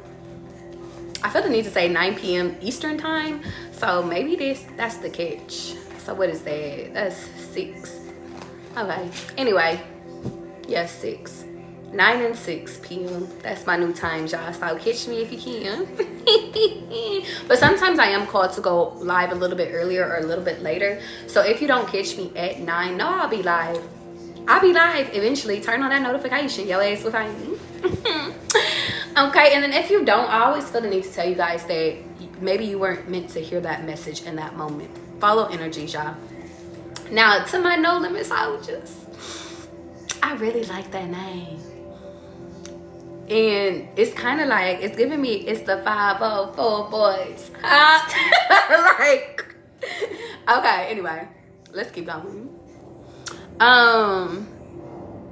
Speaker 1: I feel the need to say 9 p.m. Eastern time. So maybe that's the catch. So what is that? That's 6. Okay. Anyway, yes, 6. 9 and 6 p.m. That's my new time, y'all. So catch me if you can. But sometimes I am called to go live a little bit earlier or a little bit later. So if you don't catch me at 9, no, I'll be live. I'll be live eventually. Turn on that notification. Your ass will find me. Okay, and then if you don't, I always feel the need to tell you guys that maybe you weren't meant to hear that message in that moment. Follow energies, y'all. Now, to my no limit soldiers, I really like that name. And it's kind of like, it's giving me, it's the 504 boys. Like, okay, anyway, let's keep going.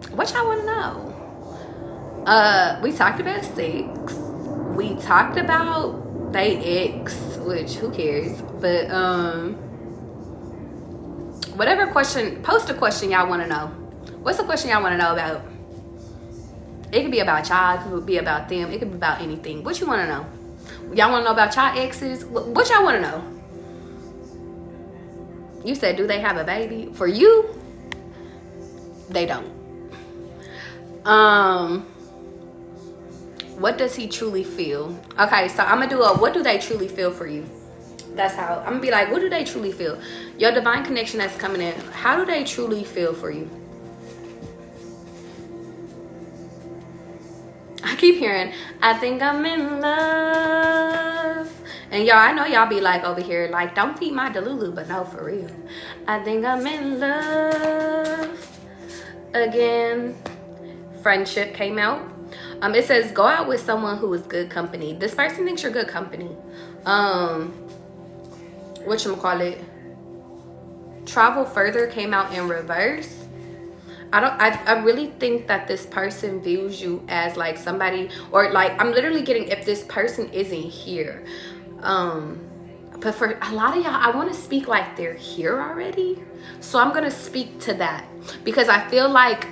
Speaker 1: What y'all want to know? We talked about sex. We talked about they ex, which who cares? But whatever question, post a question y'all want to know. What's the question y'all want to know about? It could be about y'all, it could be about them, it could be about anything. What you want to know? Y'all want to know about y'all exes? What y'all want to know? You said, do they have a baby? For you, they don't. What does he truly feel? Okay, so I'm gonna do a what do they truly feel for you? That's how I'm gonna be like, what do they truly feel? Your divine connection that's coming in, how do they truly feel for you? I keep hearing, I think I'm in love. And y'all, I know y'all be like over here, like, don't feed my Delulu, but no, for real. I think I'm in love. Again, friendship came out. It says, go out with someone who is good company. This person thinks you're good company. Whatchamacallit? Travel further came out in reverse. I really think that this person views you as like somebody, or like, I'm literally getting, if this person isn't here. But for a lot of y'all, I want to speak like they're here already. So I'm going to speak to that because I feel like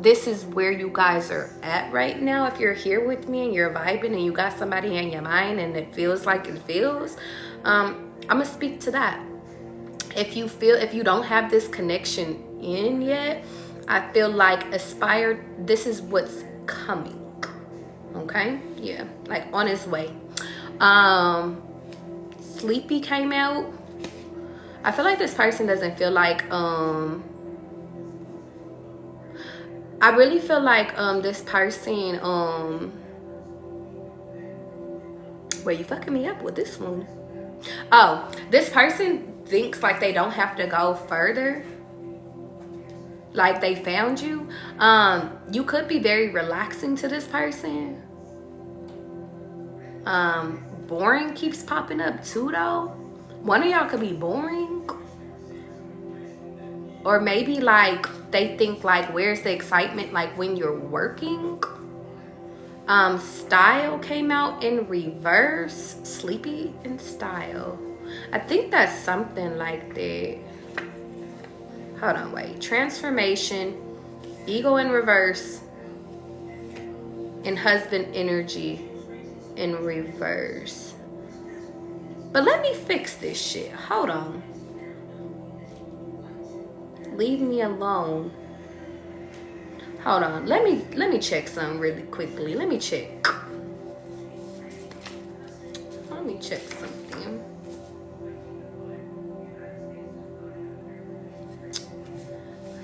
Speaker 1: this is where you guys are at right now. If you're here with me and you're vibing and you got somebody in your mind and it feels like it feels, I'm gonna speak to that. If you don't have this connection in yet, I feel like aspire, this is what's coming. Okay, yeah, like on its way. Sleepy came out. I feel like this person doesn't feel like I really feel like this person wait, you fucking me up with this one. Oh, this person thinks like they don't have to go further, like they found you. You could be very relaxing to this person. Boring keeps popping up too though. One of y'all could be boring, or maybe like they think like, where's the excitement like when you're working? Style came out in reverse. Sleepy in style. I think that's something like that. Hold on, wait. Transformation, ego in reverse, and husband energy in reverse. But let me fix this shit. Hold on. Leave me alone. Hold on. Let me check something really quickly. Let me check something.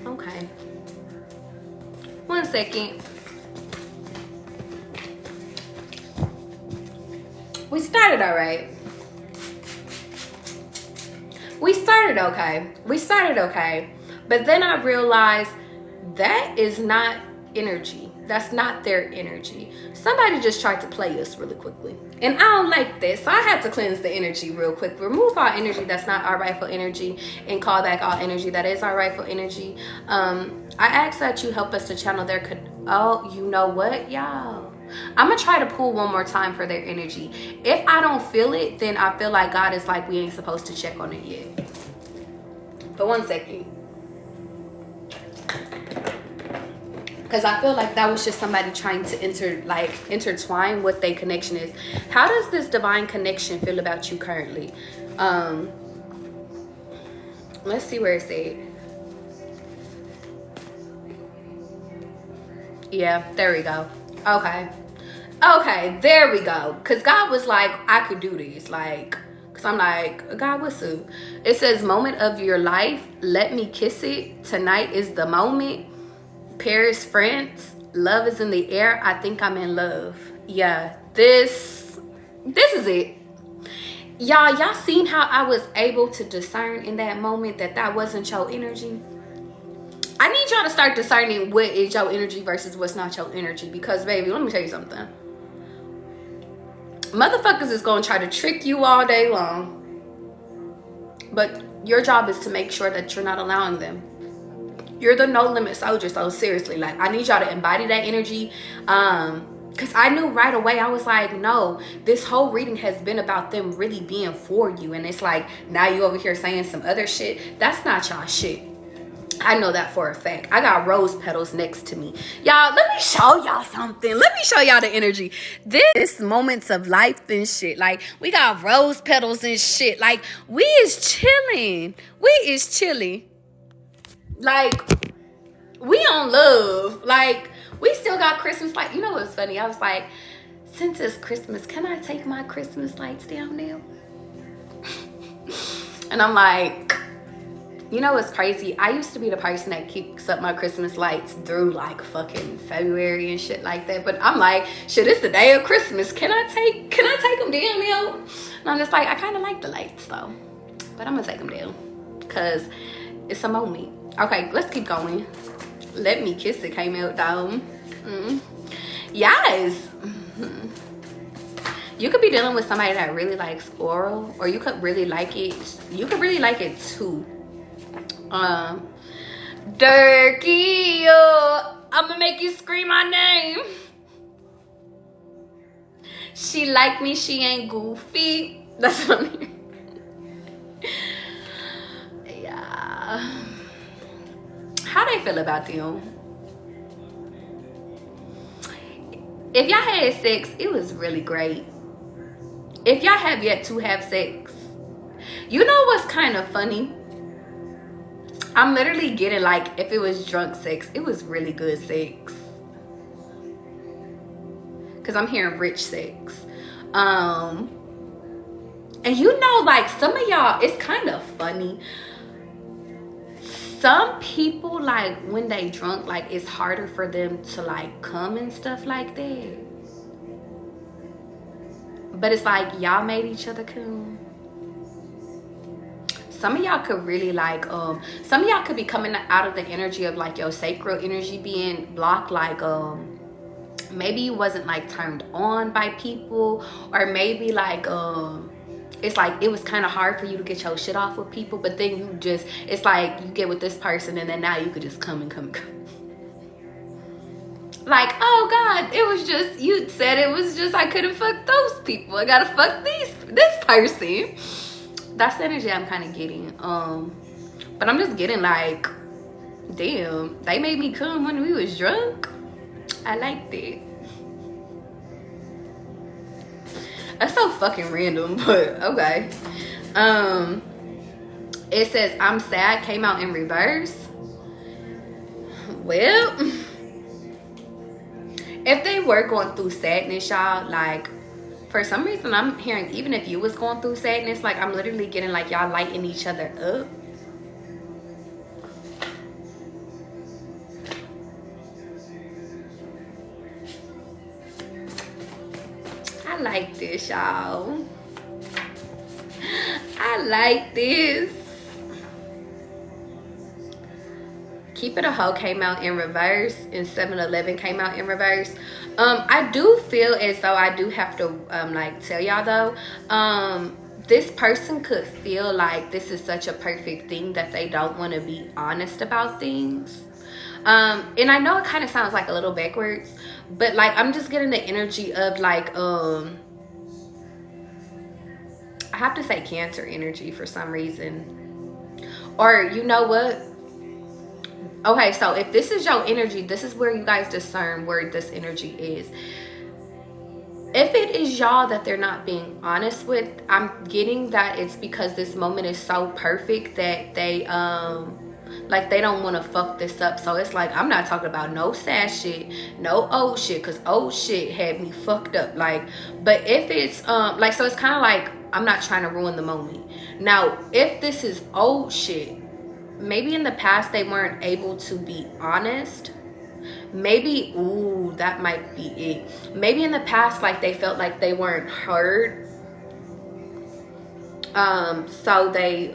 Speaker 1: Okay. 1 second. We started all right. We started okay. But then I realized that is not energy. That's not their energy. Somebody just tried to play us really quickly. And I don't like this. So I had to cleanse the energy real quick. Remove all energy that's not our rightful energy and call back all energy that is our rightful energy. I ask that you help us to channel their... Oh, you know what, y'all? I'm going to try to pull one more time for their energy. If I don't feel it, then I feel like God is like, we ain't supposed to check on it yet. But 1 second. Because I feel like that was just somebody trying to intertwine what their connection is. How does this divine connection feel about you currently? Let's see where it's at. Yeah, there we go. Okay, there we go. Because God was like, I could do this. Like, because I'm like, God, what's up? It says, moment of your life. Let me kiss it. Tonight is the moment. Paris, France. Love is in the air. I think I'm in love. Yeah, this is it. Y'all seen how I was able to discern in that moment that wasn't your energy? I need y'all to start discerning what is your energy versus what's not your energy. Because, baby, let me tell you something. Motherfuckers is going to try to trick you all day long. But your job is to make sure that you're not allowing them. You're the no limit soldier. So, seriously, like, I need y'all to embody that energy. Because I knew right away, I was like, no, this whole reading has been about them really being for you. And it's like, now you over here saying some other shit. That's not y'all shit. I know that for a fact. I got rose petals next to me. Y'all, let me show y'all something. Let me show y'all the energy. This moments of life and shit. Like, we got rose petals and shit. Like, we is chilling. Like, we on love. Like, we still got Christmas lights. You know what's funny? I was like, since it's Christmas, can I take my Christmas lights down now? And I'm like... You know what's crazy? I used to be the person that keeps up my Christmas lights through like fucking February and shit like that. But I'm like, shit, it's the day of Christmas. Can I take them down now? And I'm just like, I kind of like the lights though. But I'm gonna take them down. Cause it's a moment. Okay, let's keep going. Let Me Kiss It came out down. Yes. You could be dealing with somebody that really likes oral. Or you could really like it. You could really like it too. Durkee, I'm gonna make you scream my name. She like me, she ain't goofy. That's what I mean. Yeah. How they feel about you? If y'all had sex, it was really great. If y'all have yet to have sex, you know what's kind of funny? I'm literally getting like, if it was drunk sex, it was really good sex. Because I'm hearing rich sex. And you know, like some of y'all, it's kind of funny. Some people, like when they drunk, like it's harder for them to like come and stuff like that. But it's like y'all made each other come. Some of y'all could really like, some of y'all could be coming out of the energy of like your sacral energy being blocked. Like, maybe you wasn't like turned on by people, or maybe like, it's like it was kind of hard for you to get your shit off with people, but then you just, it's like you get with this person and then now you could just come and come and come. Like, oh God, it was just, you said it was just, I couldn't fuck those people. I gotta fuck this person. That's the energy I'm kind of getting. But I'm just getting like, damn, they made me come when we was drunk. I liked it. That's so fucking random, but okay. It says, I'm sad, came out in reverse. Well, if they were going through sadness, y'all, like, for some reason, I'm hearing, even if you was going through sadness, like, I'm literally getting, like, y'all lighting each other up. I like this, y'all. I like this. Keep It a Hoe came out in reverse, and 7-Eleven came out in reverse. I do feel as though I do have to like tell y'all though, this person could feel like this is such a perfect thing that they don't want to be honest about things. And I know it kind of sounds like a little backwards, but like I'm just getting the energy of like I have to say Cancer energy for some reason. Or you know what? Okay, so if this is your energy, this is where you guys discern where this energy is. If it is y'all that they're not being honest with, I'm getting that it's because this moment is so perfect that they like they don't want to fuck this up. So it's like, I'm not talking about no sad shit, no old shit, because old shit had me fucked up. Like, but if it's like, so it's kind of like I'm not trying to ruin the moment. Now if this is old shit, maybe in the past they weren't able to be honest. Maybe, ooh, that might be it. Maybe in the past, like they felt like they weren't heard. So they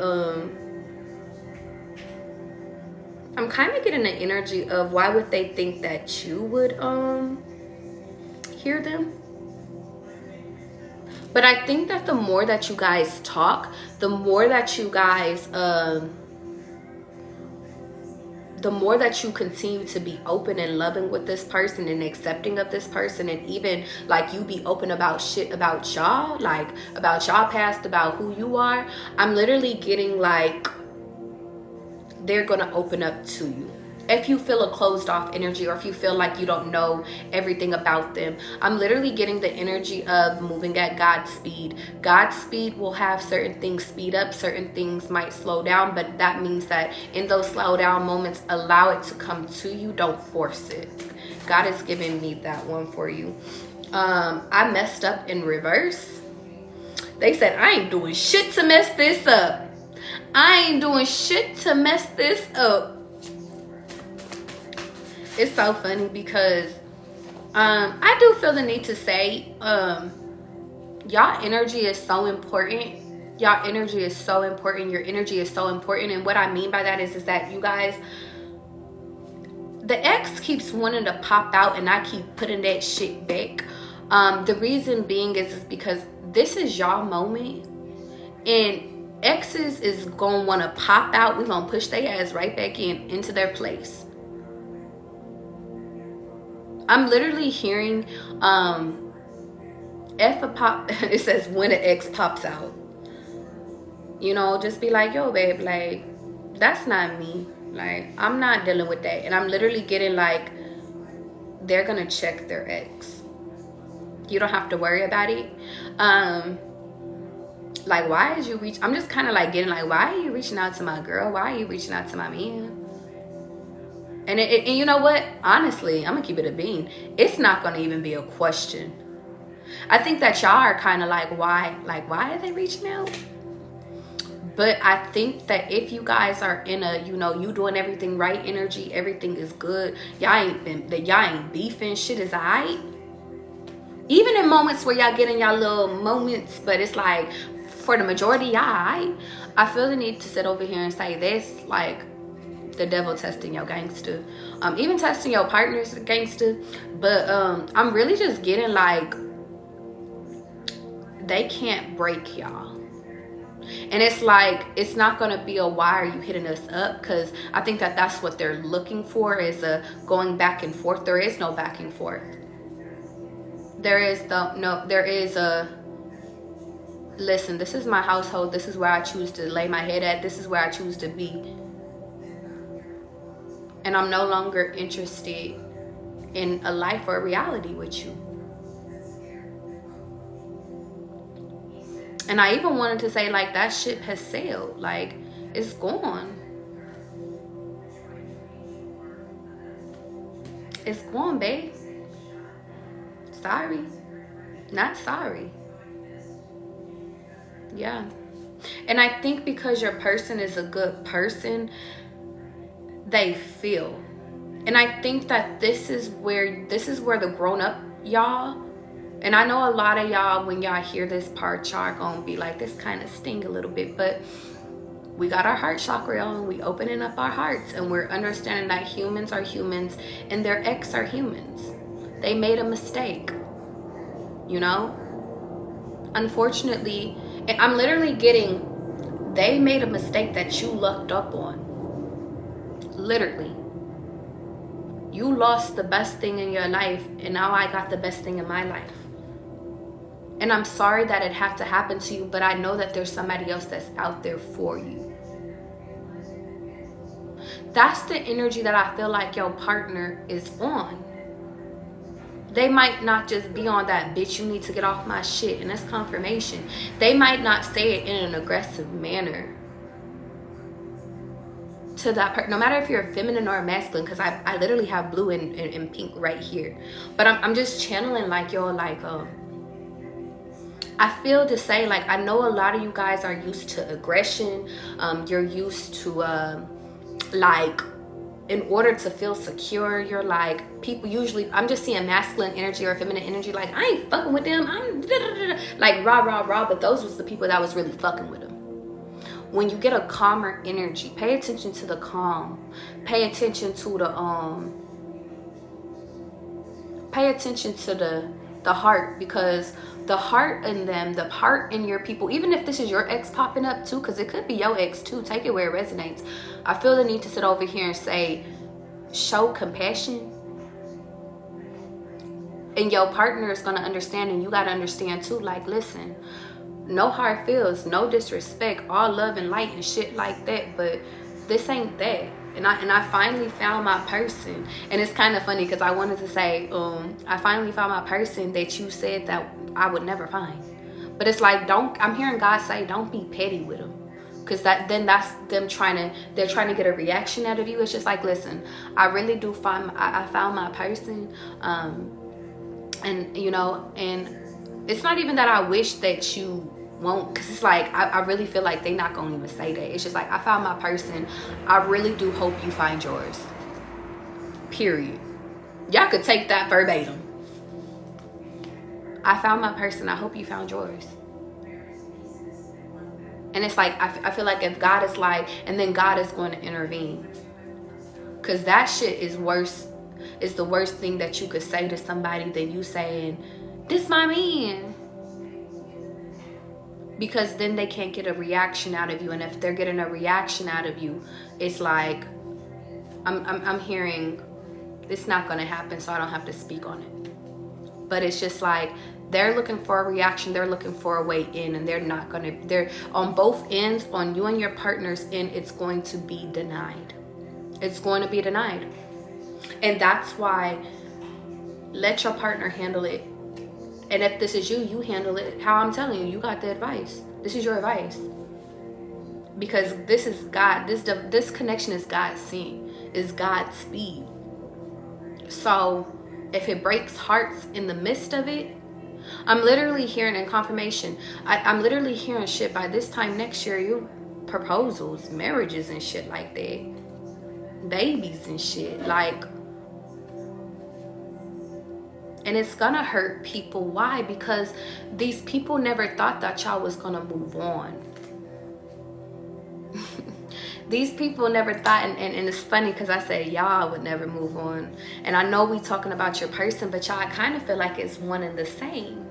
Speaker 1: I'm kind of getting the energy of why would they think that you would hear them. But I think that the more that you guys talk, the more that you guys the more that you continue to be open and loving with this person and accepting of this person, and even like you be open about shit about y'all, like about y'all past, about who you are, I'm literally getting like they're gonna open up to you. If you feel a closed off energy, or if you feel like you don't know everything about them, I'm literally getting the energy of moving at God's speed. God's speed will have certain things speed up, certain things might slow down, but that means that in those slow down moments, allow it to come to you, don't force it. God is giving me that one for you. I messed up in reverse. They said, I ain't doing shit to mess this up. I ain't doing shit to mess this up. It's so funny because I do feel the need to say y'all energy is so important. Y'all energy is so important. Your energy is so important. And what I mean by that is that you guys, the ex keeps wanting to pop out and I keep putting that shit back. The reason being is because this is y'all moment, and exes is gonna want to pop out. We're gonna push their ass right back into their place. I'm literally hearing if a pop it says when an ex pops out, you know, just be like, yo babe, like that's not me, like I'm not dealing with that. And I'm literally getting like they're gonna check their ex. You don't have to worry about it. Like, why is you I'm just kind of like getting like, why are you reaching out to my girl? Why are you reaching out to my man? And you know what? Honestly, I'm gonna keep it a bean. It's not gonna even be a question. I think that y'all are kind of like, why are they reaching out? But I think that if you guys are in a, you know, you doing everything right energy, everything is good. Y'all ain't beefing. Shit is alright. Even in moments where y'all getting y'all little moments, but it's like for the majority, y'all alright. I feel the need to sit over here and say this, like, the devil testing your gangster, even testing your partner's gangster. But I'm really just getting like they can't break y'all. And it's like, it's not going to be a why are you hitting us up, because I think that that's what they're looking for, is a going back and forth. There is no back and forth. There is a, listen, this is my household, this is where I choose to lay my head at, this is where I choose to be, and I'm no longer interested in a life or a reality with you. And I even wanted to say, like, that ship has sailed. Like, it's gone. It's gone, babe. Sorry. Not sorry. Yeah. And I think because your person is a good person, they feel. And I think that this is where the grown-up y'all, and I know a lot of y'all, when y'all hear this part, y'all gonna be like, this kind of sting a little bit, but we got our heart chakra on, we opening up our hearts, and we're understanding that humans are humans and their ex are humans. They made a mistake, you know? Unfortunately, and I'm literally getting, they made a mistake that you lucked up on. Literally. You lost the best thing in your life, and now I got the best thing in my life. And I'm sorry that it had to happen to you, but I know that there's somebody else that's out there for you. That's the energy that I feel like your partner is on. They might not just be on that, bitch, you need to get off my shit, and that's confirmation. They might not say it in an aggressive manner to that person, no matter if you're a feminine or a masculine, because I literally have blue and pink right here. But I'm just channeling, like, yo, like, I feel to say, like, I know a lot of you guys are used to aggression. You're used to, like, in order to feel secure, you're like, people usually, I'm just seeing masculine energy or feminine energy, like, I ain't fucking with them, I'm like, rah, rah, rah, but those was the people that was really fucking with them. When you get a calmer energy, pay attention to the calm, pay attention to the, pay attention to the heart, because the heart in them, the heart in your people, even if this is your ex popping up too, because it could be your ex too, take it where it resonates. I feel the need to sit over here and say, show compassion, and your partner is going to understand, and you got to understand too, like, listen, no hard feels, no disrespect, all love and light and shit like that, but this ain't that. And I finally found my person. And it's kind of funny because I wanted to say, I finally found my person that you said that I would never find. But it's like, I'm hearing God say, don't be petty with them. Because that's them they're trying to get a reaction out of you. It's just like, listen, I really do I found my person. And, you know, and it's not even that I wish that you won't, because it's like, I really feel like they're not gonna even say that. It's just like, I found my person. I really do hope you find yours. Period. Y'all could take that verbatim. I found my person. I hope you found yours. And it's like, I feel like if God is like, and then God is going to intervene, because that shit is worse. It's the worst thing that you could say to somebody than you saying, this my man. Because then they can't get a reaction out of you. And if they're getting a reaction out of you, it's like, I'm hearing, it's not going to happen, so I don't have to speak on it. But it's just like, they're looking for a reaction, they're looking for a way in, and they're on both ends, on you and your partner's end, it's going to be denied. It's going to be denied. And that's why, let your partner handle it. And if this is you, you handle it how I'm telling you. You got the advice. This is your advice. Because this is God. This connection is God's scene. Is God's speed. So if it breaks hearts in the midst of it, I'm literally hearing in confirmation. I'm literally hearing shit by this time next year. You proposals, marriages and shit like that. Babies and shit. Like, and it's gonna hurt people. Why? Because these people never thought that y'all was gonna move on. These people never thought, and it's funny because I say y'all would never move on. And I know we talking about your person, but y'all kind of feel like it's one and the same.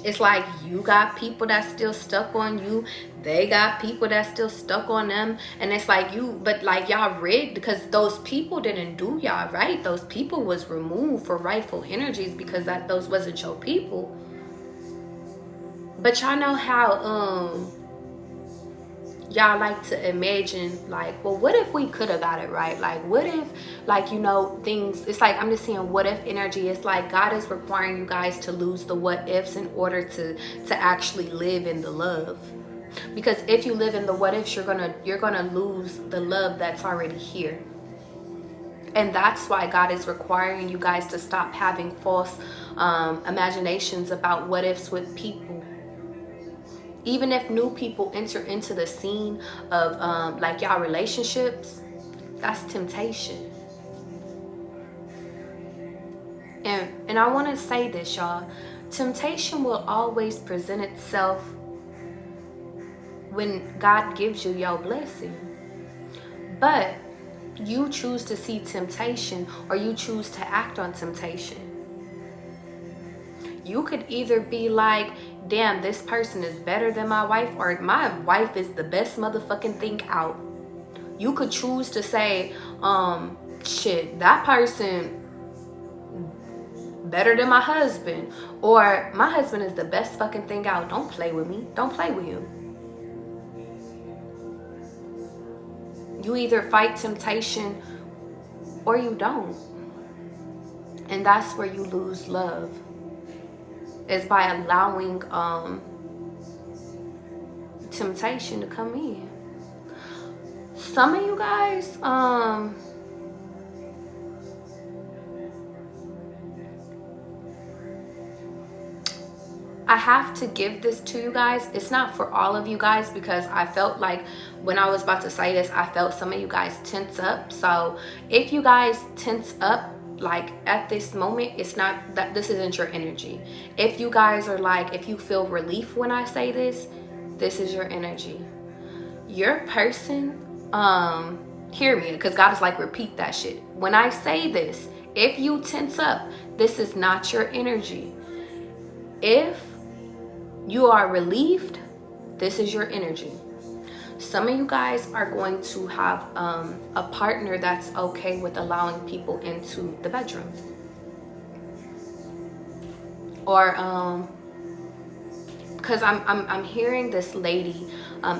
Speaker 1: It's like you got people that's still stuck on you. They got people that's still stuck on them. And it's like but like y'all rigged, because those people didn't do y'all right. Those people was removed for rightful energies because those wasn't your people. But y'all know how y'all like to imagine, like, well, what if we could have got it right? Like, what if, like, you know, things, it's like, I'm just seeing what if energy. It's like God is requiring you guys to lose the what ifs in order to actually live in the love. Because if you live in the what ifs, you're gonna lose the love that's already here. And that's why God is requiring you guys to stop having false imaginations about what ifs with people. Even if new people enter into the scene of like y'all relationships, that's temptation. And I want to say this, y'all. Temptation will always present itself when God gives you your blessing. But you choose to see temptation, or you choose to act on temptation. You could either be like, damn, this person is better than my wife, or my wife is the best motherfucking thing out. You could choose to say, shit, that person better than my husband, or my husband is the best fucking thing out. Don't play with me. Don't play with you. You either fight temptation or you don't. And that's where you lose love. Is by allowing temptation to come in. Some of you guys, I have to give this to you guys. It's not for all of you guys, because I felt like when I was about to say this, I felt some of you guys tense up. So if you guys tense up, like at this moment, it's not that, this isn't your energy. If you guys are like, if you feel relief when I say this, this is your energy. Your person, hear me, because God is like, repeat that shit. When I say this, if you tense up, this is not your energy. If you are relieved, this is your energy. Some of you guys are going to have a partner that's okay with allowing people into the bedroom. Or because I'm hearing this lady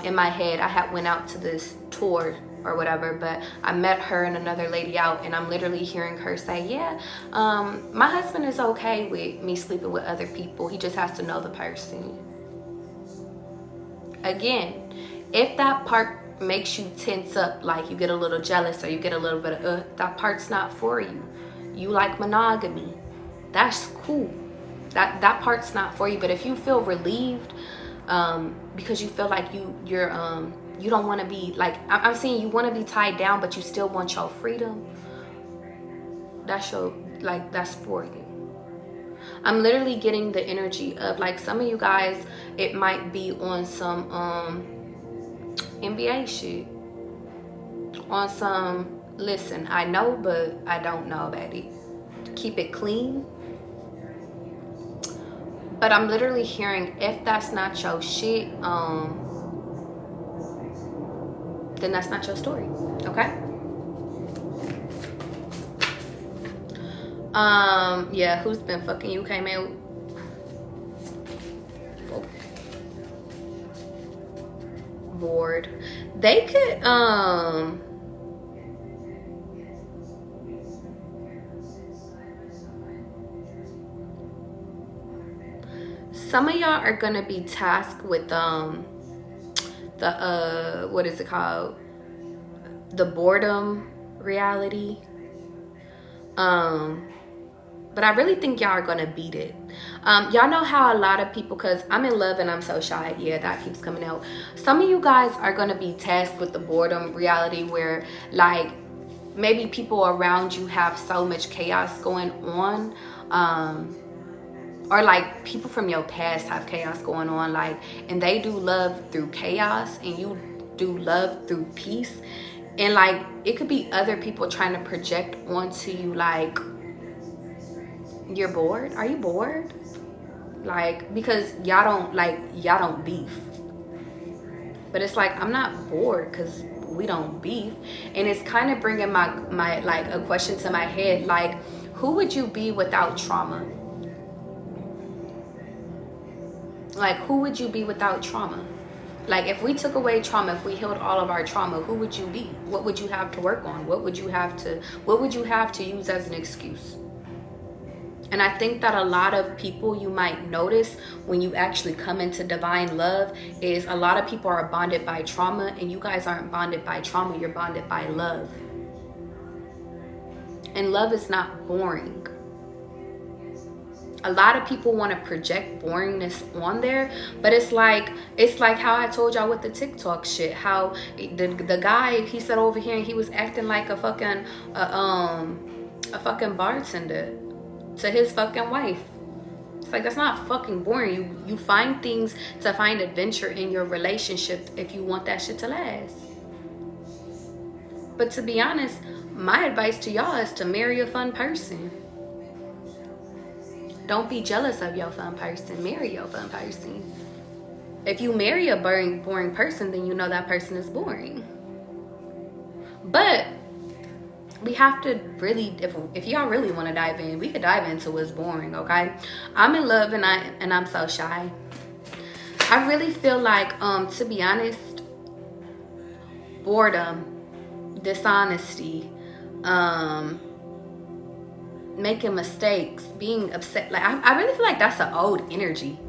Speaker 1: in my head. I had went out to this tour or whatever, but I met her and another lady out, and I'm literally hearing her say, yeah, my husband is okay with me sleeping with other people. He just has to know the person. Again, if that part makes you tense up, like you get a little jealous or you get a little bit of that part's not for you. You like monogamy, that's cool. That part's not for you. But if you feel relieved because you feel like you don't want to be like, I'm saying you want to be tied down, but you still want your freedom, that's for you. I'm literally getting the energy of like some of you guys, it might be on some NBA shit, on some, listen, I know but I don't know about it, keep it clean. But I'm literally hearing, if that's not your shit, then that's not your story, okay? Yeah, who's been fucking you came out. Oh. Bored. They could, some of y'all are gonna be tasked with the what is it called, the boredom reality. But I really think y'all are gonna beat it. Y'all know how a lot of people, because I'm in love and I'm so shy, yeah, that keeps coming out. Some of you guys are gonna be tasked with the boredom reality, where like maybe people around you have so much chaos going on, or like people from your past have chaos going on, like, and they do love through chaos and you do love through peace. And like it could be other people trying to project onto you like, you're bored. Are you bored? Like, because y'all don't beef. But it's like, I'm not bored because we don't beef. And it's kind of bringing my like a question to my head, like, who would you be without trauma? Like, who would you be without trauma? Like, if we took away trauma, if we healed all of our trauma, who would you be? What would you have to work on? What would you have to use as an excuse? And I think that a lot of people, you might notice when you actually come into divine love, is a lot of people are bonded by trauma, and you guys aren't bonded by trauma, you're bonded by love. And love is not boring. A lot of people want to project boringness on there, but it's like how I told y'all with the TikTok shit, how the guy, he sat over here and he was acting like a fucking bartender to his fucking wife. It's like, that's not fucking boring. You find things to find adventure in your relationship if you want that shit to last. But to be honest, my advice to y'all is to marry a fun person. Don't be jealous of your fun person. Marry your fun person. If you marry a boring person, then you know that person is boring. But we have to really, if y'all really want to dive in, we could dive into what's boring, okay? I'm in love and I'm so shy. I really feel like, to be honest, boredom, dishonesty, making mistakes, being upset, like I really feel like that's an old energy.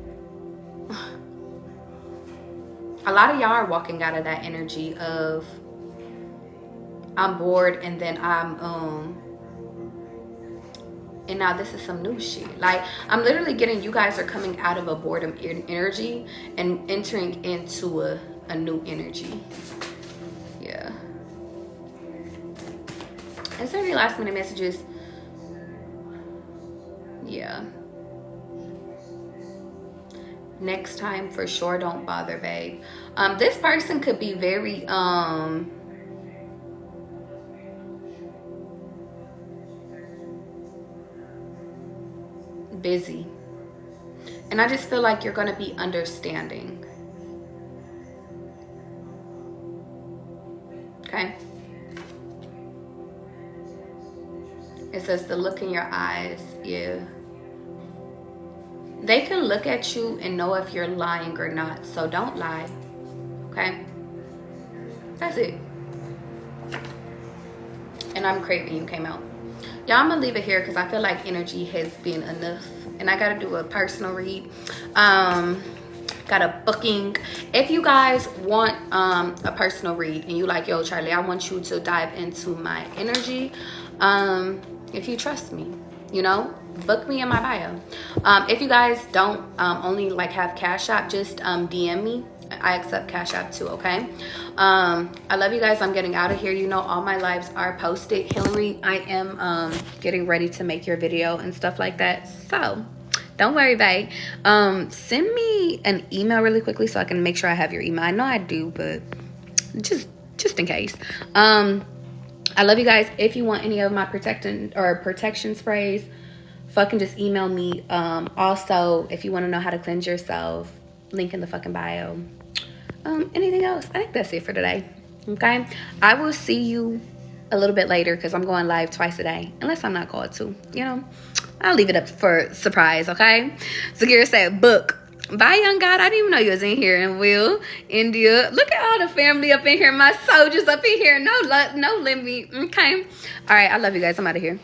Speaker 1: A lot of y'all are walking out of that energy of, I'm bored, and then and now this is some new shit. Like, I'm literally getting, you guys are coming out of a boredom energy and entering into a new energy. Yeah. Is there any last minute messages? Yeah. Next time for sure, don't bother, babe. This person could be very busy, and I just feel like you're going to be understanding. Okay. It says the look in your eyes. Yeah. They can look at you and know if you're lying or not. So don't lie. Okay? That's it. And I'm craving you came out. Y'all, I'm gonna leave it here because I feel like energy has been enough. And I gotta do a personal read. Got a booking. If you guys want a personal read and you like, yo, Charlie, I want you to dive into my energy. If you trust me, you know, book me in my bio. If you guys don't only like have Cash App, just DM me. I accept Cash App too, okay? I love you guys. I'm getting out of here. You know, all my lives are posted. Hillary, I am getting ready to make your video and stuff like that. So don't worry, babe. Send me an email really quickly so I can make sure I have your email. I know I do, but just in case. I love you guys. If you want any of my protection sprays, fucking just email me. Also, if you want to know how to cleanse yourself, link in the fucking bio. Anything else? I think that's it for today. Okay? I will see you a little bit later because I'm going live twice a day. Unless I'm not called to. You know? I'll leave it up for surprise, okay? Zagira said, book. Bye, young God. I didn't even know you was in here. And Will, India. Look at all the family up in here. My soldiers up in here. No limit. Okay? All right. I love you guys. I'm out of here.